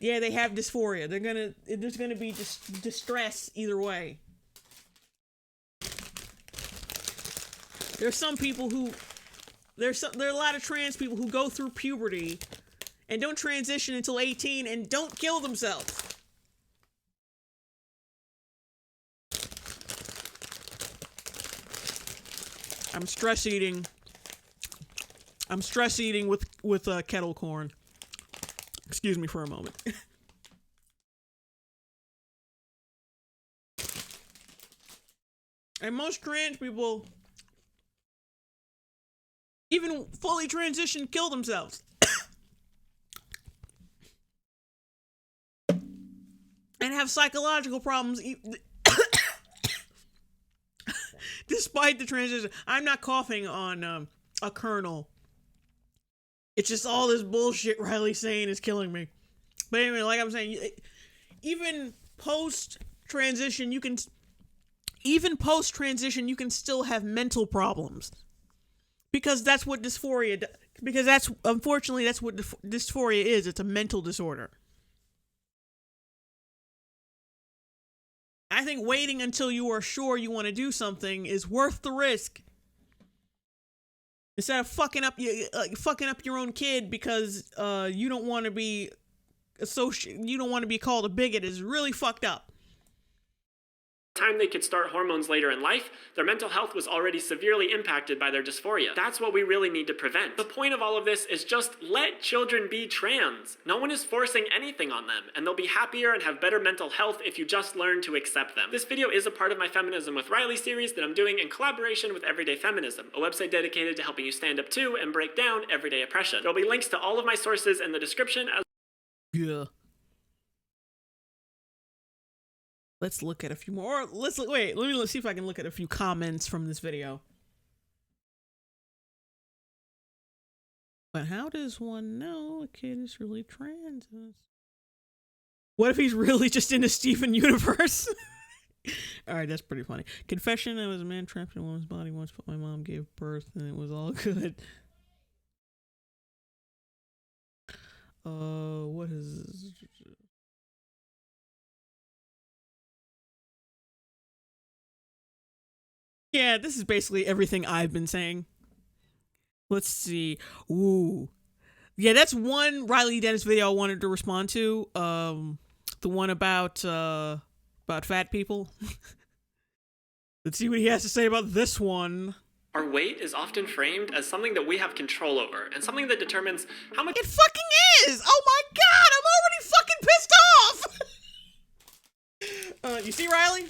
they have dysphoria. There's gonna be distress either way. There's some people there are a lot of trans people who go through puberty and don't transition until 18 and don't kill themselves. I'm stress eating with kettle corn. Excuse me for a moment. And most trans people, even fully transitioned, kill themselves. And have psychological problems despite the transition. I'm not coughing on a kernel. It's just all this bullshit Riley's saying is killing me. But anyway, like I'm saying, even post-transition, you can still have mental problems. Because that's what dysphoria, unfortunately, that's what dysphoria is. It's a mental disorder. I think waiting until you are sure you want to do something is worth the risk. Instead of fucking up your own kid because you don't want to be called a bigot is really fucked up. Time they could start hormones later in life, their mental health was already severely impacted by their dysphoria. That's what we really need to prevent. The point of all of this is just let children be trans. No one is forcing anything on them, and they'll be happier and have better mental health if you just learn to accept them. This video is a part of my Feminism with Riley series that I'm doing in collaboration with Everyday Feminism, a website dedicated to helping you stand up to and break down everyday oppression. There'll be links to all of my sources in the description. Yeah. Let's look at a few more. Let's see if I can look at a few comments from this video. But how does one know a kid is really trans? What if he's really just in a Steven universe? Alright, that's pretty funny. Confession, I was a man trapped in a woman's body once, but my mom gave birth and it was all good. What is this? Yeah, this is basically everything I've been saying. Let's see. Ooh. Yeah, that's one Riley Dennis video I wanted to respond to. The one about fat people. Let's see what he has to say about this one. Our weight is often framed as something that we have control over, and something that determines how much— It fucking is! Oh my god, I'm already fucking pissed off! You see, Riley?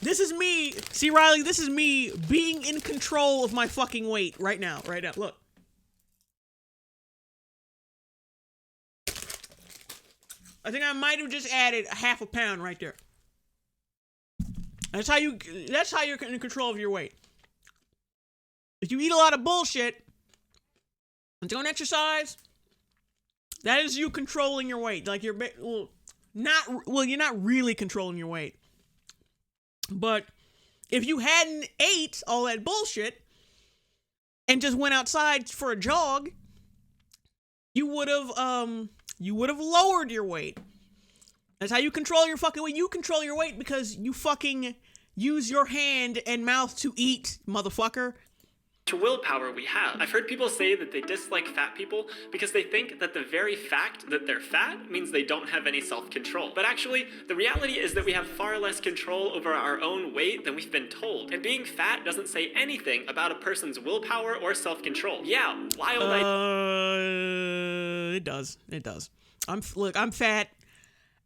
This is me. See, Riley, this is me being in control of my fucking weight right now. Right now. Look. I think I might have just added a half a pound right there. That's how you're in control of your weight. If you eat a lot of bullshit and don't exercise, that is you controlling your weight. Like you're not really controlling your weight. But if you hadn't ate all that bullshit and just went outside for a jog, you would have lowered your weight. That's how you control your fucking weight. You control your weight because you fucking use your hand and mouth to eat, motherfucker. To willpower we have. I've heard people say that they dislike fat people because they think that the very fact that they're fat means they don't have any self-control. But actually, the reality is that we have far less control over our own weight than we've been told. And being fat doesn't say anything about a person's willpower or self-control. Yeah, wild It does. I'm fat,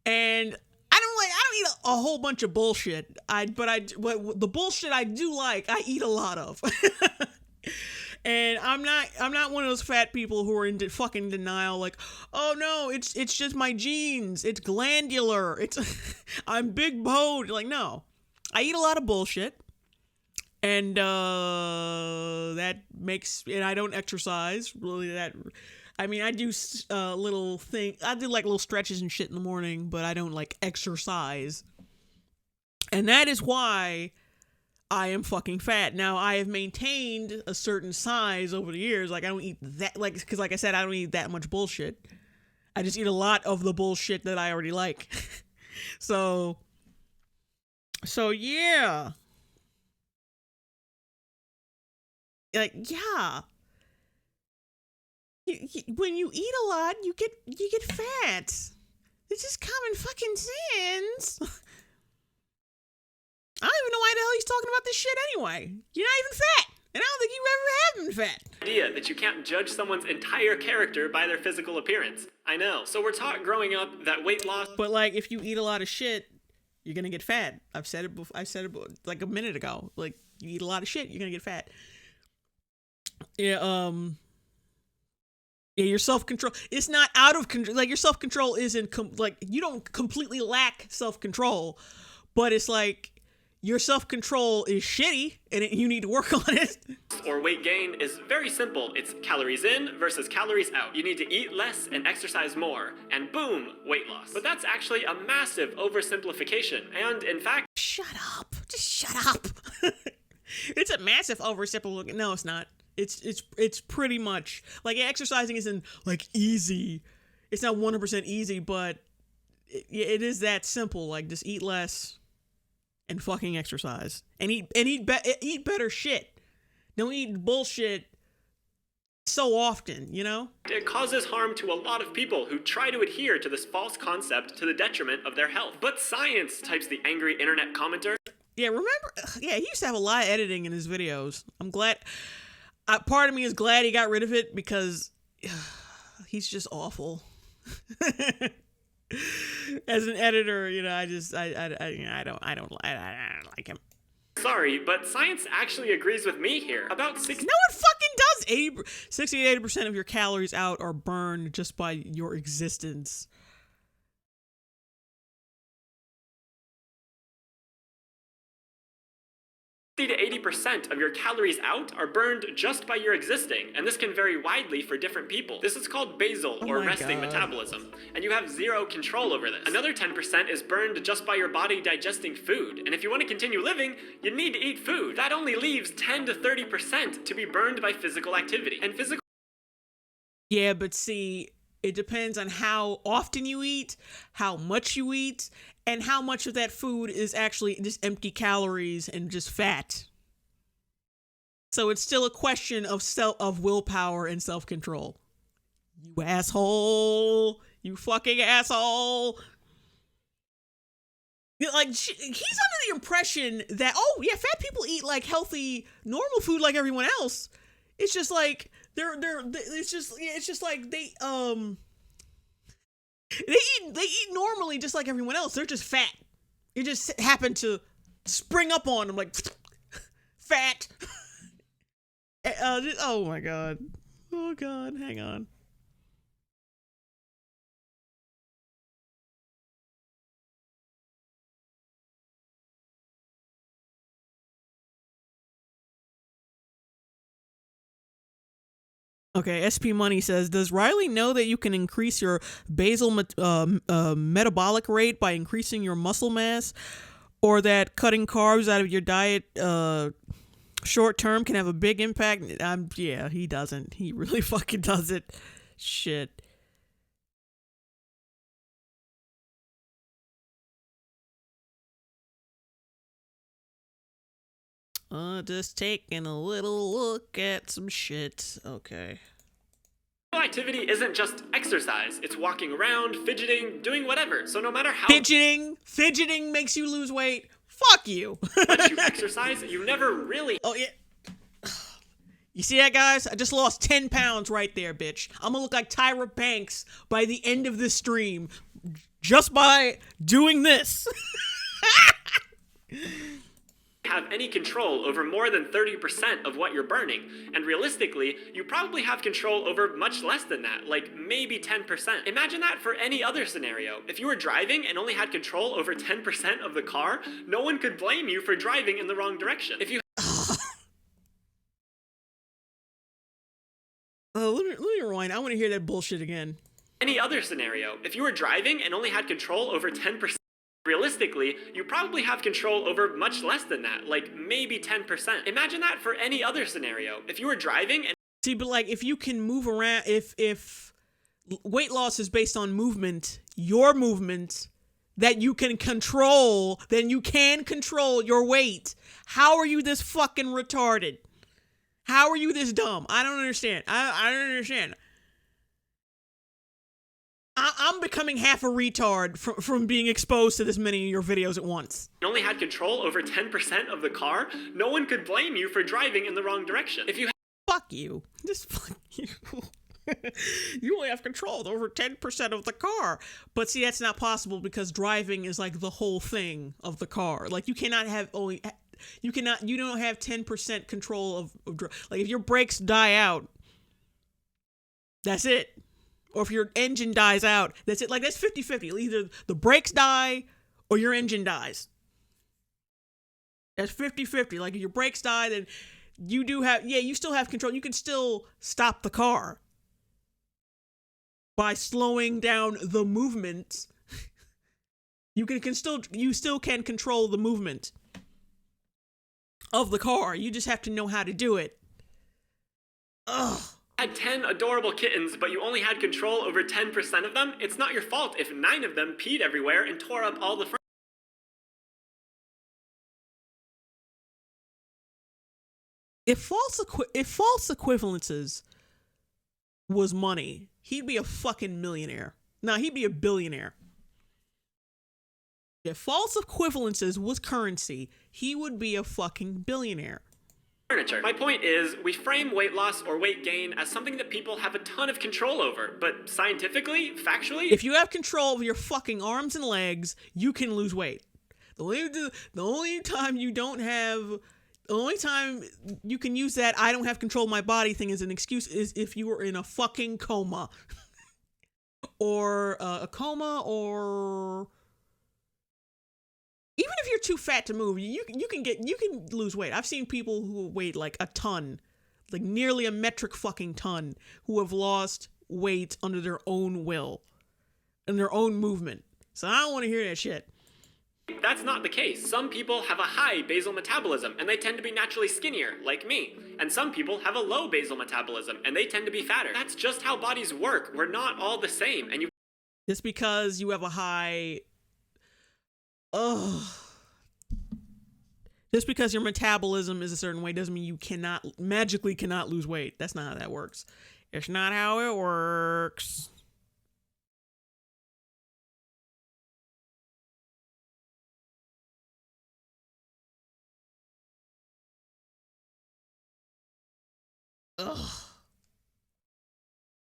and I don't eat a whole bunch of bullshit. But the bullshit I do like, I eat a lot of. And I'm not one of those fat people who are in fucking denial, like, oh no, it's just my genes, it's glandular, I'm big boned. Like, no, I eat a lot of bullshit, and that makes, and I don't exercise really. I do I do like little stretches and shit in the morning, but I don't like exercise, and that is why I am fucking fat. Now, I have maintained a certain size over the years. Like, I don't eat that, like, because like I said, I don't eat that much bullshit. I just eat a lot of the bullshit that I already like. So yeah. Like, yeah. When you eat a lot, you get fat. It's just common fucking sense. I don't even know why the hell he's talking about this shit anyway. You're not even fat. And I don't think you ever have been fat. Idea that you can't judge someone's entire character by their physical appearance. I know. So we're taught growing up that weight loss— But like, if you eat a lot of shit, you're gonna get fat. I've said it like a minute ago. Like, You eat a lot of shit, you're gonna get fat. Yeah, yeah, your self-control, it's not out of control. Like, your self-control isn't, like, you don't completely lack self-control, but it's like, your self-control is shitty, and you need to work on it. Or weight gain is very simple. It's calories in versus calories out. You need to eat less and exercise more, and boom, weight loss. But that's actually a massive oversimplification, and in fact... Shut up. Just shut up. It's a massive oversimplification. No, it's not. It's pretty much, like, exercising isn't, like, easy. It's not 100% easy, but it is that simple. Like, just eat less and fucking exercise. And eat better shit. Don't eat bullshit so often, you know? It causes harm to a lot of people who try to adhere to this false concept to the detriment of their health. But science, types the angry internet commenter. Yeah, remember? Yeah, he used to have a lot of editing in his videos. I'm glad... part of me is glad he got rid of it because he's just awful. As an editor, you know, I don't like him. Sorry, but science actually agrees with me here. About 60... No, it fucking does! 60-80% of your calories out are burned just by your existence. To 80% of your calories out are burned just by your existing, and this can vary widely for different people. This is called basal or resting metabolism, and you have zero control over this. Another 10% is burned just by your body digesting food, and if you want to continue living, you need to eat food. That only leaves 10 to 30% to be burned by physical activity. And physical... Yeah, but see, it depends on how often you eat, how much you eat, and how much of that food is actually just empty calories and just fat. So it's still a question of willpower and self-control. You asshole. You fucking asshole. Like, he's under the impression that, oh, yeah, fat people eat, like, healthy, normal food like everyone else. It's just like, it's just like they eat normally just like everyone else. They're just fat. It just happened to spring up on them like fat. Oh my god. Oh god, hang on. Okay, SP Money says, does Riley know that you can increase your basal metabolic rate by increasing your muscle mass, or that cutting carbs out of your diet short term can have a big impact? Yeah, he doesn't. He really fucking doesn't. Shit. Just taking a little look at some shit. Okay. Activity isn't just exercise. It's walking around, fidgeting, doing whatever. So no matter how... Fidgeting makes you lose weight. Fuck you. Once you exercise, you never really... Oh, yeah. You see that, guys? I just lost 10 pounds right there, bitch. I'm gonna look like Tyra Banks by the end of this stream. Just by doing this. Have any control over more than 30% of what you're burning, and realistically, you probably have control over much less than that, like maybe 10%. Imagine that for any other scenario. If you were driving and only had control over 10% of the car, no one could blame you for driving in the wrong direction. If you let me rewind. I want to hear that bullshit again. Any other scenario, if you were driving and only had control over 10%, realistically, you probably have control over much less than that, like maybe 10%. Imagine that for any other scenario. If you were driving and... See, but like, if you can move around, if weight loss is based on movement, your movement that you can control, then you can control your weight. How are you this fucking retarded? How are you this dumb? I don't understand. I don't understand. I'm becoming half a retard from being exposed to this many of your videos at once. You only had control over 10% of the car, no one could blame you for driving in the wrong direction. If you... Fuck you. Just fuck you. You only have control over 10% of the car. But see, that's not possible because driving is like the whole thing of the car. Like, you cannot have only you don't have 10% control of like if your brakes die out, that's it. Or if your engine dies out, that's it. Like that's 50-50. Either the brakes die or your engine dies. That's 50-50. Like if your brakes die, then you still have control. You can still stop the car by slowing down the movement. You still can control the movement of the car. You just have to know how to do it. Ugh. Had 10 adorable kittens, but you only had control over 10% of them. It's not your fault if 9 of them peed everywhere and tore up all the furniture. If false equivalences was money, he'd be a fucking millionaire. No, he'd be a billionaire. If false equivalences was currency, he would be a fucking billionaire. Furniture. My point is, we frame weight loss or weight gain as something that people have a ton of control over, but scientifically, factually, if you have control of your fucking arms and legs, you can lose weight. The only time you can use that I don't have control of my body thing as an excuse is if you were in a fucking coma. Or a coma, or even if you're too fat to move, you can lose weight. I've seen people who weigh like a ton, like nearly a metric fucking ton, who have lost weight under their own will and their own movement. So I don't want to hear that shit. That's not the case. Some people have a high basal metabolism and they tend to be naturally skinnier, like me. And some people have a low basal metabolism and they tend to be fatter. That's just how bodies work. We're not all the same. And just because you have a high just because your metabolism is a certain way doesn't mean you magically cannot lose weight. That's not how that works. It's not how it works. Ugh.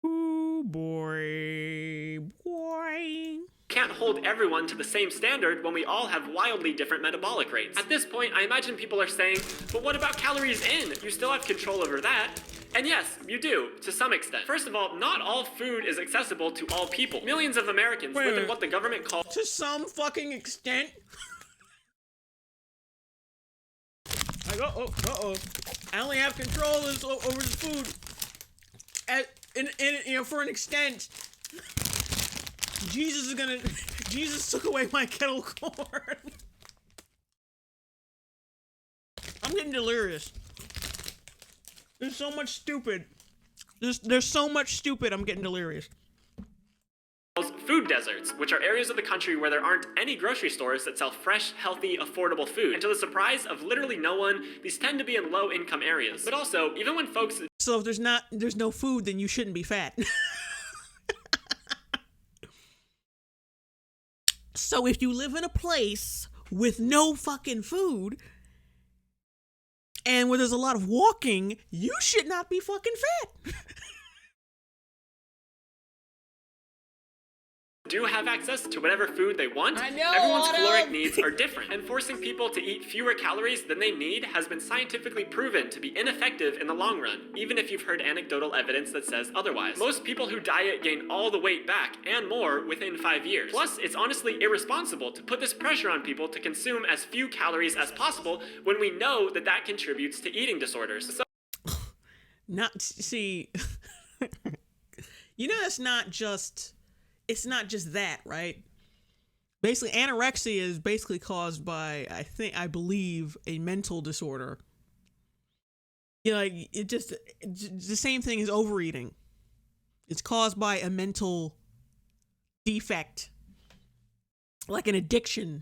Ooh, boy. Can't hold everyone to the same standard when we all have wildly different metabolic rates. At this point, I imagine people are saying, but what about calories in? You still have control over that. And yes, you do, to some extent. First of all, not all food is accessible to all people. Millions of Americans live in what the government calls... To some fucking extent? Like, uh-oh. I only have control over the food. For an extent. Jesus took away my kettle corn. I'm getting delirious. There's so much stupid. There's so much stupid, I'm getting delirious. Food deserts, which are areas of the country where there aren't any grocery stores that sell fresh, healthy, affordable food. And to the surprise of literally no one, these tend to be in low-income areas. But also, even when folks... So if there's no food, then you shouldn't be fat. So if you live in a place with no fucking food, and where there's a lot of walking, you should not be fucking fat. Do have access to whatever food they want. I know, everyone's caloric needs are different, and forcing people to eat fewer calories than they need has been scientifically proven to be ineffective in the long run, even if you've heard anecdotal evidence that says otherwise. Most people who diet gain all the weight back, and more, within 5 years. Plus, it's honestly irresponsible to put this pressure on people to consume as few calories as possible when we know that that contributes to eating disorders. So it's not just that, right? Basically, anorexia is basically caused by, I believe, a mental disorder. You know, like, it's the same thing as overeating. It's caused by a mental defect, like an addiction.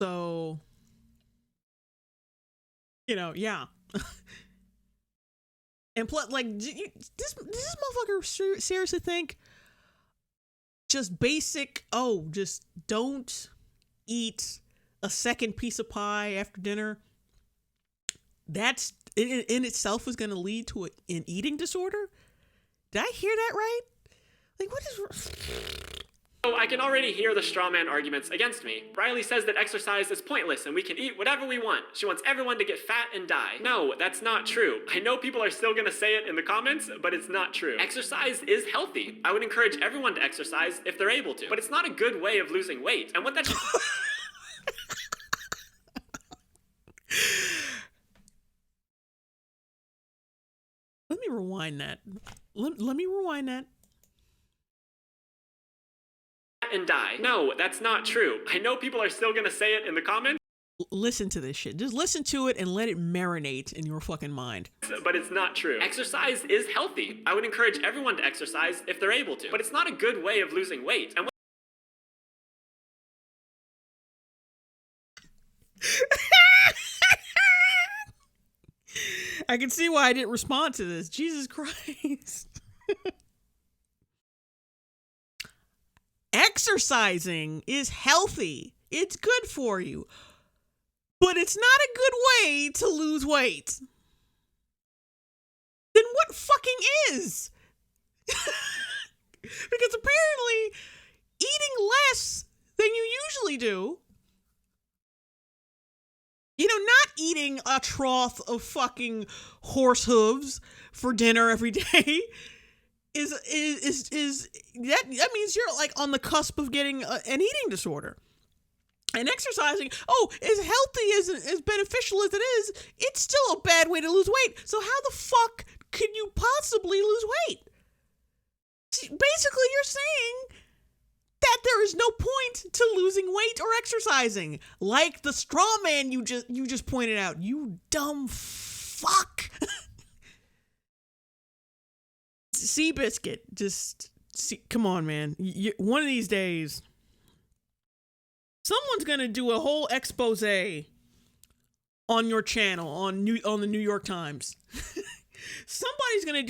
So, yeah. And plus, like, this motherfucker seriously think just basic, just don't eat a second piece of pie after dinner. That's, in itself, is going to lead to an eating disorder? Did I hear that right? Like, what is... So I can already hear the straw man arguments against me. Riley says that exercise is pointless and we can eat whatever we want. She wants everyone to get fat and die. No, that's not true. I know people are still gonna say it in the comments, but it's not true. Exercise is healthy. I would encourage everyone to exercise if they're able to. But it's not a good way of losing weight. And what that Let me rewind that. Let me rewind that. And die. No, that's not true. I know people are still gonna say it in the comments. Listen to this shit. Just listen to it and let it marinate in your fucking mind. But it's not true. Exercise is healthy. I would encourage everyone to exercise if they're able to. But it's not a good way of losing weight. And I can see why I didn't respond to this. Jesus Christ. Exercising is healthy. It's good for you. But it's not a good way to lose weight. Then what fucking is? Because apparently eating less than you usually do, you know, not eating a trough of fucking horse hooves for dinner every day is that means you're like on the cusp of getting an eating disorder. And exercising, as healthy as beneficial as it is, it's still a bad way to lose weight. So how the fuck can you possibly lose weight? Basically, you're saying that there is no point to losing weight or exercising, like the straw man you just pointed out. You dumb fuck. Seabiscuit, come on, man. One of these days, someone's gonna do a whole expose on your channel on the New York Times. Somebody's gonna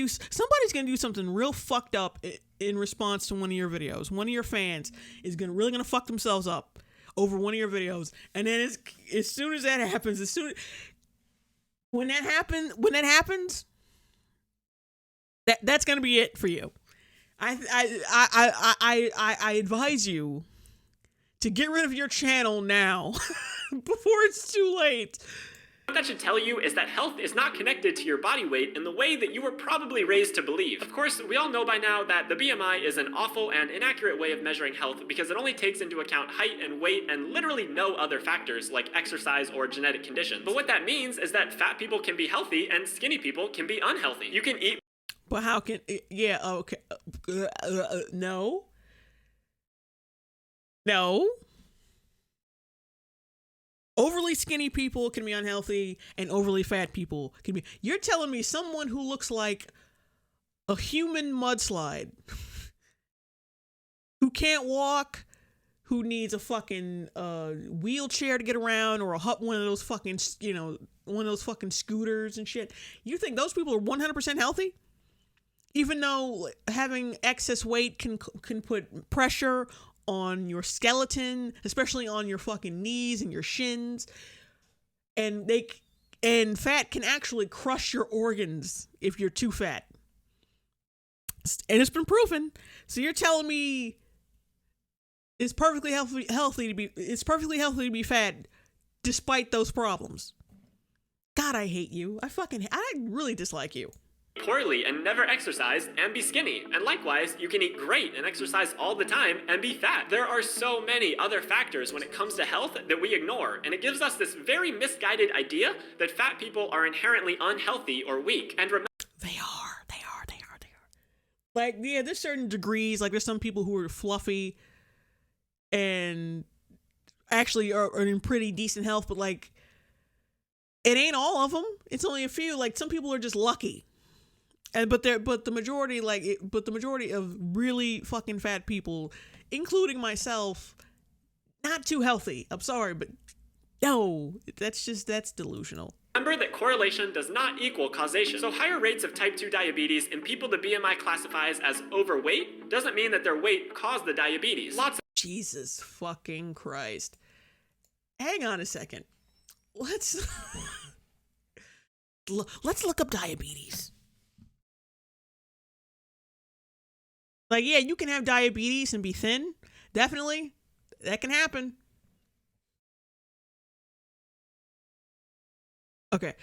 do something real fucked up in response to one of your videos. One of your fans is really gonna fuck themselves up over one of your videos, and then as soon as that happens, when that happens, that's gonna be it for you. I advise you to get rid of your channel now before it's too late. What that should tell you is that health is not connected to your body weight in the way that you were probably raised to believe. Of course, we all know by now that the BMI is an awful and inaccurate way of measuring health because it only takes into account height and weight and literally no other factors like exercise or genetic conditions. But what that means is that fat people can be healthy and skinny people can be unhealthy. You can eat... But how can... Yeah, okay. No. No. Overly skinny people can be unhealthy and overly fat people can be... You're telling me someone who looks like a human mudslide, who can't walk, who needs a fucking wheelchair to get around, or one of those fucking, one of those fucking scooters and shit. You think those people are 100% healthy? Even though having excess weight can put pressure on your skeleton, especially on your fucking knees and your shins, and fat can actually crush your organs if you're too fat, and it's been proven. So you're telling me it's perfectly healthy to be fat despite those problems? God, I hate you. I really dislike you. Poorly and never exercise and be skinny. And likewise, you can eat great and exercise all the time and be fat. There are so many other factors when it comes to health that we ignore, and it gives us this very misguided idea that fat people are inherently unhealthy or weak. And They are. Like, yeah, there's certain degrees. Like, there's some people who are fluffy and actually are in pretty decent health, but like, it ain't all of them. It's only a few. Like, some people are just lucky. But the majority of really fucking fat people, including myself, not too healthy. I'm sorry, but no, that's delusional. Remember that correlation does not equal causation. So higher rates of type 2 diabetes in people the BMI classifies as overweight doesn't mean that their weight caused the diabetes. Jesus fucking Christ. Hang on a second. Let's look up diabetes. Like, yeah, you can have diabetes and be thin. definitely, that can happen. Okay.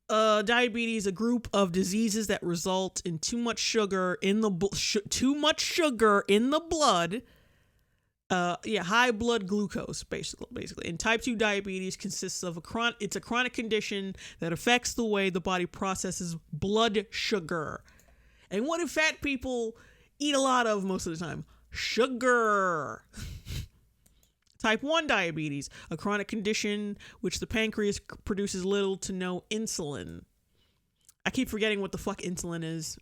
Diabetes, a group of diseases that result in too much sugar in the blood. High blood glucose, basically. And type 2 diabetes consists of it's a chronic condition that affects the way the body processes blood sugar. And what do fat people eat a lot of most of the time? Sugar. Type 1 diabetes, a chronic condition which the pancreas produces little to no insulin. I keep forgetting what the fuck insulin is.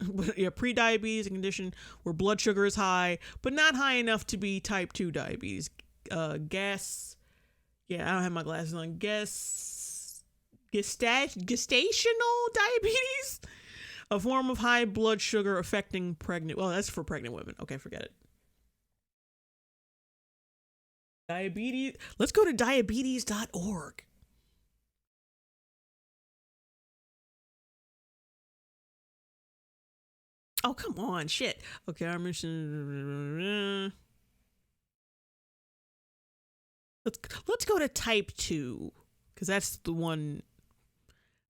Pre-diabetes, a condition where blood sugar is high, but not high enough to be type 2 diabetes. I don't have my glasses on. Gestational diabetes? A form of high blood sugar affecting that's for pregnant women. Okay, forget it. Diabetes. Let's go to diabetes.org. Oh, come on, shit. Okay, I mentioned. Let's go to type 2, because that's the one.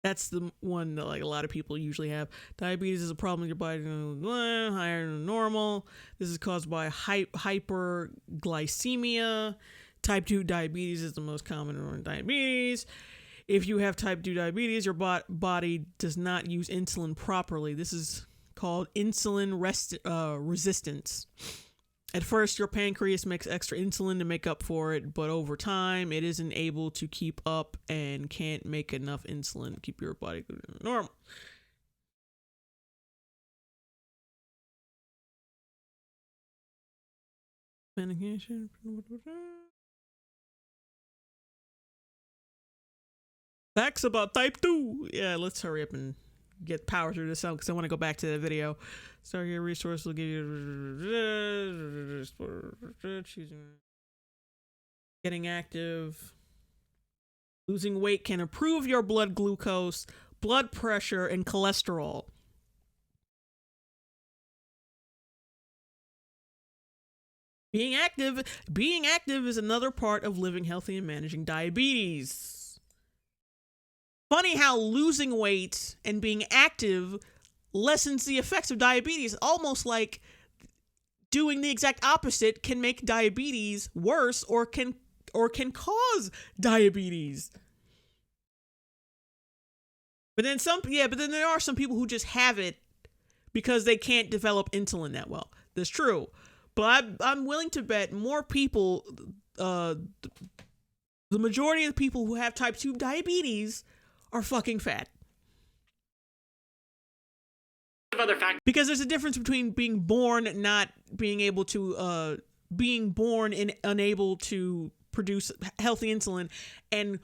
That's the one that like a lot of people usually have. Diabetes is a problem in your body higher than normal. This is caused by hyperglycemia. Type 2 diabetes is the most common form of diabetes. If you have type 2 diabetes, your body does not use insulin properly. This is called insulin resistance. At first, your pancreas makes extra insulin to make up for it, but over time, it isn't able to keep up and can't make enough insulin to keep your body normal. Medication. Facts about type 2. Yeah, let's hurry up and get power through this out because I want to go back to the video. Start your resource will give you getting active. Losing weight can improve your blood glucose, blood pressure, and cholesterol. Being active is another part of living healthy and managing diabetes. Funny how losing weight and being active lessens the effects of diabetes, almost like doing the exact opposite can make diabetes worse or can cause diabetes. But then there are some people who just have it because they can't develop insulin that well. That's true. But I'm willing to bet more people, the majority of the people who have type 2 diabetes are fucking fat. Other factors. Because there's a difference between being born not being able to, being born and unable to produce healthy insulin, and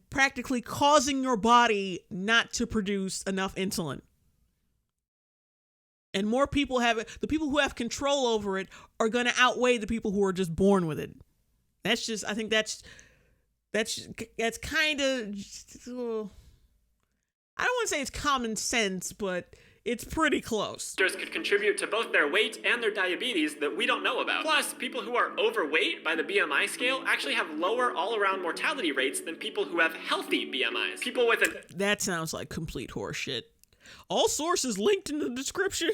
practically causing your body not to produce enough insulin. And more people have it. The people who have control over it are going to outweigh the people who are just born with it. That's just, I think that's kind of, I don't want to say it's common sense, but it's pretty close. Could contribute to both their weight and their diabetes that we don't know about. Plus, people who are overweight by the BMI scale actually have lower all-around mortality rates than people who have healthy BMIs. People with That sounds like complete horseshit. All sources linked in the description.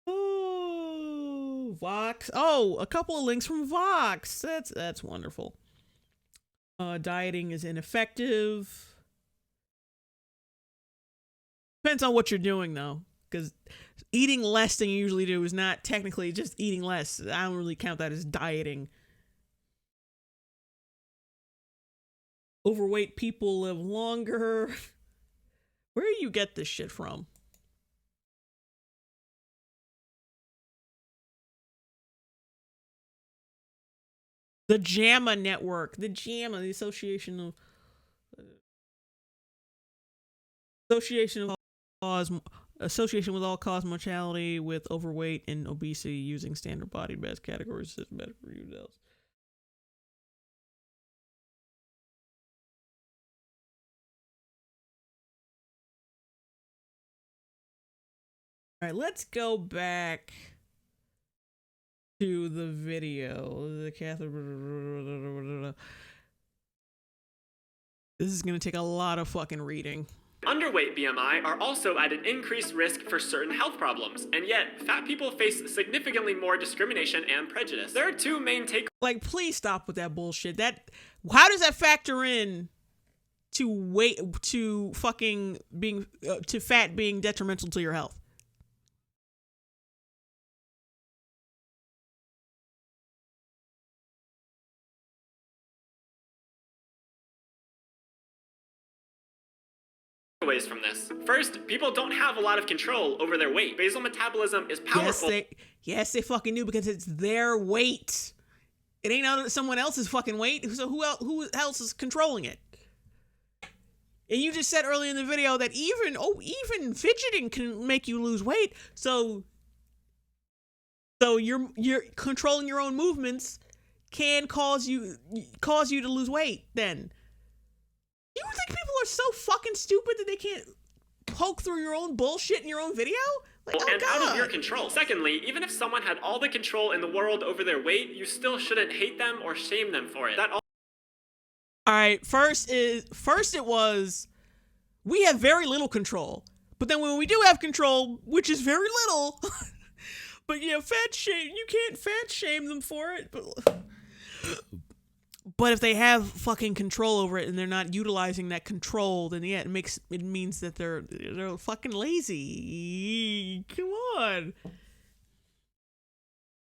Oh, Vox. Oh, a couple of links from Vox. That's wonderful. Dieting is ineffective. Depends on what you're doing, though, because eating less than you usually do is not technically just eating less. I don't really count that as dieting. Overweight people live longer. Where do you get this shit from? The JAMA network. The JAMA, the Association with all-cause mortality with overweight and obesity using standard body mass categories systematic review results. All right, let's go back to the video. The Catholic. This is gonna take a lot of fucking reading. Underweight BMI are also at an increased risk for certain health problems, and yet fat people face significantly more discrimination and prejudice. There are two main takeaways. Like, please stop with that bullshit. How does that factor in to fucking being to fat being detrimental to your health? Ways from this. First, people don't have a lot of control over their weight. Basal metabolism is powerful. Yes, they fucking do, because it's their weight. It ain't someone else's fucking weight. So who else is controlling it? And you just said earlier in the video that even fidgeting can make you lose weight. So you're controlling your own movements can cause you to lose weight then. You think people are so fucking stupid that they can't poke through your own bullshit in your own video? Like, and God. Out of your control. Secondly, even if someone had all the control in the world over their weight, you still shouldn't hate them or shame them for it. All right, first it was, we have very little control. But then when we do have control, which is very little, but yeah, you can't fat shame them for it. But if they have fucking control over it and they're not utilizing that control, then yeah, it means that they're fucking lazy. Come on.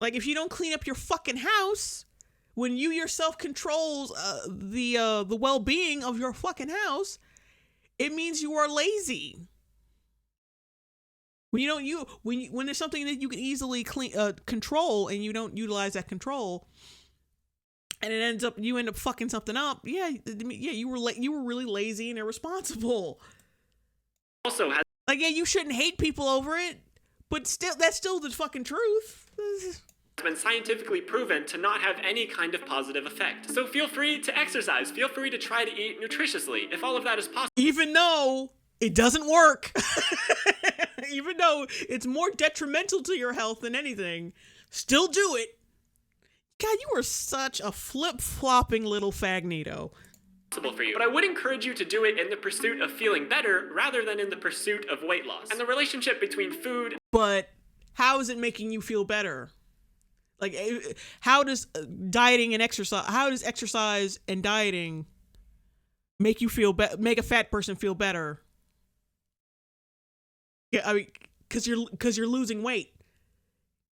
Like, if you don't clean up your fucking house, when you yourself controls the well-being of your fucking house, it means you are lazy. When there's something that you can easily control and you don't utilize that control, and you end up fucking something up. Yeah, you were really lazy and irresponsible. Also, you shouldn't hate people over it, but still, that's still the fucking truth. It's been scientifically proven to not have any kind of positive effect. So feel free to exercise. Feel free to try to eat nutritiously, if all of that is possible. Even though it doesn't work, even though it's more detrimental to your health than anything, still do it. God, you are such a flip-flopping little fagnito. For you. But I would encourage you to do it in the pursuit of feeling better rather than in the pursuit of weight loss. And the relationship between food... But how is it making you feel better? Like, how does exercise and dieting make a fat person feel better? Yeah, I mean, because you're losing weight.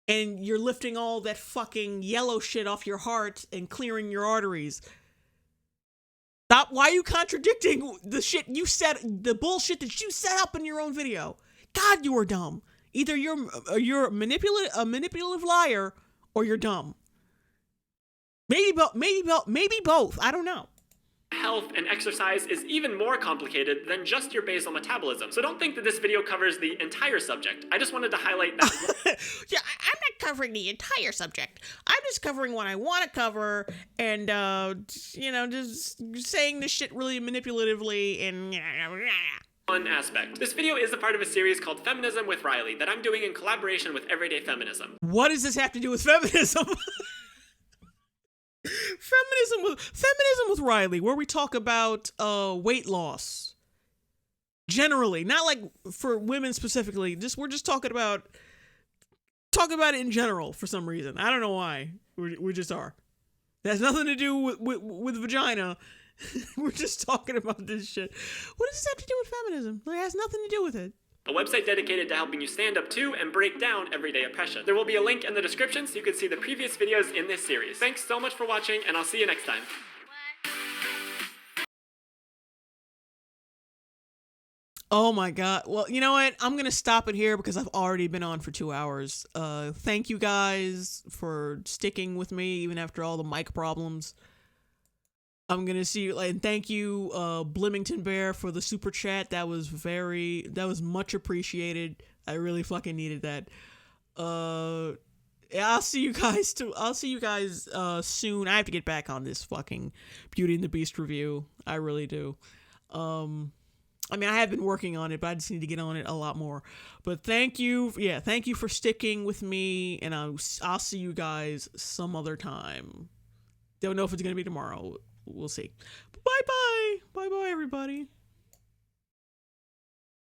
And you're lifting all that fucking yellow shit off your heart and clearing your arteries. Stop. Why are you contradicting the shit you said, the bullshit that you set up in your own video? God, you are dumb. Either you're a manipulative liar or you're dumb. Maybe both. I don't know. Health and exercise is even more complicated than just your basal metabolism. So don't think that this video covers the entire subject. I just wanted to highlight that. Yeah, I'm not covering the entire subject. I'm just covering what I want to cover and, just saying this shit really manipulatively and... One aspect. This video is a part of a series called Feminism with Riley that I'm doing in collaboration with Everyday Feminism. What does this have to do with feminism? Feminism with Riley, where we talk about weight loss generally, not like for women specifically. We're just talking about it in general for some reason. I don't know why. We just are. It has nothing to do with vagina. We're just talking about this shit. What does this have to do with feminism? It has nothing to do with it. A website dedicated to helping you stand up to and break down everyday oppression. There will be a link in the description so you can see the previous videos in this series. Thanks so much for watching, and I'll see you next time. Oh my God. Well, you know what? I'm going to stop it here because I've already been on for 2 hours. Thank you guys for sticking with me even after all the mic problems. I'm going to see you, and thank you, Blimington Bear, for the super chat. That was much appreciated. I really fucking needed that. I'll see you guys soon. I have to get back on this fucking Beauty and the Beast review. I really do. I mean, I have been working on it, but I just need to get on it a lot more. But thank you for sticking with me, and I'll see you guys some other time. Don't know if it's gonna be tomorrow. We'll see. Bye bye everybody.